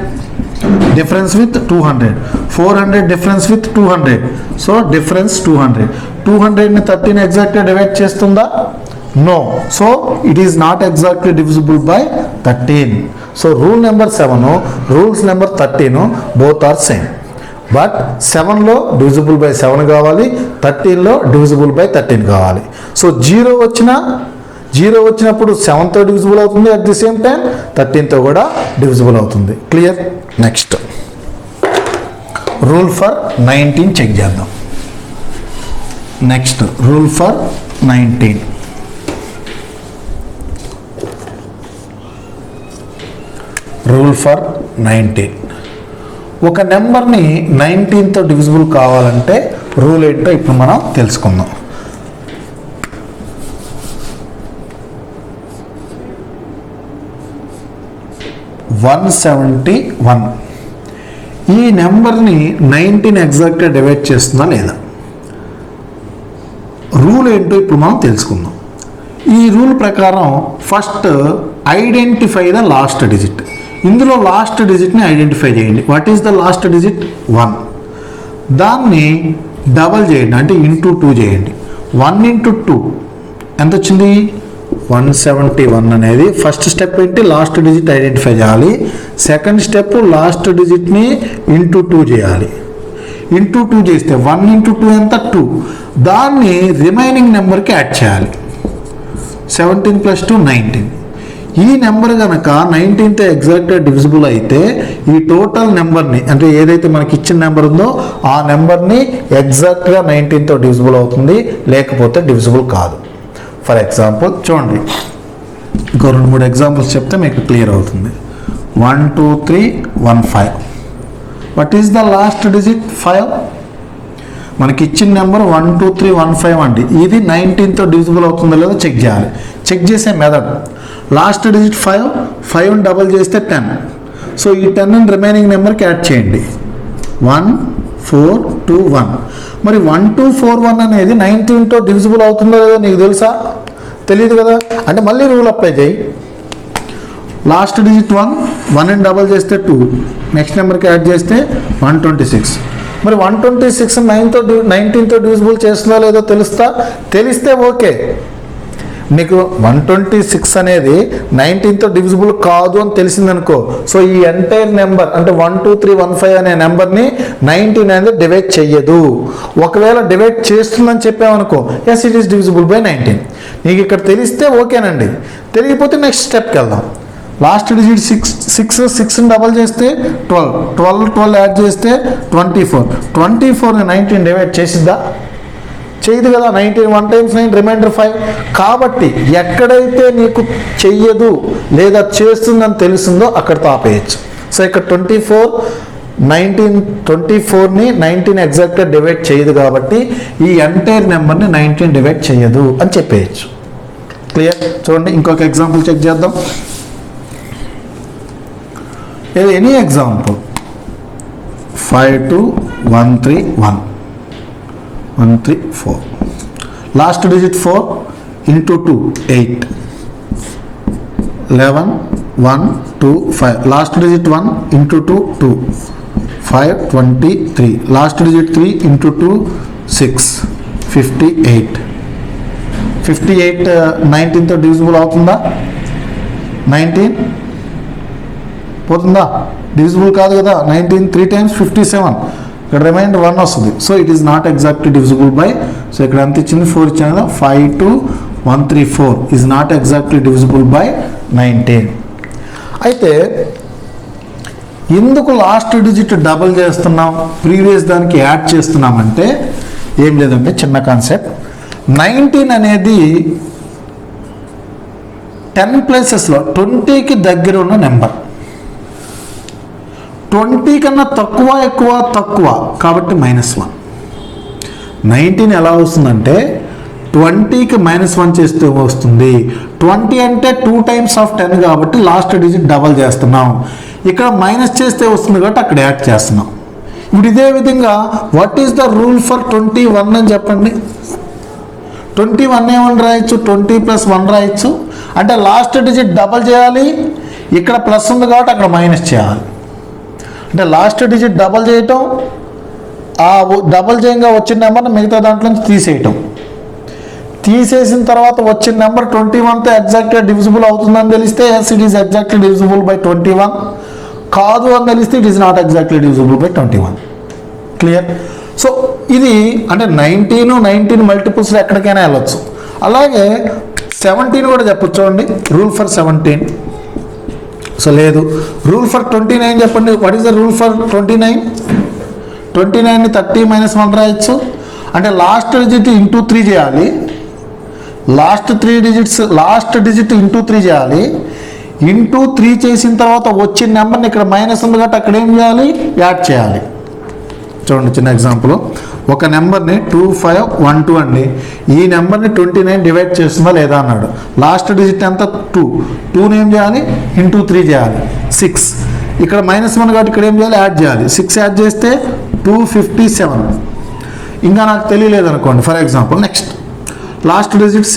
A: difference with 200, 400 difference with 200, so difference 200. 200 ని 13 exactly divide చేస్తుందా? No, so it is not exactly divisible by 13. So rule number 7, rules number 13 both are same, but 7లో divisible by 7 కావాలి, 13లో divisible by 13 కావాలి. So 0 వచ్చినప్పుడు 7తో divisible అవుతుంది, at the same time 13తో కూడా divisible అవుతుంది. Clear? Next rule for 19 check చేద్దాం. Next rule for 19. Rule for 19. ఒక నెంబర్ని 19తో డివిజిబుల్ కావాలంటే రూల్ ఏంటో ఇప్పుడు మనం తెలుసుకుందాం. వన్ 171 ఈ నెంబర్ని 19 ఎగ్జాక్ట్గా డివైడ్ చేస్తుందా లేదా? రూల్ ఏంటో ఇప్పుడు మనం తెలుసుకుందాం. ఈ రూల్ ప్రకారం first identify the last digit. ఇందులో లాస్ట్ డిజిట్ని ఐడెంటిఫై చేయండి. What is the last digit? 1. దాన్ని డబల్ చేయండి, అంటే ఇంటూ 2 చేయండి. 1 into 2 ఎంత వచ్చింది? 171 అనేది ఫస్ట్ స్టెప్ ఏంటి? లాస్ట్ డిజిట్ ఐడెంటిఫై చేయాలి. సెకండ్ స్టెప్ లాస్ట్ డిజిట్ని ఇంటూ 2 చేయాలి. ఇంటూ 2 చేస్తే 1 into 2 ఎంత? 2. దాన్ని రిమైనింగ్ నెంబర్కి యాడ్ చేయాలి. 17 + 2 19. ఈ నెంబర్ కనుక 19తో ఎగ్జాక్ట్గా డివిజిబుల్ అయితే ఈ టోటల్ నెంబర్ని, అంటే ఏదైతే మనకి ఇచ్చిన నెంబర్ ఉందో ఆ నెంబర్ని ఎగ్జాక్ట్గా 19తో డివిజిబుల్ అవుతుంది, లేకపోతే డివిజిబుల్ కాదు. ఫర్ ఎగ్జాంపుల్ చూడండి, ఇంకో 2-3 ఎగ్జాంపుల్స్ చెప్తే మీకు క్లియర్ అవుతుంది. 1 2 3 1 5. What is the last digit? 5. మనకి ఇచ్చిన నెంబర్ 1 2 3 1 5 అండి. ఇది 19తో డివిజిబుల్ అవుతుందో లేదో చెక్ చేయాలి. చెక్ చేసే మెథడ్, లాస్ట్ డిజిట్ 5, 5ని డబల్ చేస్తే 10. సో ఈ 10ని రిమైనింగ్ నెంబర్కి యాడ్ చేయండి. 1 4 2 1. మరి 1 2 4 1 అనేది 19తో డివిజిబుల్ అవుతుందో లేదో నీకు తెలుసా? తెలియదు కదా. అంటే మళ్ళీ రూల్ అప్లై చేయి. లాస్ట్ డిజిట్ 1, 1ని డబల్ చేస్తే 2, నెక్స్ట్ నెంబర్కి యాడ్ చేస్తే 126. మరి 126 19తో డివిజిబుల్ చేస్తుందో లేదో తెలిస్తే ఓకే. నీకు 126 అనేది 19తో డివిజిబుల్ కాదు అని తెలిసిందనుకో, సో ఈ ఎంటైర్ నెంబర్ అంటే 1 2 3 1 5 అనే నెంబర్ని 19 అనేది డివైడ్ చెయ్యదు. ఒకవేళ డివైడ్ చేస్తుందని చెప్పామనుకో, yes it is divisible by 19. నీకు ఇక్కడ తెలిస్తే ఓకేనండి. తెలియకపోతే నెక్స్ట్ స్టెప్కి వెళ్దాం. లాస్ట్ డిజిట్ 6ని డబల్ చేస్తే 12 యాడ్ చేస్తే 24. 24ని 19 డివైడ్ చేసిద్దా? చేయదు కదా. 19 1 times 9 రిమైండర్ 5. కాబట్టి ఎక్కడైతే నీకు చెయ్యదు లేదా చేస్తుందని తెలుస్తుందో అక్కడితో ఆపేయచ్చు. సో ఇక్కడ 24ని 19 ఎగ్జాక్ట్గా డివైడ్ చేయదు కాబట్టి ఈ ఎంటైర్ నెంబర్ని 19 డివైడ్ చేయదు అని చెప్పేయచ్చు. క్లియర్? చూడండి, ఇంకొక ఎగ్జాంపుల్ చెక్ చేద్దాం. Any example. 5 2 1 3 1 1 3 4. Last digit 4 into 2 8. 11 1 2 5. Last digit 1 into 2 2. 5 23. Last digit 3 into 2 6. 58. 58 19తో డివిజిబుల్ అవుతుందా? 19 పోతుందా? డివిజిబుల్ కాదు కదా. 19 3 times 57. ఇక్కడ రిమైండర్ 1 వస్తుంది. So it is not exactly divisible by, so ఇక్కడ ఎంత ఇచ్చింది? 4 ఇచ్చాను కదా. 5 2 1 3 4 is not exactly divisible by 19. అయితే ఎందుకు లాస్ట్ డిజిట్ డబల్ చేస్తున్నాం, ప్రీవియస్ దానికి యాడ్ చేస్తున్నామంటే ఏం లేదంటే చిన్న కాన్సెప్ట్. 19 అనేది 10 ప్లేసెస్లో 20కి దగ్గర ఉన్న నెంబర్. 20 కన్నా తక్కువ కాబట్టి -1. 19 ఎలా వస్తుందంటే 20కి -1 చేస్తే వస్తుంది. 20 అంటే 2 times of 10 కాబట్టి లాస్ట్ డిజిట్ డబల్ చేస్తున్నాం. ఇక్కడ మైనస్ చేస్తే వస్తుంది కాబట్టి అక్కడ యాడ్ చేస్తున్నాం. ఇప్పుడు ఇదే విధంగా what is the rule for 21 అని చెప్పండి. 21 ఏమని రాయొచ్చు? 20 + 1 రాయొచ్చు. అంటే లాస్ట్ డిజిట్ డబల్ చేయాలి, ఇక్కడ ప్లస్ ఉంది కాబట్టి అక్కడ మైనస్ చేయాలి. అంటే లాస్ట్ డిజిట్ డబల్ చేయటం, ఆ డబల్ చేయంగా వచ్చిన నెంబర్ని మిగతా దాంట్లో నుంచి తీసేయటం. తీసేసిన తర్వాత వచ్చిన నెంబర్ 21తో ఎగ్జాక్ట్గా డివిజిబుల్ అవుతుందని తెలిస్తే yes it is exactly divisible by 21, కాదు అని తెలిస్తే it is not exactly divisible by 21. Clear? So ఇది అంటే 19 మల్టిపుల్స్లో ఎక్కడికైనా వెళ్ళొచ్చు. అలాగే 17 కూడా చెప్పొచ్చు అండి, రూల్ ఫర్ 17. సో లేదు, రూల్ ఫర్ 29 చెప్పండి. What is the rule for 29? 29ని 30 - 1 రాయొచ్చు. అంటే లాస్ట్ డిజిట్ ఇంటూ 3 చేయాలి, లాస్ట్ డిజిట్ ఇంటూ 3 చేయాలి. ఇంటూ 3 చేసిన తర్వాత వచ్చిన నెంబర్ని ఇక్కడ మైనస్ ఉంది కాబట్టి అక్కడ ఏం చేయాలి, యాడ్ చేయాలి. చూడండి చిన్న ఎగ్జాంపుల్, ఒక నెంబర్ని 2512 అండి, ఈ నెంబర్ని 29 డివైడ్ చేస్తుందా లేదా అన్నాడు. లాస్ట్ డిజిట్ ఎంత 2ని ఏం చేయాలి, ఇంటూ 3 చేయాలి, 6. ఇక్కడ -1 కాబట్టి ఇక్కడ ఏం చేయాలి, యాడ్ చేయాలి. 6 యాడ్ చేస్తే 257. ఇంకా నాకు తెలియలేదు అనుకోండి, for example next last digit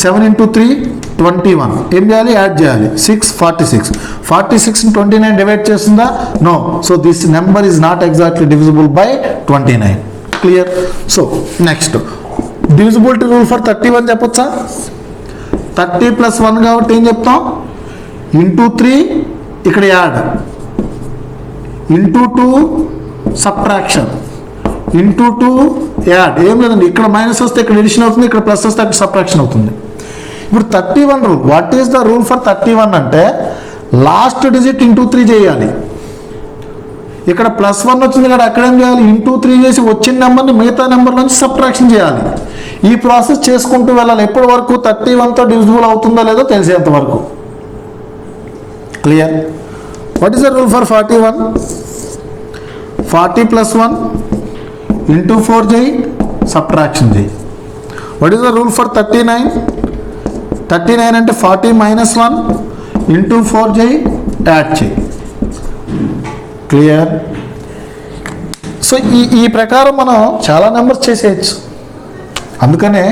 A: 7 into 3 21, ఏం చేయాలి, యాడ్ చేయాలి. 6 46. 46ని 29 డివైడ్ చేస్తుందా, no. So this number is not exactly divisible by 29. Clear? So next divisibility rule for 31 చెప్పొచ్చా? 30 + 1 కాబట్టి ఏం చెప్తాం, ఇంటూ 3 ఇక్కడ add, into 2 subtraction, into 2 add. ఏం లేదండి, ఇక్కడ మైనస్ వస్తే ఇక్కడ ఎడిషన్ అవుతుంది, ఇక్కడ ప్లస్ వస్తే అక్కడ సబ్ట్రాక్షన్ అవుతుంది. ఇప్పుడు 31 rule, what is the rule for 31 అంటే లాస్ట్ డిజిట్ ఇంటూ 3 చేయాలి. ఇక్కడ +1 వచ్చింది కదా, అక్కడ ఏం చేయాలి, ఇంటూ 3 చేసి వచ్చిన నెంబర్ని మిగతా నెంబర్ నుంచి సబ్ట్రాక్షన్ చేయాలి. ఈ ప్రాసెస్ చేసుకుంటూ వెళ్ళాలి. ఎప్పటి వరకు 31తో డివిజిబుల్ అవుతుందో లేదో తెలిసేంత వరకు. Clear? What is the rule for 41? 40 + 1 into 4 చేయి, సబ్ట్రాక్షన్ చేయి. What is the rule for 39? 39 అంటే 40 - 1 ఇంటూ 4 చేయి, యాడ్ చేయి. క్లియర్? సో ఈ ప్రకారం మనం చాలా నెంబర్స్ చేసేయచ్చు. అందుకనే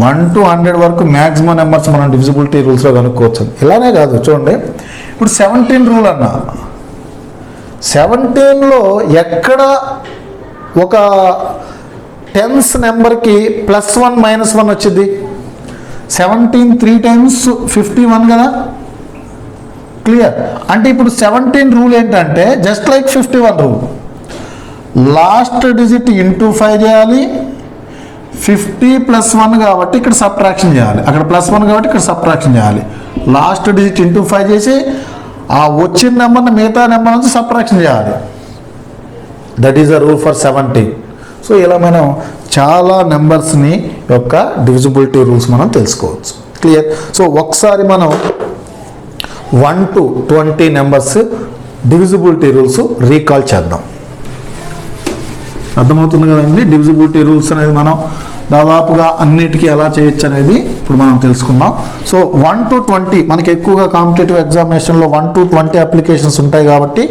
A: 1 to 100 వరకు మ్యాక్సిమం నెంబర్స్ మనం డివిజిబిలిటీ రూల్స్లో కనుక్కోవచ్చు. ఇలానే కాదు, చూడండి ఇప్పుడు 17 రూల్ అన్న, 17లో ఎక్కడ ఒక టెన్స్ నెంబర్కి +1 - 1 వచ్చింది. 17 3 times 51 కదా. క్లియర్? అంటే ఇప్పుడు 17 రూల్ ఏంటంటే just like 51 rule, last digit into 5 చేయాలి. 50 + 1 కాబట్టి ఇక్కడ సబ్ట్రాక్షన్ చేయాలి, అక్కడ +1 కాబట్టి ఇక్కడ సబ్ట్రాక్షన్ చేయాలి. లాస్ట్ డిజిట్ ఇంటూ 5 చేసి ఆ వచ్చిన నెంబర్ని మిగతా నెంబర్ నుంచి సబ్ట్రాక్షన్ చేయాలి. That is the rule for 17. So ఇలా మనం చాలా నెంబర్స్ని యొక్క డివిజిబిలిటీ రూల్స్ మనం తెలుసుకోవచ్చు. క్లియర్? సో ఒకసారి మనం 1 to 20 numbers divisibility rules recall చేద్దాం. అర్థమవుతుంది కదండి? డివిజిబిలిటీ రూల్స్ అనేది మనం దాదాపుగా అన్నిటికీ ఎలా చేయొచ్చు అనేది ఇప్పుడు మనం తెలుసుకుందాం. సో 1 to 20 మనకి ఎక్కువగా కాంపిటేటివ్ ఎగ్జామినేషన్లో 1 to 20 అప్లికేషన్స్ ఉంటాయి కాబట్టి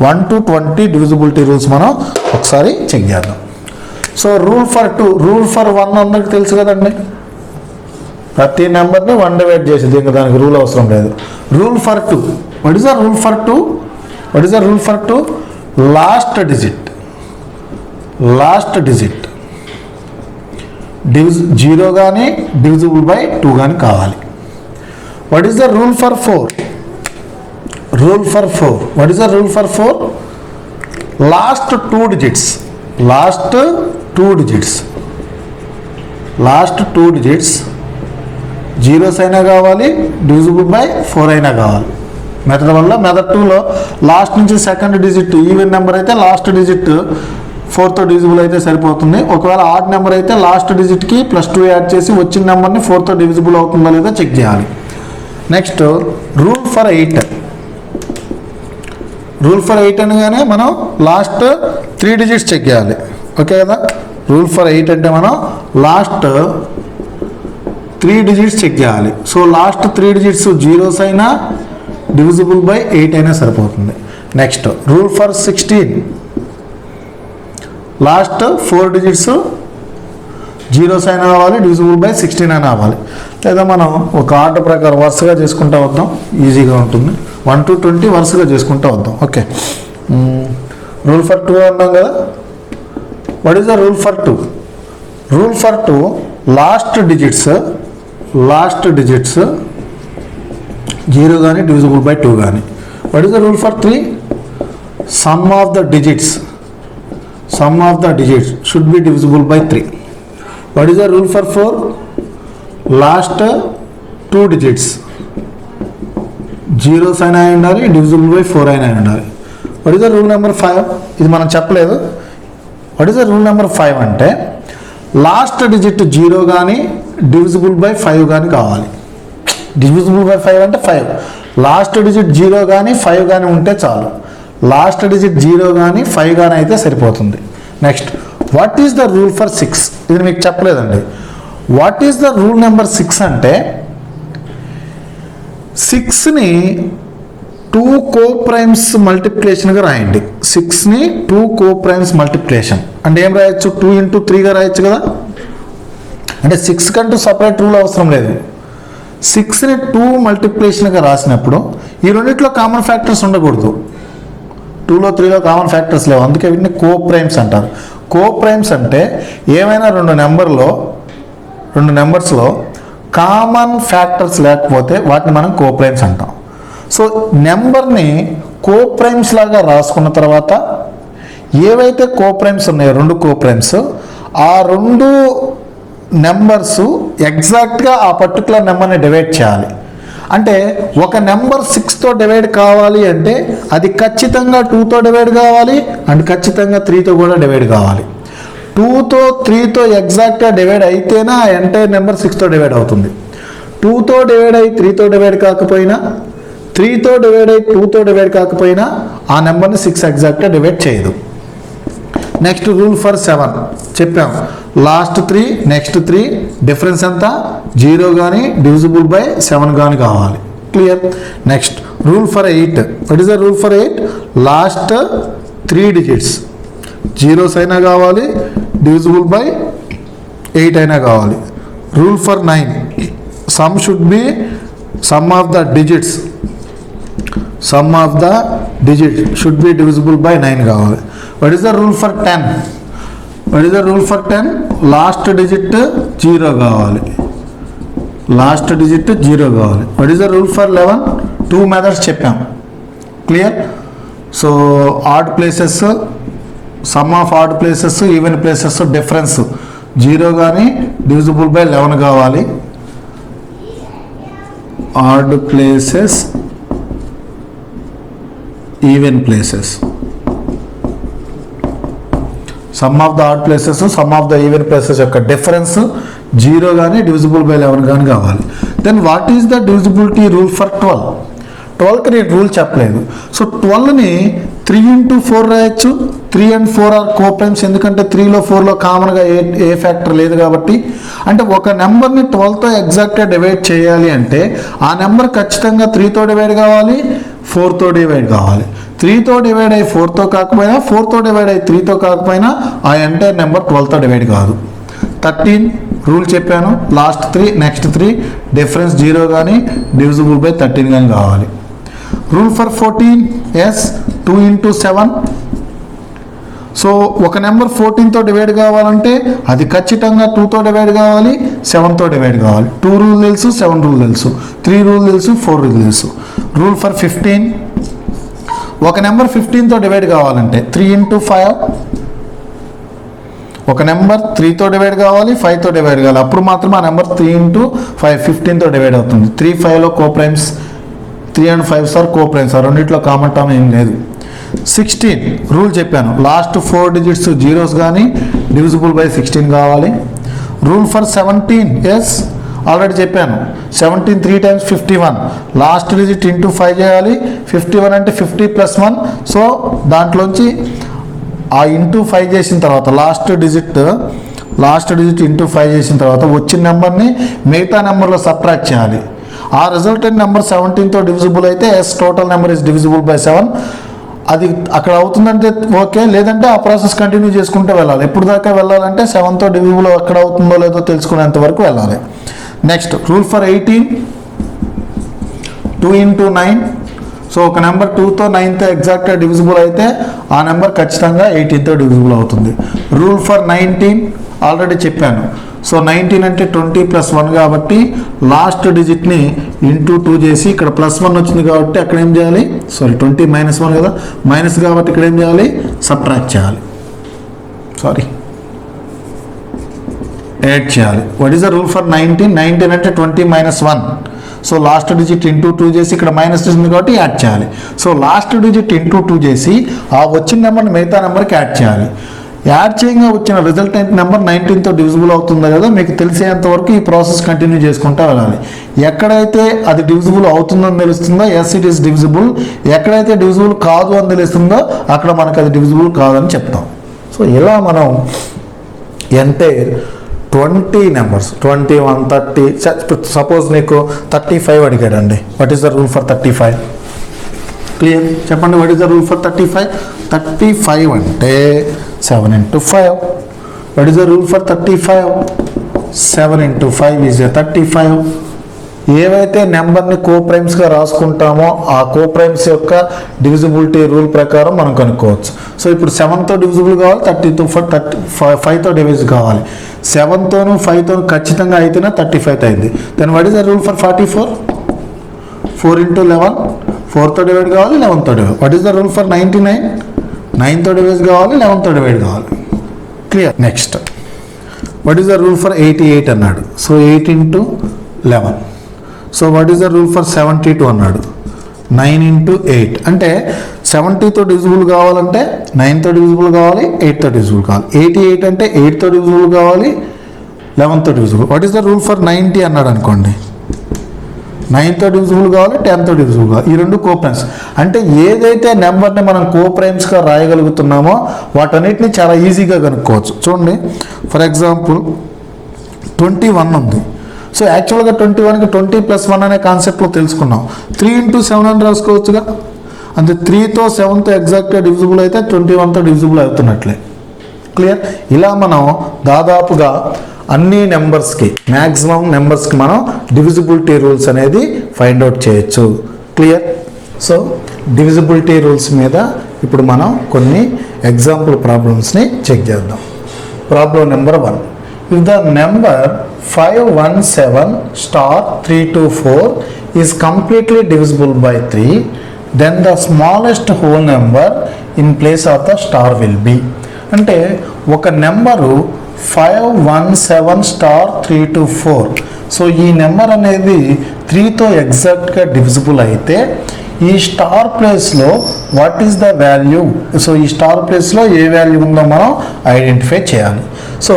A: 1 to 20 డివిజిబిలిటీ రూల్స్ మనం ఒకసారి చెక్ చేద్దాం. So rule for 2, rule for 1 అందరికి తెలుసు కదండి, ప్రతి నెంబర్ని 1 డివైడ్ చేసేది, ఇంకా దానికి రూల్ అవసరం లేదు. Rule for 2, what is the rule for 2? What is the rule for 2? Last digit 0 కానీ డివిజిబుల్ బై 2 కానీ కావాలి. What is the rule for 4? Rule for 4, what is the rule for 4? Last 2 digits, last 2 digits zeros అయినా కావాలి, divisible by 4 అయినా కావాలి. Method 2లో last నుంచి second digit even number అయితే లాస్ట్ డిజిట్ 4తో డివిజిబుల్ అయితే సరిపోతుంది. ఒకవేళ ఆడ్ నెంబర్ అయితే లాస్ట్ డిజిట్కి +2 యాడ్ చేసి వచ్చిన నెంబర్ని 4తో డివిజిబుల్ అవుతుందో లేదో చెక్ చేయాలి. Next rule for 8. Rule for 8 అనగానే మనం లాస్ట్ 3 డిజిట్స్ చెక్ చేయాలి. ఓకే కదా? రూల్ ఫర్ 8 అంటే మనం లాస్ట్ 3 డిజిట్స్ చెక్ చేయాలి. సో లాస్ట్ 3 డిజిట్స్ జీరోస్ అయినా డివిజిబుల్ బై 8 అయినా సరిపోతుంది. Next rule for 16, last 4 digits zeros అయినా అవ్వాలి, డివిజిబుల్ బై 16 అయినా అవ్వాలి. లేదా మనం ఒక ఆర్డర్ ప్రకారం వరుసగా చేసుకుంటూ వద్దాం, ఈజీగా ఉంటుంది. 1 to 20 వరుసగా చేసుకుంటూ వద్దాం. ఓకే, రూల్ ఫర్ 2 అన్నాం కదా. What is the rule for 2? Rule for 2 last digits 0 కానీ డివిజిబుల్ బై 2 కానీ. What is the rule for 3? Sum of the digits should be divisible by 3. What is the rule for 4? Last 2 digits zeros అయినా ఉండాలి, divisible by 4 అయినా ఉండాలి. What is the rule number 5? ఇది మనం చెప్పలేదు. What is the rule number 5 అంటే last digit 0 కానీ divisible by 5 కానీ కావాలి. డివిజిబుల్ బై 5 అంటే 5. లాస్ట్ డిజిట్ 0 కానీ 5 కానీ ఉంటే చాలు. లాస్ట్ డిజిట్ 0 కానీ 5 కానీ అయితే సరిపోతుంది. Next, what is the rule for 6? ఇది మీకు చెప్పలేదండి. What is the rule number 6 అంటే 6ని 2 కోప్రైమ్స్ మల్టిప్లికేషన్గా రాయండి. 6ని 2 కోప్రైమ్స్ మల్టిప్లికేషన్ అంటే ఏం రాయొచ్చు? 2 into 3గా రాయొచ్చు కదా. అంటే 6 కంటూ సపరేట్ రూల్ అవసరం లేదు. 6ని 2 మల్టిప్లికేషన్గా రాసినప్పుడు ఈ రెండిట్లో కామన్ ఫ్యాక్టర్స్ ఉండకూడదు. 2లో 3లో కామన్ ఫ్యాక్టర్స్ లేవు, అందుకే వీటిని కోప్రైమ్స్ అంటారు. కోప్రైమ్స్ అంటే ఏమైనా రెండు నెంబర్స్లో కామన్ ఫ్యాక్టర్స్ లేకపోతే వాటిని మనం కోప్రైమ్స్ అంటాం. సో నెంబర్ని కోప్రైమ్స్ లాగా రాసుకున్న తర్వాత ఏవైతే కోప్రైమ్స్ ఉన్నాయో, 2 కోప్రైమ్స్, ఆ 2 నెంబర్స్ ఎగ్జాక్ట్గా ఆ పర్టికులర్ నెంబర్ని డివైడ్ చేయాలి. అంటే ఒక నెంబర్ 6తో డివైడ్ కావాలి అంటే అది ఖచ్చితంగా 2తో డివైడ్ కావాలి అండ్ ఖచ్చితంగా 3తో కూడా డివైడ్ కావాలి. 2తో 3తో ఎగ్జాక్ట్గా డివైడ్ అయితేనే ఆ ఎంటైర్ నెంబర్ 6తో డివైడ్ అవుతుంది. 2తో డివైడ్ అయ్యి 3తో డివైడ్ కాకపోయినా, 3తో డివైడ్ అయ్యి 2తో డివైడ్ కాకపోయినా ఆ నెంబర్ని 6 ఎగ్జాక్ట్గా డివైడ్ చేయదు. నెక్స్ట్ రూల్ ఫర్ 7 చెప్పాం. లాస్ట్ 3 నెక్స్ట్ 3 డిఫరెన్స్ ఎంత? 0 కానీ డివిజిబుల్ బై 7 కానీ కావాలి. Clear. Next rule for 8. What is the rule for 8? Last 3 digits zeros అయినా కావాలి, డివిజిబుల్ బై 8 అయినా కావాలి. Rule for 9. Some should be some of the digit should be divisible by 9 కావాలి. What is the rule for 10? What is the rule for 10? Last digit 0 కావాలి. What is the rule for 11? 2 methods చెప్పాం. Clear. So odd places, sum of odd places, even places difference 0 కానీ divisible by 11 కావాలి. Odd places, even places, sum of the odd places, sum of the even places యొక్క difference 0 కానీ divisible by 11 కానీ కావాలి. Then what is the divisibility rule for 12? 12కి నేను rule చెప్పలేదు. So 12ని 3 into 4 రాయొచ్చు. 3 and 4 ఆర్ కోప్రైమ్స్, ఎందుకంటే 3లో 4లో కామన్గా ఏ ఫ్యాక్టర్ లేదు కాబట్టి. అంటే ఒక నెంబర్ని 12తో ఎగ్జాక్ట్గా డివైడ్ చేయాలి అంటే ఆ నెంబర్ ఖచ్చితంగా 3తో డివైడ్ కావాలి, 4తో డివైడ్ కావాలి. 3తో డివైడ్ అయ్యి 4తో కాకపోయినా, 4తో డివైడ్ అయ్యి 3తో కాకపోయినా ఆ ఎంటైర్ నెంబర్ 12తో డివైడ్ కాదు. 13 రూల్ చెప్పాను. లాస్ట్ 3 నెక్స్ట్ 3 డిఫరెన్స్ 0 కానీ డివిజిబుల్ బై 13 కానీ కావాలి. Rule for 14. Yes, 2 into 7. So ఒక నెంబర్ 14తో డివైడ్ కావాలంటే అది ఖచ్చితంగా 2తో డివైడ్ కావాలి, 7తో డివైడ్ కావాలి. 2 రూల్ తెలుసు, 7 రూల్ తెలుసు, 3 రూల్ తెలుసు, 4 రూల్ తెలుసు. Rule for 15. ఒక నెంబర్ 15తో డివైడ్ కావాలంటే 3 into 5. ఒక నెంబర్ 3తో డివైడ్ కావాలి, 5తో డివైడ్ కావాలి, అప్పుడు మాత్రమే ఆ నెంబర్ 3 into 5 15తో డివైడ్ అవుతుంది. 3, 5లో కోప్రైమ్స్, 3 and 5 ఆర్ కోప్రైమ్స్, ఆ రెండిట్లో కామన్ టర్మ్ ఏం లేదు. 16 రూల్ చెప్పాను. లాస్ట్ 4 డిజిట్స్ జీరోస్ కానీ డివిజిబుల్ బై 16 కావాలి. Rule for 17. ఎస్, ఆల్రెడీ చెప్పాను. 17 3 times 51. లాస్ట్ డిజిట్ ఇంటూ 5 చేయాలి. 51 అంటే 50 + 1. సో దాంట్లోంచి ఆ ఇంటూ 5 చేసిన తర్వాత లాస్ట్ డిజిట్ ఇంటూ 5 చేసిన తర్వాత వచ్చిన నెంబర్ని మిగతా నెంబర్లో సబ్ట్రాక్ట్ చేయాలి. ఆ రిజల్టెంట్ నెంబర్ 17తో డివిజిబుల్ అయితే yes, total number is divisible by 7. అది అక్కడ అవుతుందంటే ఓకే, లేదంటే ఆ ప్రాసెస్ కంటిన్యూ చేసుకుంటూ వెళ్ళాలి. ఎప్పుడు దాకా వెళ్ళాలంటే 7తో డివిజిబుల్ ఎక్కడ అవుతుందో లేదో తెలుసుకునేంత వరకు వెళ్ళాలి. Next rule for 18. 2 into 9. So ఒక నెంబర్ 2తో 9తో ఎగ్జాక్ట్గా డివిజిబుల్ అయితే ఆ నెంబర్ ఖచ్చితంగా 18తో డివిజిబుల్ అవుతుంది. రూల్ ఫర్ 19 ఆల్రెడీ చెప్పాను. సో 19 అంటే 20 + 1 కాబట్టి లాస్ట్ డిజిట్ని ఇంటూ 2 చేసి ఇక్కడ +1 వచ్చింది కాబట్టి అక్కడ ఏం చేయాలి, 20 - 1 కదా, మైనస్ కాబట్టి ఇక్కడ ఏం చేయాలి, సబ్ట్రాక్ట్ చేయాలి, యాడ్ చేయాలి. What is the rule for 19? 19 అంటే 20 - 1. సో లాస్ట్ డిజిట్ ఇంటూ 2 చేసి ఇక్కడ మైనస్ వచ్చింది కాబట్టి యాడ్ చేయాలి. సో లాస్ట్ డిజిట్ ఇంటూ 2 చేసి ఆ వచ్చిన నెంబర్ని మిగతా నెంబర్కి యాడ్ చేయాలి. యాడ్ చేయగా వచ్చిన రిజల్టెంట్ నెంబర్ 19తో డివిజిబుల్ అవుతుందో కదా, మీకు తెలిసేంత వరకు ఈ ప్రాసెస్ కంటిన్యూ చేసుకుంటూ వెళ్ళాలి. ఎక్కడైతే అది డివిజిబుల్ అవుతుందని తెలుస్తుందో ఎస్ ఇట్ ఈస్ డివిజిబుల్, ఎక్కడైతే డివిజిబుల్ కాదు అని తెలుస్తుందో అక్కడ మనకు అది డివిజిబుల్ కాదని చెప్తాం. సో ఇలా మనం ఎంటైర్ 20 నెంబర్స్ 21, 30, సపోజ్ నీకు 35 అడిగాడండి. What is the rule for 35? Clear చెప్పండి. What is the rule for 35? 35 అంటే 7 × 5. What is the rule for 35? 7 × 5 is 35. ఏవైతే నెంబర్ని కోప్రైమ్స్గా రాసుకుంటామో ఆ కోప్రైమ్స్ యొక్క డివిజిబిలిటీ రూల్ ప్రకారం మనం కనుక్కోవచ్చు. సో ఇప్పుడు 7తో డివిజిబుల్ కావాలి, 5తో డివిజిబుల్ కావాలి. 7తోనూ 5తోనూ ఖచ్చితంగా అయితేనే 35 అయింది. Then what is the rule for 44? 4 × 11, 4తో డివైడ్ కావాలి, 11తో divide. What is the rule for 99? 9తో డివైడ్ కావాలి, 11తో డివైడ్ కావాలి. Clear. Next what is the rule for 88 అన్నాడు. So 8 × 11. So what is the rule for 72 అన్నాడు. 9 × 8 అంటే 70తో డివిజిబుల్ కావాలంటే 9తో డివిజిబుల్ కావాలి, 8తో డివిజిబుల్ కావాలి. 88 అంటే 8తో డివిజిబుల్ కావాలి, 11తో divisible. What is the rule for 90 అన్నాడు అనుకోండి. 9తో డివిజిబుల్ కావాలి, 10తో డివిజిబుల్ కావాలి. ఈ రెండు కోప్రైమ్స్. అంటే ఏదైతే నెంబర్ని మనం కోప్రైమ్స్గా రాయగలుగుతున్నామో వాటన్నిటిని చాలా ఈజీగా కనుక్కోవచ్చు. చూడండి, ఫర్ ఎగ్జాంపుల్ 21 ఉంది. సో యాక్చువల్గా 21కి 20 + 1 అనే కాన్సెప్ట్లో తెలుసుకున్నాం. 3 × 7 అని రాసుకోవచ్చుగా. అంటే 3తో 7తో ఎగ్జాక్ట్గా డివిజిబుల్ అయితే 21తో డివిజిబుల్ అవుతున్నట్లే. క్లియర్. ఇలా మనం దాదాపుగా అన్ని నెంబర్స్కి, మ్యాక్సిమం నెంబర్స్కి మనం డివిజిబిలిటీ రూల్స్ అనేది ఫైండ్ అవుట్ చేయొచ్చు. క్లియర్. సో డివిజిబిలిటీ రూల్స్ మీద ఇప్పుడు మనం కొన్ని ఎగ్జాంపుల్ ప్రాబ్లమ్స్ని చెక్ చేద్దాం. Problem number 1. If the number 517*324 is completely divisible by 3, then the smallest whole number in place of the star will be. అంటే ఒక నెంబరు 517*324. సో ఈ నెంబర్ అనేది 3తో ఎగ్జాక్ట్గా డివిజిబుల్ అయితే ఈ స్టార్ ప్లేస్లో what is the value. So ఈ star ప్లేస్లో ఏ వాల్యూ ఉందో మనం ఐడెంటిఫై చేయాలి. సో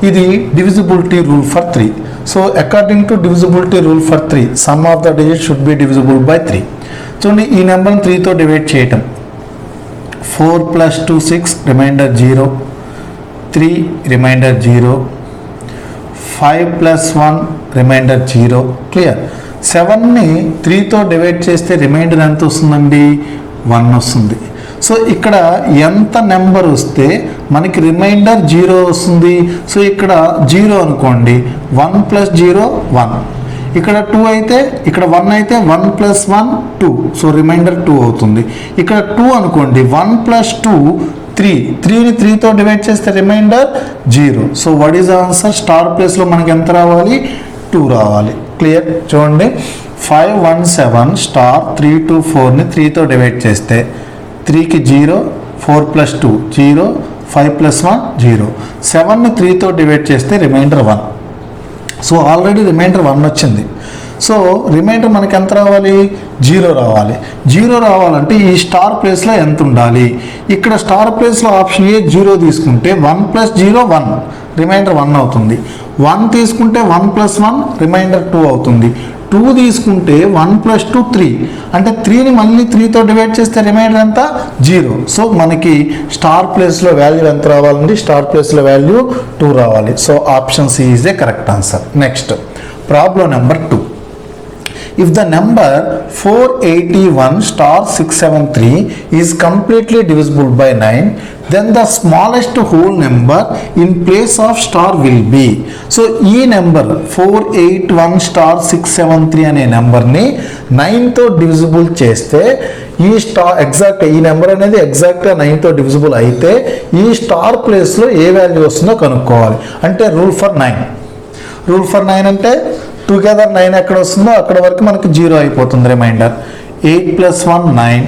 A: ఇది divisibility rule for 3. So according to divisibility rule for 3, sum of the digit should be divisible by 3. చూడండి, ఈ నెంబర్ని 3తో డివైడ్ చేయటం. 4 + 2 6, రిమైండర్ 0, 3 రిమైండర్ 0, 5 + 1 రిమైండర్ 0. క్లియర్. 7ని 3తో డివైడ్ చేస్తే రిమైండర్ ఎంత వస్తుందండి? 1 వస్తుంది. సో ఇక్కడ ఎంత నెంబర్ వస్తే మనకి రిమైండర్ 0 వస్తుంది. సో ఇక్కడ 0 అనుకోండి, 1 + 0 1. ఇక్కడ 2 అయితే, ఇక్కడ 1 అయితే 1 + 1 2. సో రిమైండర్ 2 అవుతుంది. ఇక్కడ 2 అనుకోండి, 1 + 2 3. 3ని 3తో డివైడ్ చేస్తే remainder 0. So what is answer? Star ప్లేస్లో మనకి ఎంత రావాలి? 2 రావాలి. క్లియర్. చూడండి, 517*324ని 3తో డివైడ్ చేస్తే 3కి 0, 4 + 2 0, 5 + 1 0. 7ని 3తో డివైడ్ చేస్తే రిమైండర్ 1. సో ఆల్రెడీ రిమైండర్ 1 వచ్చింది. సో రిమైండర్ మనకి ఎంత రావాలి? 0 రావాలి. 0 రావాలంటే ఈ స్టార్ ప్లేస్లో ఎంత ఉండాలి? ఇక్కడ స్టార్ ప్లేస్లో ఆప్షన్ ఏ 0 తీసుకుంటే 1 + 0 1, రిమైండర్ 1 అవుతుంది. 1 తీసుకుంటే 1 + 1 రిమైండర్ 2 అవుతుంది. 2 తీసుకుంటే 1 + 2 3. అంటే 3ని మళ్ళీ 3తో డివైడ్ చేస్తే రిమైండర్ ఎంత? 0. సో మనకి స్టార్ ప్లేస్లో వాల్యూ ఎంత రావాలండి? స్టార్ ప్లేస్లో వాల్యూ 2 రావాలి. So option C is a correct answer. Next problem number 2. If the number 481 star 673 is completely divisible by 9, then the smallest whole number in place of star will be. So ఈ number 481 star 673 అనే నెంబర్ని 9తో divisible చేస్తే ఈ number అనేది ఎగ్జాక్ట్గా 9తో divisible అయితే ఈ star ప్లేస్లో ఏ వాల్యూ వస్తుందో కనుక్కోవాలి. అంటే రూల్ ఫర్ 9 అంటే టుగెదర్ 9 ఎక్కడ వస్తుందో అక్కడ వరకు మనకి 0 అయిపోతుంది. Reminder 8 + 1 9,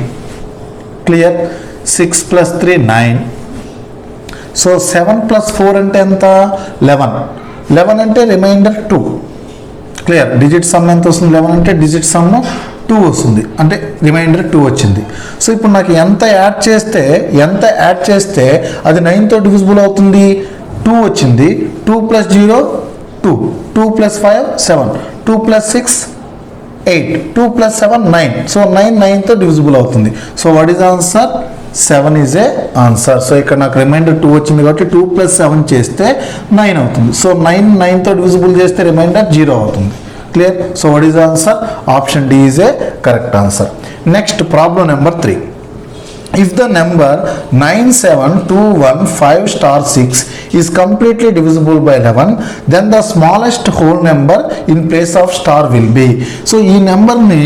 A: clear. 6 + 3 9. సో 7 + 4 అంటే ఎంత? 11 అంటే రిమైండర్ 2, క్లియర్. డిజిట్ సమ్ ఎంత వస్తుంది? 11 అంటే డిజిట్ సమ్ 2 వస్తుంది, అంటే రిమైండర్ 2 వచ్చింది. సో ఇప్పుడు నాకు ఎంత యాడ్ చేస్తే అది 9తో డివిజిబుల్ అవుతుంది? 2 వచ్చింది. 2 + 0 2, 2 + 5 7, 2 + 6 8, 2 + 7 9. సో 9తో డివిజిబుల్ అవుతుంది. So what is answer? 7 is a answer. So ఇక్కడ నాకు రిమైండర్ 2 వచ్చింది కాబట్టి 2 + 7 చేస్తే 9 అవుతుంది. సో 9తో డివిజిబుల్ చేస్తే రిమైండర్ 0 అవుతుంది, clear. So what is answer? Option D is a correct answer. Next problem number 3. If the number 97215 star 6 is completely divisible by 11, then the smallest whole number in place of star will be. So ఈ నెంబర్ని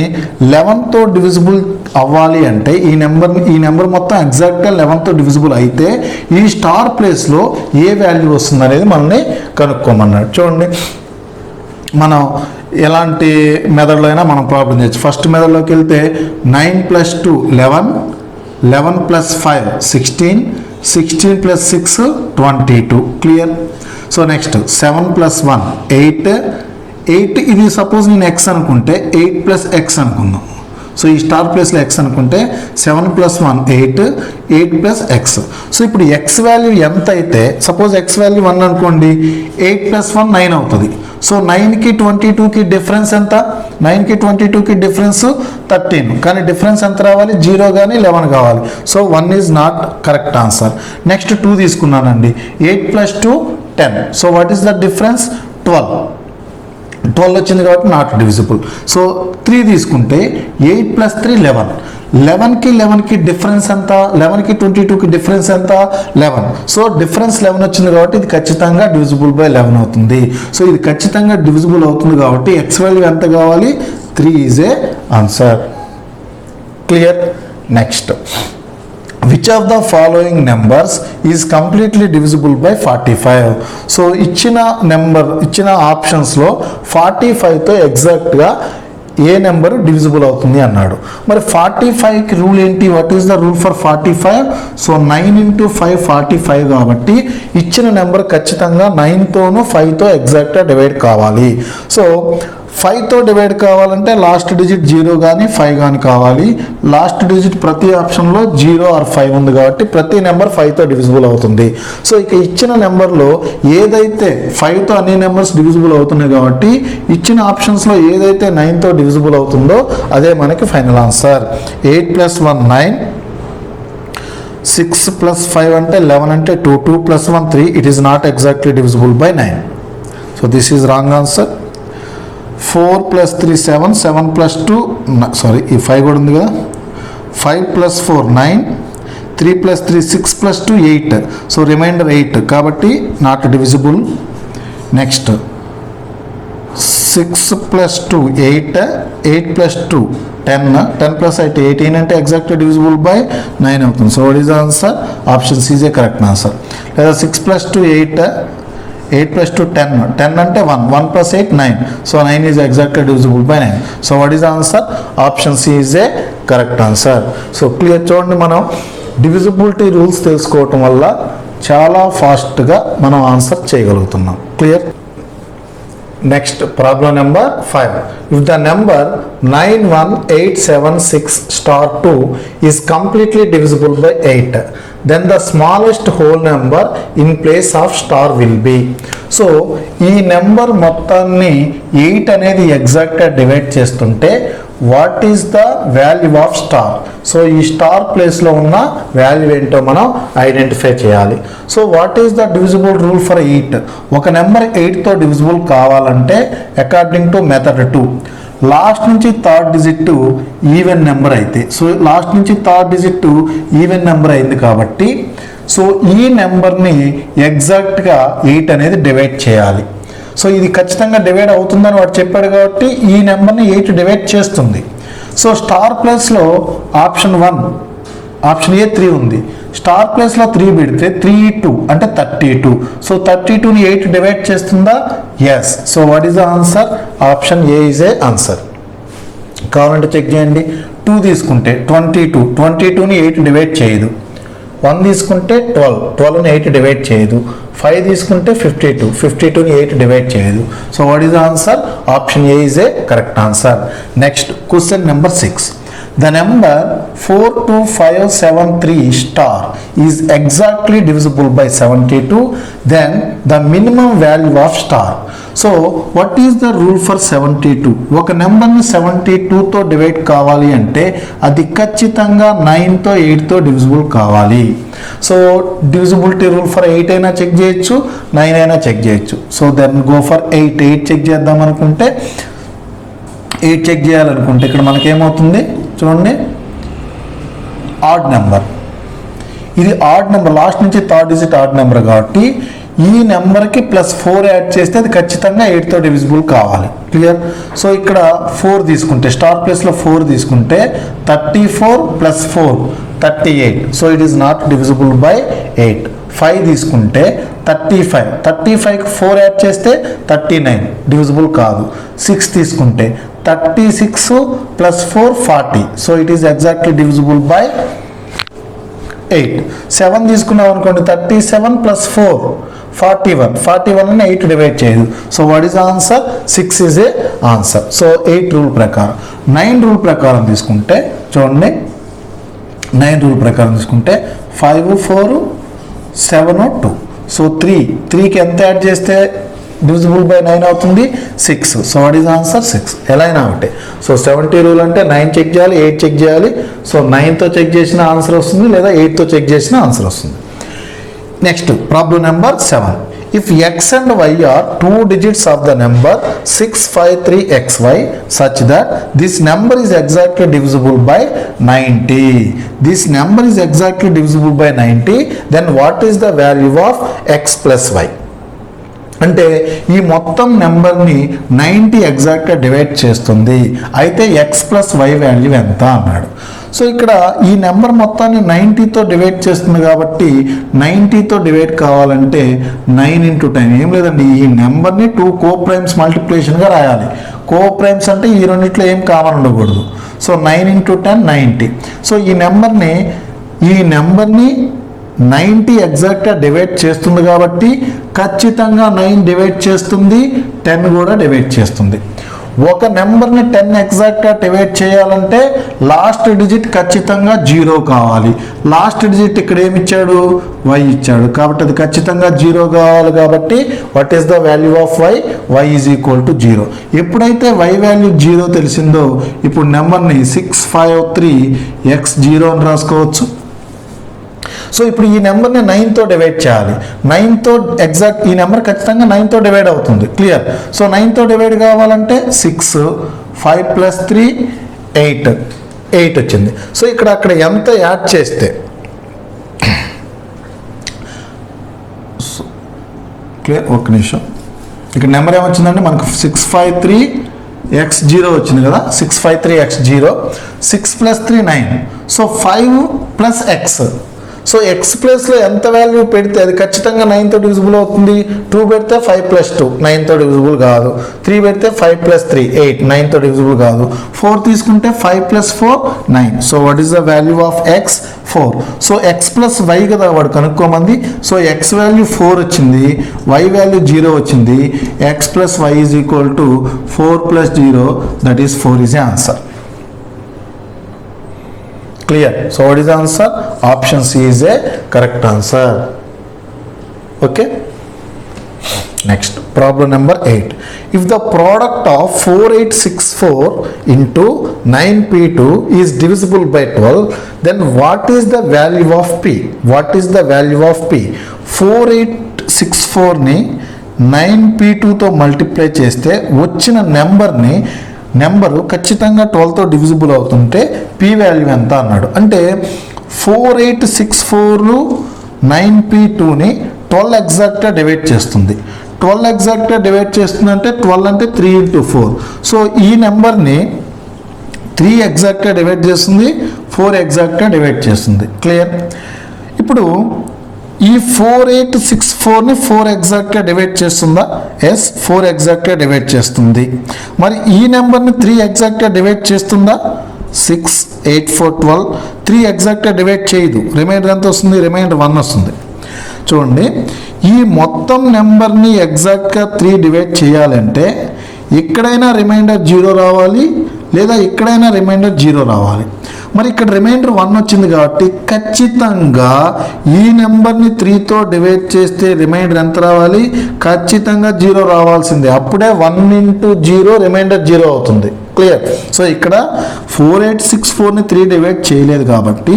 A: 11తో divisible అవ్వాలి అంటే ఈ number మొత్తం ఎగ్జాక్ట్గా 11తో divisible అయితే ఈ star ప్లేస్లో ఏ వాల్యూ వస్తుంది అనేది మనల్ని కనుక్కోమన్నాడు. చూడండి, మనం ఎలాంటి మెథడ్లో అయినా మనం ప్రాబ్లం చేయొచ్చు. ఫస్ట్ మెథడ్లోకి వెళ్తే 9 + 2 11, 11 + 5 16, 16 + 6 22, క్లియర్. So next 7 + 1 8. ఇది సపోజ్ నేను x అనుకుంటే 8 + x అనుకుందాం. సో ఈ స్టార్ ప్లేస్లో x అనుకుంటే 7 + 1 8, 8 + x. సో ఇప్పుడు x వాల్యూ ఎంత అయితే, సపోజ్ x వాల్యూ 1 అనుకోండి, 8 + 1 9 అవుతుంది. సో 9కి 22కి డిఫరెన్స్ ఎంత? 9కి 22కి డిఫరెన్స్ 13, కానీ డిఫరెన్స్ ఎంత రావాలి? 0 కానీ 11 కావాలి. So 1 is not correct answer. Next 2 తీసుకున్నానండి, 8 + 2 10. So what is the difference? 12 వచ్చింది కాబట్టి నాట్ డివిజిబుల్. సో 3 తీసుకుంటే 8 + 3 11. 11కి డిఫరెన్స్ ఎంత? 11కి 22కి డిఫరెన్స్ ఎంత? 11. సో డిఫరెన్స్ 11 వచ్చింది కాబట్టి ఇది ఖచ్చితంగా డివిజిబుల్ బై 11 అవుతుంది. సో ఇది ఖచ్చితంగా డివిజిబుల్ అవుతుంది కాబట్టి ఎక్స్ వాల్యూ ఎంత కావాలి? 3 is a answer, clear. Next, which of the following numbers is completely divisible by 45? So ఇచ్చిన ఆప్షన్స్లో 45తో ఎగ్జాక్ట్గా ఏ నెంబర్ డివిజిబుల్ అవుతుంది అన్నాడు. మరి 45కి రూల్ ఏంటి? What is the rule for 45? So 9 × 5 45 కాబట్టి ఇచ్చిన నెంబర్ ఖచ్చితంగా 9తోనూ 5తో ఎగ్జాక్ట్గా డివైడ్ కావాలి. సో 5తో డివైడ్ కావాలంటే లాస్ట్ డిజిట్ 0 కానీ 5 కానీ కావాలి. లాస్ట్ డిజిట్ ప్రతి ఆప్షన్లో 0 ఆర్ 5 ఉంది కాబట్టి ప్రతి నెంబర్ 5తో డివిజిబుల్ అవుతుంది. సో ఇక ఇచ్చిన నెంబర్లో ఏదైతే 5తో అన్ని నెంబర్స్ డివిజిబుల్ అవుతున్నాయి కాబట్టి ఇచ్చిన ఆప్షన్స్లో ఏదైతే 9తో డివిజిబుల్ అవుతుందో అదే మనకి ఫైనల్ ఆన్సర్. 8 + 1 9, 6 + 5 అంటే 11 అంటే 2, 2 + 1 3. It is not exactly divisible by 9. So this is wrong answer. 4 + 3 7, 7 + 2 sorry ఈ 5 కూడా ఉంది కదా, 5 + 4 9, 3 + 3 6 + 2 8. సో రిమైండర్ 8 కాబట్టి నాట్ డివిజిబుల్. నెక్స్ట్ 6 + 2 8, 8 + 2 10, 10 + 8 18 అంటే ఎగ్జాక్ట్లీ డివిజిబుల్ బై 9 అవుతుంది. So what is answer? Option C is a correct answer. లేదా 6 + 2 8, 8 + 2 10, 10 అంటే 1, 1 + 8 9. So 9 is exactly divisible by 9. So what is answer? Option C is a correct answer. So clear. చూడండి, మనం divisibility rules తెలుసుకోవటం వల్ల చాలా ఫాస్ట్గా మనం ఆన్సర్ చేయగలుగుతున్నాం, clear. Next problem number 5. If the number 91876 star 2 is completely divisible by 8, then the smallest whole number in place of star will be. So ఈ number మొత్తాన్ని 8 అనేది ఎగ్జాక్ట్గా డివైడ్ చేస్తుంటే what is the value of star? So ఈ star ప్లేస్లో ఉన్న value ఏంటో మనం ఐడెంటిఫై చేయాలి. So what is the divisible rule for 8? ఒక నెంబర్ 8తో డివిజిబుల్ కావాలంటే అకార్డింగ్ టు మెథడ్ 2, లాస్ట్ నుంచి థర్డ్ డిజిట్ ఈవెన్ నెంబర్ అయితే, సో లాస్ట్ నుంచి థర్డ్ డిజిట్ ఈవెన్ నెంబర్ అయింది కాబట్టి సో ఈ నెంబర్ని ఎగ్జాక్ట్గా 8 అనేది డివైడ్ చేయాలి. సో ఇది ఖచ్చితంగా డివైడ్ అవుతుందని వాడు చెప్పాడు కాబట్టి ఈ నెంబర్ని 8 డివైడ్ చేస్తుంది. సో స్టార్ ప్లేస్లో ఆప్షన్ 1 ఆప్షన్ ఏ 3 ఉంది. స్టార్ ప్లేస్లో 3 పెడితే 3 అంటే 32. సో 32ని 8 డివైడ్ చేస్తుందా? Yes. So what is the answer? Option A is a answer. కావాలంటే చెక్ చేయండి. 2 తీసుకుంటే 22ని 8 డివైడ్ చేయదు. 1 తీసుకుంటే 12ని 8 డివైడ్ చేయదు. 5 తీసుకుంటే 52ని 8 డివైడ్ చేయదు. So what is the answer? Option A is a correct answer. Next question number 6. The number 42573 star is exactly divisible by 72, then the minimum value of star. So what is the rule for 72? ఒక నెంబర్ని 72తో divide కావాలి అంటే అది ఖచ్చితంగా 9తో 8తో divisible కావాలి. So divisibility rule for 8 అయినా చెక్ చేయొచ్చు, 9 అయినా చెక్ చేయొచ్చు. So then go for 8 check చేద్దాం అనుకుంటే 8 చెక్ చేయాలనుకుంటే ఇక్కడ మనకేమవుతుంది చూడండి, ఆడ్ నెంబర్. ఇది ఆడ్ నెంబర్, లాస్ట్ నుంచి థర్డ్ డిజిట్ ఆడ్ నెంబర్ కాబట్టి ఈ నెంబర్కి +4 యాడ్ చేస్తే అది ఖచ్చితంగా 8తో డివిజిబుల్ కావాలి. క్లియర్? సో ఇక్కడ 4 తీసుకుంటే స్టార్ ప్లేస్లో 4 తీసుకుంటే 34 + 4 38. So it is not divisible by 8. 5 తీసుకుంటే 35కి 4 యాడ్ చేస్తే 39 డివిజిబుల్ కాదు. 6 తీసుకుంటే 36 + 4 40. So it is exactly divisible by 8. 7 తీసుకున్నాం అనుకోండి, 37 + 4 41 అని 8 డివైడ్ చేయదు. So what is answer? 6 is a answer. So 8 rule ప్రకారం. 9 రూల్ ప్రకారం తీసుకుంటే చూడండి, 9 రూల్ ప్రకారం తీసుకుంటే 5 4 7 2. సో 3కి ఎంత యాడ్ చేస్తే డివిజిబుల్ బై 9 అవుతుంది? 6. So what is answer? 6. ఎలా అయినా ఒకటే. సో 70 రూల్ అంటే 9 చెక్ చేయాలి, 8 చెక్ చేయాలి. సో 9తో చెక్ చేసిన ఆన్సర్ వస్తుంది, లేదా 8తో చెక్ చేసిన ఆన్సర్ వస్తుంది. Next problem number 7. If x and y are 2 digits of the number 653xy such that this number is exactly divisible by 90. This number is exactly divisible by 90. Then what is the value of x plus y? అంటే ఈ మొత్తం నెంబర్ని 90 ఎగ్జాక్ట్గా divide చేస్తుంది. అయితే x + y value ఎంత అన్నాడు. So ఇక్కడ ఈ నెంబర్ మొత్తాన్ని 90తో డివైడ్ చేస్తుంది కాబట్టి 90తో డివైడ్ కావాలంటే 9 × 10 ఏం లేదండి, ఈ నెంబర్ని 2 కోప్రైమ్స్ మల్టిప్లికేషన్గా రాయాలి. కోప్రైమ్స్ అంటే ఈ రెండిట్లో ఏం కామన్ ఉండకూడదు. సో 9 × 10 90. సో ఈ నెంబర్ని 90 ఎగ్జాక్ట్గా డివైడ్ చేస్తుంది కాబట్టి ఖచ్చితంగా 9 డివైడ్ చేస్తుంది, 10 కూడా డివైడ్ చేస్తుంది. ఒక నెంబర్ని 10 ఎగ్జాక్ట్గా డివైడ్ చేయాలంటే లాస్ట్ డిజిట్ ఖచ్చితంగా 0 కావాలి. లాస్ట్ డిజిట్ ఇక్కడ ఏమి ఇచ్చాడు? y ఇచ్చాడు. కాబట్టి అది ఖచ్చితంగా 0 కావాలి. కాబట్టి what is the value of y? y is equal to 0. ఎప్పుడైతే y వాల్యూ 0 తెలిసిందో ఇప్పుడు నెంబర్ని 653x0 అని రాసుకోవచ్చు. సో ఇప్పుడు ఈ నెంబర్ని 9తో డివైడ్ చేయాలి. 9తో ఎగ్జాక్ట్ ఈ నెంబర్ ఖచ్చితంగా 9తో డివైడ్ అవుతుంది. క్లియర్? సో 9తో డివైడ్ కావాలంటే 6 5 + 3 8 వచ్చింది. సో అక్కడ ఎంత యాడ్ చేస్తే క్లియర్? ఒక నిమిషం. ఇక్కడ నెంబర్ ఏమొచ్చిందంటే మనకు 653x0 వచ్చింది కదా. 653x0 6 + 3 9. So 5 + x. So x ప్లేస్లో ఎంత వాల్యూ పెడితే అది ఖచ్చితంగా 9తో డివిజిబుల్ అవుతుంది. 2 పెడితే 5 + 2 9తో డివిజిబుల్ కాదు. 3 పెడితే 5 + 3 8 9తో డివిజిబుల్ కాదు. 4 తీసుకుంటే 5 + 4 9. So what is the value of x? 4. So x + y కదా వాడు కనుక్కోమంది. సో x వాల్యూ 4 వచ్చింది, y వాల్యూ 0 వచ్చింది. x + y is equal to 4 + 0, that is 4 is a answer. Clear? So what is the answer? Option C is a correct answer. Okay. Next, problem number 8. If the product of 4864 into 9p2 is divisible by 12, then what is the value of p? What is the value of p? 4864 ని 9p2తో multiply చేస్తే వచ్చిన నెంబర్ని number ఖచ్చితంగా 12తో divisible అవుతుంటే P value ఎంత అన్నాడు. అంటే 4864 9p2ని 12 ఎగ్జాక్ట్గా డివైడ్ చేస్తుంది. 12 ఎగ్జాక్ట్గా డివైడ్ చేస్తుంది అంటే 12 అంటే 3 into 4. సో ఈ నెంబర్ని 3 ఎగ్జాక్ట్గా డివైడ్ చేస్తుంది, 4 ఎగ్జాక్ట్గా డివైడ్ చేస్తుంది. క్లియర్? ఇప్పుడు ఈ 4864ని 4 ఎగ్జాక్ట్గా డివైడ్ చేస్తుందా? ఎస్, 4 ఎగ్జాక్ట్గా డివైడ్ చేస్తుంది. మరి ఈ నెంబర్ని 3 ఎగ్జాక్ట్గా డివైడ్ చేస్తుందా? 6, 8, 4, 12. 3 ఎగ్జాక్ట్గా డివైడ్ చేయదు. రిమైండర్ ఎంత వస్తుంది? రిమైండర్ 1 వస్తుంది. చూడండి, ఈ మొత్తం నెంబర్ని ఎగ్జాక్ట్గా 3 డివైడ్ చేయాలంటే ఎక్కడైనా రిమైండర్ 0 రావాలి, లేదా ఎక్కడైనా రిమైండర్ 0 రావాలి. మరి ఇక్కడ రిమైండర్ 1 వచ్చింది కాబట్టి ఖచ్చితంగా ఈ నెంబర్ని 3తో డివైడ్ చేస్తే రిమైండర్ ఎంత రావాలి? ఖచ్చితంగా 0 రావాల్సిందే. అప్పుడే 1 into 0 రిమైండర్ 0 అవుతుంది. క్లియర్? సో ఇక్కడ 4864ని 3 డివైడ్ చేయలేదు కాబట్టి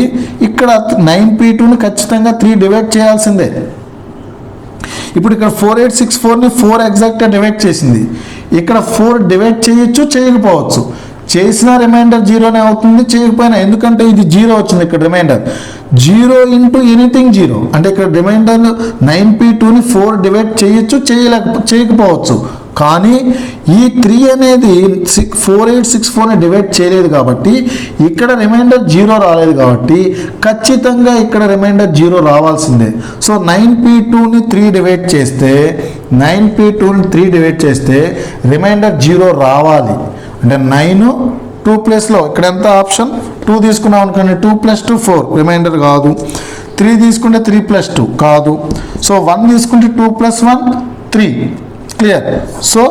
A: ఇక్కడ 9p2ని ఖచ్చితంగా 3 డివైడ్ చేయాల్సిందే. ఇప్పుడు ఇక్కడ 4864ని 4 ఎగ్జాక్ట్గా డివైడ్ చేసింది. ఇక్కడ 4 డివైడ్ చేయొచ్చు, చేయకపోవచ్చు. చేసిన రిమైండర్ 0నే అవుతుంది, చేయకపోయినా. ఎందుకంటే ఇది 0 వచ్చింది ఇక్కడ రిమైండర్. 0 into anything 0. అంటే ఇక్కడ రిమైండర్ 9p2ని 4 డివైడ్ చేయొచ్చు, చేయకపోవచ్చు. కానీ ఈ 3 అనేది 4864ని డివైడ్ చేయలేదు కాబట్టి ఇక్కడ రిమైండర్ 0 రాలేదు కాబట్టి ఖచ్చితంగా ఇక్కడ రిమైండర్ 0 రావాల్సిందే. సో 9p2ని 3 డివైడ్ చేస్తే 9p2ని 3 డివైడ్ చేస్తే రిమైండర్ 0 రావాలి. అంటే 9 2 ప్లేస్లో ఇక్కడ ఎంత ఆప్షన్ 2 తీసుకున్నాం అనుకోండి, 2 + 2 4 రిమైండర్ కాదు. 3 తీసుకుంటే 3 + 2 కాదు. సో 1 తీసుకుంటే 2 + 1 3. క్లియర్? సో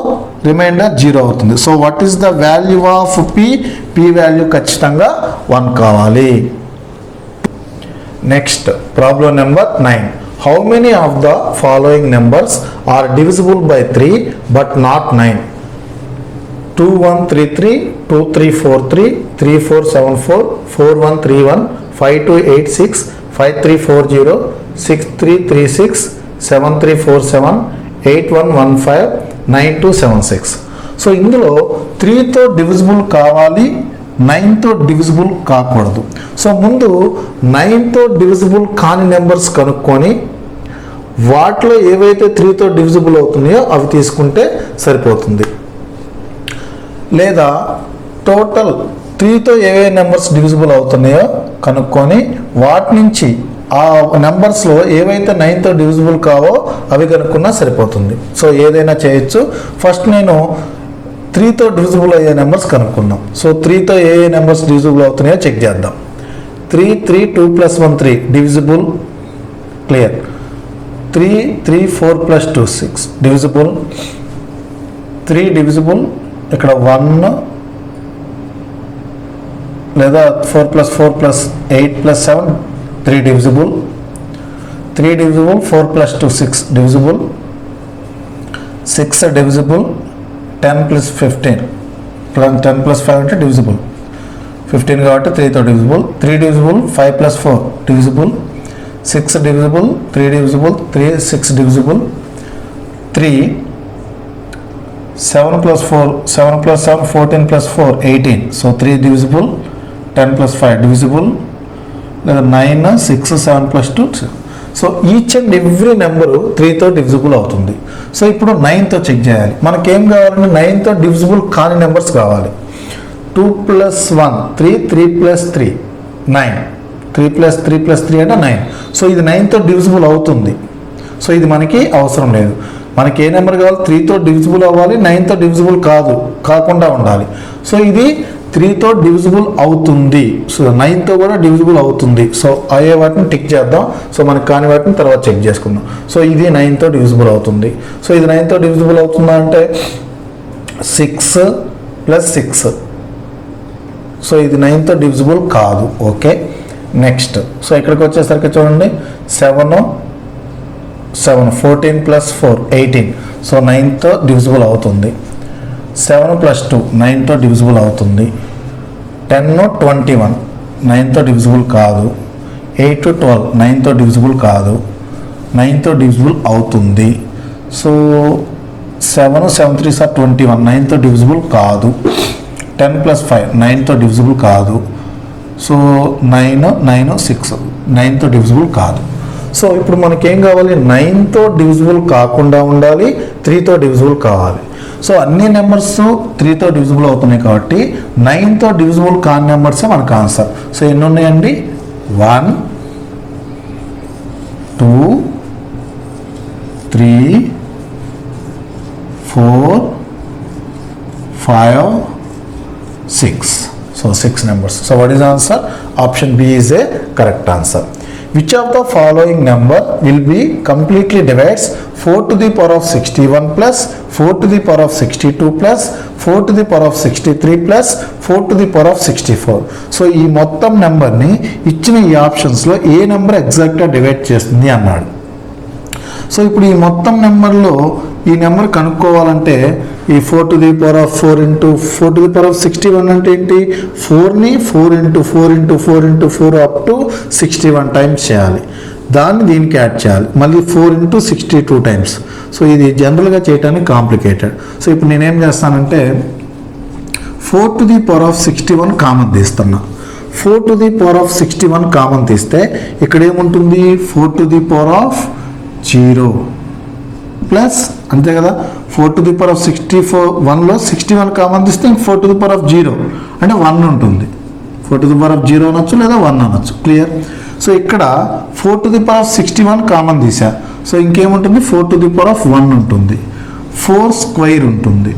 A: రిమైండర్ 0 అవుతుంది. So what is the value of P value ఖచ్చితంగా 1 కావాలి. Next problem number 9. How many of the following numbers are divisible by 3 but not 9? 2133, 2343, 3474, 4131, 5286, 5340, 6336, 7347, 8115, 9276. So ఇందులో 3తో డివిజిబుల్ కావాలి, 9తో డివిజిబుల్ కాకూడదు. సో ముందు 9తో డివిజిబుల్ కాని numbers కనుక్కొని వాటిలో ఏవైతే 3తో డివిజిబుల్ అవుతున్నాయో అవి తీసుకుంటే సరిపోతుంది. లేదా టోటల్ 3తో ఏవే నెంబర్స్ డివిజిబుల్ అవుతున్నాయో కనుక్కొని వాటి నుంచి ఆ నెంబర్స్లో ఏవైతే 9తో డివిజిబుల్ కావో అవి కనుక్కున్నా సరిపోతుంది. సో ఏదైనా చేయొచ్చు. ఫస్ట్ నేను 3తో డివిజిబుల్ అయ్యే నెంబర్స్ కనుక్కున్నాం. సో 3తో ఏ నెంబర్స్ డివిజిబుల్ అవుతున్నాయో చెక్ చేద్దాం. 3, 3, 2 + 1 3 డివిజిబుల్. క్లియర్? 3, 3, 4 + 2 6 డివిజిబుల్. 3 డివిజిబుల్. ఇక్కడ 1 లేదా 4 + 4 + 8 + 7 3 డివిజిబుల్. 3 డివిజిబుల్. 4 + 2 6 డివిజిబుల్. 6 డివిజిబుల్. 10 + 15 10 + 5 అంటే డివిజిబుల్. 15 కాబట్టి 3తో divisible. 3 divisible. 5 + 4 divisible. 6 divisible. 3 divisible. 3 6 divisible. 3 7 + 4 7 + 7 14 + 4 18. So 3 divisible. 10 + 5 divisible. లేదా 9 6 7 + 2. So each and every number 3తో డివిజిబుల్ అవుతుంది. సో ఇప్పుడు 9తో చెక్ చేయాలి. మనకేం కావాలంటే 9తో డివిజిబుల్ కాని నెంబర్స్ కావాలి. 2 + 1 3 3 + 3 9. 3 + 3 + 3 అంటే 9. సో ఇది 9తో డివిజిబుల్ అవుతుంది. సో ఇది మనకి అవసరం లేదు. మనకి ఏ నెంబర్ కావాలి? 3తో డివిజిబుల్ అవ్వాలి, 9తో డివిజిబుల్ కాకుండా ఉండాలి. సో ఇది 3తో డివిజిబుల్ అవుతుంది. సో 9తో కూడా డివిజిబుల్ అవుతుంది. సో అయ్యే వాటిని టిక్ చేద్దాం. సో మనకి కాని వాటిని తర్వాత చెక్ చేసుకుందాం. సో ఇది 9తో డివిజిబుల్ అవుతుంది. సో ఇది 9తో డివిజిబుల్ అవుతుందా అంటే 6 + 6. సో ఇది 9తో డివిజిబుల్ కాదు. Okay, next. సో ఇక్కడికి వచ్చేసరికి చూడండి 7 14 + 4 18. సో 9తో డివిజిబుల్ అవుతుంది. 7 + 2 9తో డివిజిబుల్ అవుతుంది. 10 21 9తో డివిజిబుల్ కాదు. 8 12 9తో డివిజిబుల్ కాదు. 9తో డివిజిబుల్ అవుతుంది. సో 7 7 3 21 9తో డివిజిబుల్ కాదు. 10 + 5 9తో డివిజిబుల్ కాదు. సో 9 9 6 9తో డివిజిబుల్ కాదు. సో ఇప్పుడు మనకేం కావాలి, 9తో డివిజిబుల్ కాకుండా ఉండాలి, 3తో డివిజిబుల్ కావాలి. సో అన్ని నెంబర్స్ 3తో డివిజిబుల్ అవుతున్నాయి కాబట్టి 9తో డివిజిబుల్ కాని నెంబర్సే మనకు ఆన్సర్. సో ఎన్ని ఉన్నాయండి, 1 2 3 4 5 6. So 6 numbers. So what is the answer? Option B is a correct answer. Which of the following number will be completely divides 4 to the power of 61 plus 4 to the power of 62 plus 4 to the power of 63 plus 4 to the power of 64. So ఈ మొత్తం నెంబర్ని ఇచ్చిన ఈ ఆప్షన్స్లో ఏ number ఎగ్జాక్ట్గా divide చేస్తుంది అన్నాడు. So ఇప్పుడు ఈ మొత్తం నెంబర్లో ఈ నెంబర్ కనుక్కోవాలంటే ఈ 4 to the power of 4 into 4 to the power of 61 అంటే ఏంటి, 4ని 4 into 4 into 4 into 4 up to 61 times చేయాలి. దాన్ని దీనికి యాడ్ చేయాలి, మళ్ళీ 4 into 62 టైమ్స్. సో ఇది జనరల్గా చేయడానికి కాంప్లికేటెడ్. సో ఇప్పుడు నేనేం చేస్తానంటే 4 to the power of 61 common తీస్తున్నా. 4 to the power of 61 common తీస్తే ఇక్కడ ఏముంటుంది, 4 to the power of 0 plus అంతే కదా, 4 to the power of 1లో 61 common తీస్తే 4 to the power of 0 అంటే 1 ఉంటుంది. 4 to the power of 0 అనొచ్చు లేదా 1 అనొచ్చు. క్లియర్. సో ఇక్కడ 4 to the power of 61 common తీసా. సో ఇంకేముంటుంది, 4 to the power of 1 ఉంటుంది, 4 స్క్వేర్ ఉంటుంది,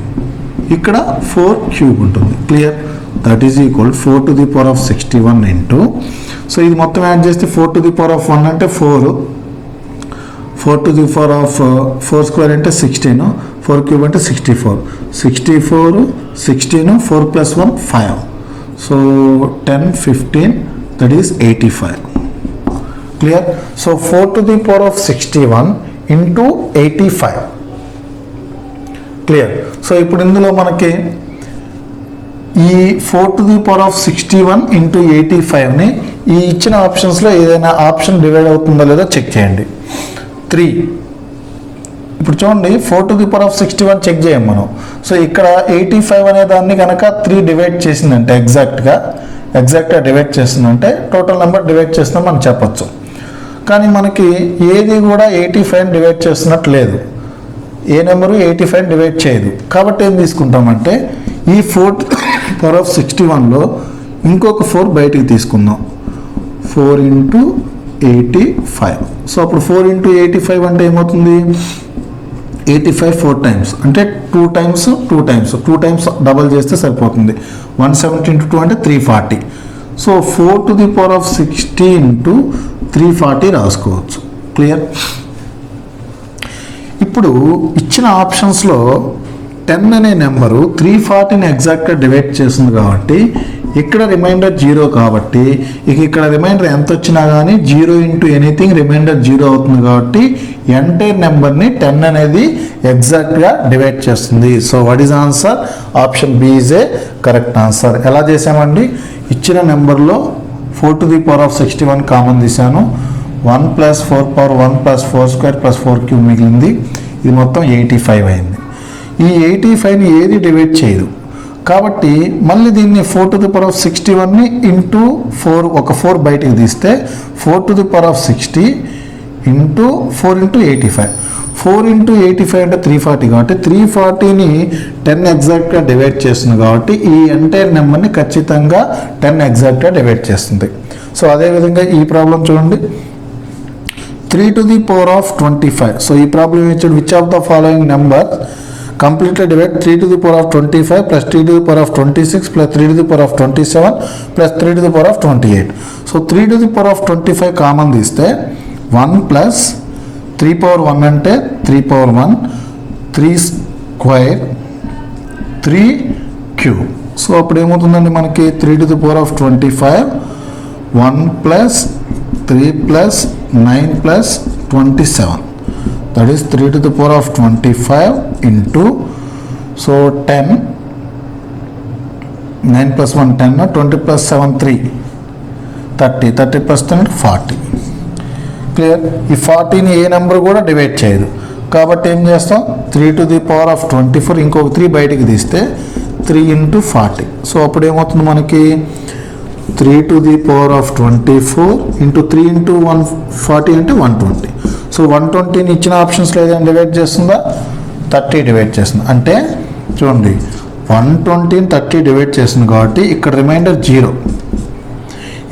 A: ఇక్కడ 4 క్యూబ్ ఉంటుంది. Clear. That is equal 4 to the power of 61 into, so ఇది మొత్తం యాడ్ చేస్తే 4 to the power of 1 అంటే 4 to the power of 4 square అంటే 16, 4 క్యూబ్ అంటే 64, 64 16 4 + 1 5. So 10 15 that is 85. Clear. So 4 to the power of 61 into 85. Clear. So ఇప్పుడు ఇందులో మనకి ఈ 4 to the power of 61 into 85ని ఈ ఇచ్చిన ఆప్షన్స్లో ఏదైనా ఆప్షన్ డివైడ్ అవుతుందో లేదో చెక్ చేయండి. 3 ఇప్పుడు చూడండి 4 to the power of 61 check చేయం మనం. సో ఇక్కడ 85 అనే దాన్ని కనుక 3 డివైడ్ చేసిందంటే ఎగ్జాక్ట్గా డివైడ్ చేసిందంటే టోటల్ నెంబర్ డివైడ్ చేస్తుందని మనం చెప్పచ్చు. కానీ మనకి ఏది కూడా 85 డివైడ్ చేస్తున్నట్టు లేదు, ఏ నెంబరు 85 డివైడ్ చేయదు. కాబట్టి ఏం తీసుకుంటామంటే ఈ 4 to the power of 61లో ఇంకొక 4 బయటికి తీసుకుందాం, 4 into 85. సో అప్పుడు 4 into 85 అంటే ఏమవుతుంది, 85 4 టైమ్స్ అంటే 2 టైమ్స్ డబల్ చేస్తే సరిపోతుంది. 170 into 2 అంటే 340. So 4 to the power of 60 into 340 రాసుకోవచ్చు. క్లియర్. ఇప్పుడు ఇచ్చిన ఆప్షన్స్లో 10 అనే నెంబరు 340ని ఎగ్జాక్ట్గా డివైడ్ చేస్తుంది కాబట్టి ఇక్కడ రిమైండర్ 0 కాబట్టి ఇక్కడ రిమైండర్ ఎంత వచ్చినా కానీ 0 into ఎనీథింగ్ రిమైండర్ 0 అవుతుంది కాబట్టి ఎంటైర్ నెంబర్ని 10 అనేది ఎగ్జాక్ట్గా డివైడ్ చేస్తుంది. So what is answer? Option B is a correct answer. ఎలా చేసామండి, ఇచ్చిన నెంబర్లో 4 to the power of 61 common తీశాను, 1 + 4 power 1 + 4 స్క్వేర్ + 4 క్యూబ్ మిగిలింది. ఇది మొత్తం 85 అయింది. ఈ 85ని ఏది డివైడ్ చేయదు కాబట్టి మళ్ళీ దీన్ని 4 to the power of 61ని ఇంటూ 4 ఒక 4 బయటికి తీస్తే 4 to the power of 60 into 4 into 85. 4 into 85 అంటే 340 కాబట్టి 340ని 10 ఎగ్జాక్ట్గా డివైడ్ చేస్తుంది కాబట్టి ఈ ఎంటైర్ నెంబర్ని ఖచ్చితంగా 10 ఎగ్జాక్ట్గా డివైడ్ చేస్తుంది. సో అదేవిధంగా ఈ ప్రాబ్లం చూడండి, 3 to the power of 25. So ఈ ప్రాబ్లం ఇచ్చాడు, which of the following number completely divide 3 to the power of 25 plus 3 to the power of 26 plus 3 to the power of 27 plus 3 to the power of 28. So 3 to the power of 25 common తీస్తే 1 plus 3 power 1 అంటే 3 power 1, 3 square 3 cube. So అప్పుడు ఏమవుతుందండి మనకి 3 to the power of 25 1 plus 3 plus 9 plus 27. That is 3 to the power of 25 into, so 10, 9 plus 1 10, 20 plus 7 3, 30 plus 10 40. Clear. ఈ 40ని ఏ number కూడా divide చేయదు కాబట్టి ఏం చేస్తాం, 3 to the power of 24 ఇంకొక 3 బయటికి తీస్తే 3 into 40. సో అప్పుడు ఏమవుతుంది మనకి 3 to the power of 24 into 3 into 140 అంటే 120. సో 120ని ఇచ్చిన ఆప్షన్స్లో ఏదైనా డివైడ్ చేస్తుందా? 30 డివైడ్ చేస్తుంది. అంటే చూడండి 120ని 30 డివైడ్ చేస్తుంది కాబట్టి ఇక్కడ రిమైండర్ 0.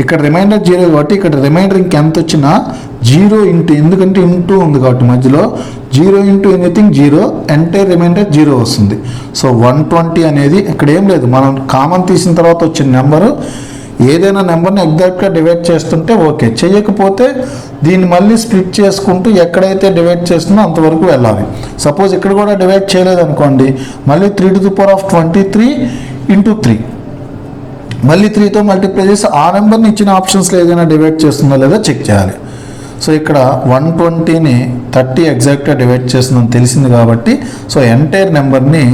A: ఇక్కడ రిమైండర్ 0 కాబట్టి ఇక్కడ రిమైండర్ ఇంకెంత వచ్చినా 0 ఇంటూ, ఎందుకంటే ఇంటూ ఉంది కాబట్టి మధ్యలో 0 ఇంటూ ఎనీథింగ్ 0, ఎంటైర్ రిమైండర్ 0 వస్తుంది. సో 120 అనేది ఇక్కడ ఏం లేదు, మనం కామన్ తీసిన తర్వాత వచ్చిన నెంబరు ఏదైనా నెంబర్ని ఎగ్జాక్ట్గా డివైడ్ చేస్తుంటే ఓకే, చేయకపోతే దీన్ని మళ్ళీ స్ప్లిట్ చేసుకుంటూ ఎక్కడైతే డివైడ్ చేస్తుందో అంతవరకు వెళ్ళాలి. సపోజ్ ఇక్కడ కూడా డివైడ్ చేయలేదనుకోండి, మళ్ళీ 3 to the power of 23 into 3, మళ్ళీ 3తో మల్టిప్లై చేసి ఆ నెంబర్ని ఇచ్చిన ఆప్షన్స్లో ఏదైనా డివైడ్ చేస్తుందో లేదో చెక్ చేయాలి. సో ఇక్కడ 120ని 30 ఎగ్జాక్ట్గా డివైడ్ చేస్తుందని తెలిసింది కాబట్టి సో ఎంటైర్ నెంబర్ని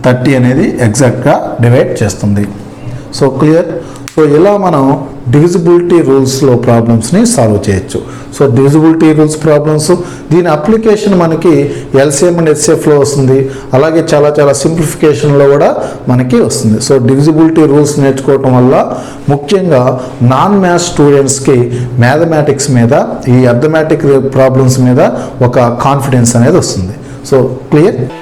A: 30 అనేది ఎగ్జాక్ట్గా డివైడ్ చేస్తుంది. So clear. సో ఇలా మనం డివిజిబిలిటీ రూల్స్లో ప్రాబ్లమ్స్ని సాల్వ్ చేయొచ్చు. సో డివిజిబిలిటీ రూల్స్ ప్రాబ్లమ్స్, దీని అప్లికేషన్ మనకి ఎల్సిఎం అండ్ హెచ్సిఎఫ్లో వస్తుంది, అలాగే చాలా చాలా సింప్లిఫికేషన్లో కూడా మనకి వస్తుంది. సో డివిజిబిలిటీ రూల్స్ నేర్చుకోవటం వల్ల ముఖ్యంగా నాన్ మ్యాథ్స్ స్టూడెంట్స్కి మ్యాథమెటిక్స్ మీద, ఈ అర్థమెటిక్ ప్రాబ్లమ్స్ మీద ఒక కాన్ఫిడెన్స్ అనేది వస్తుంది. So clear.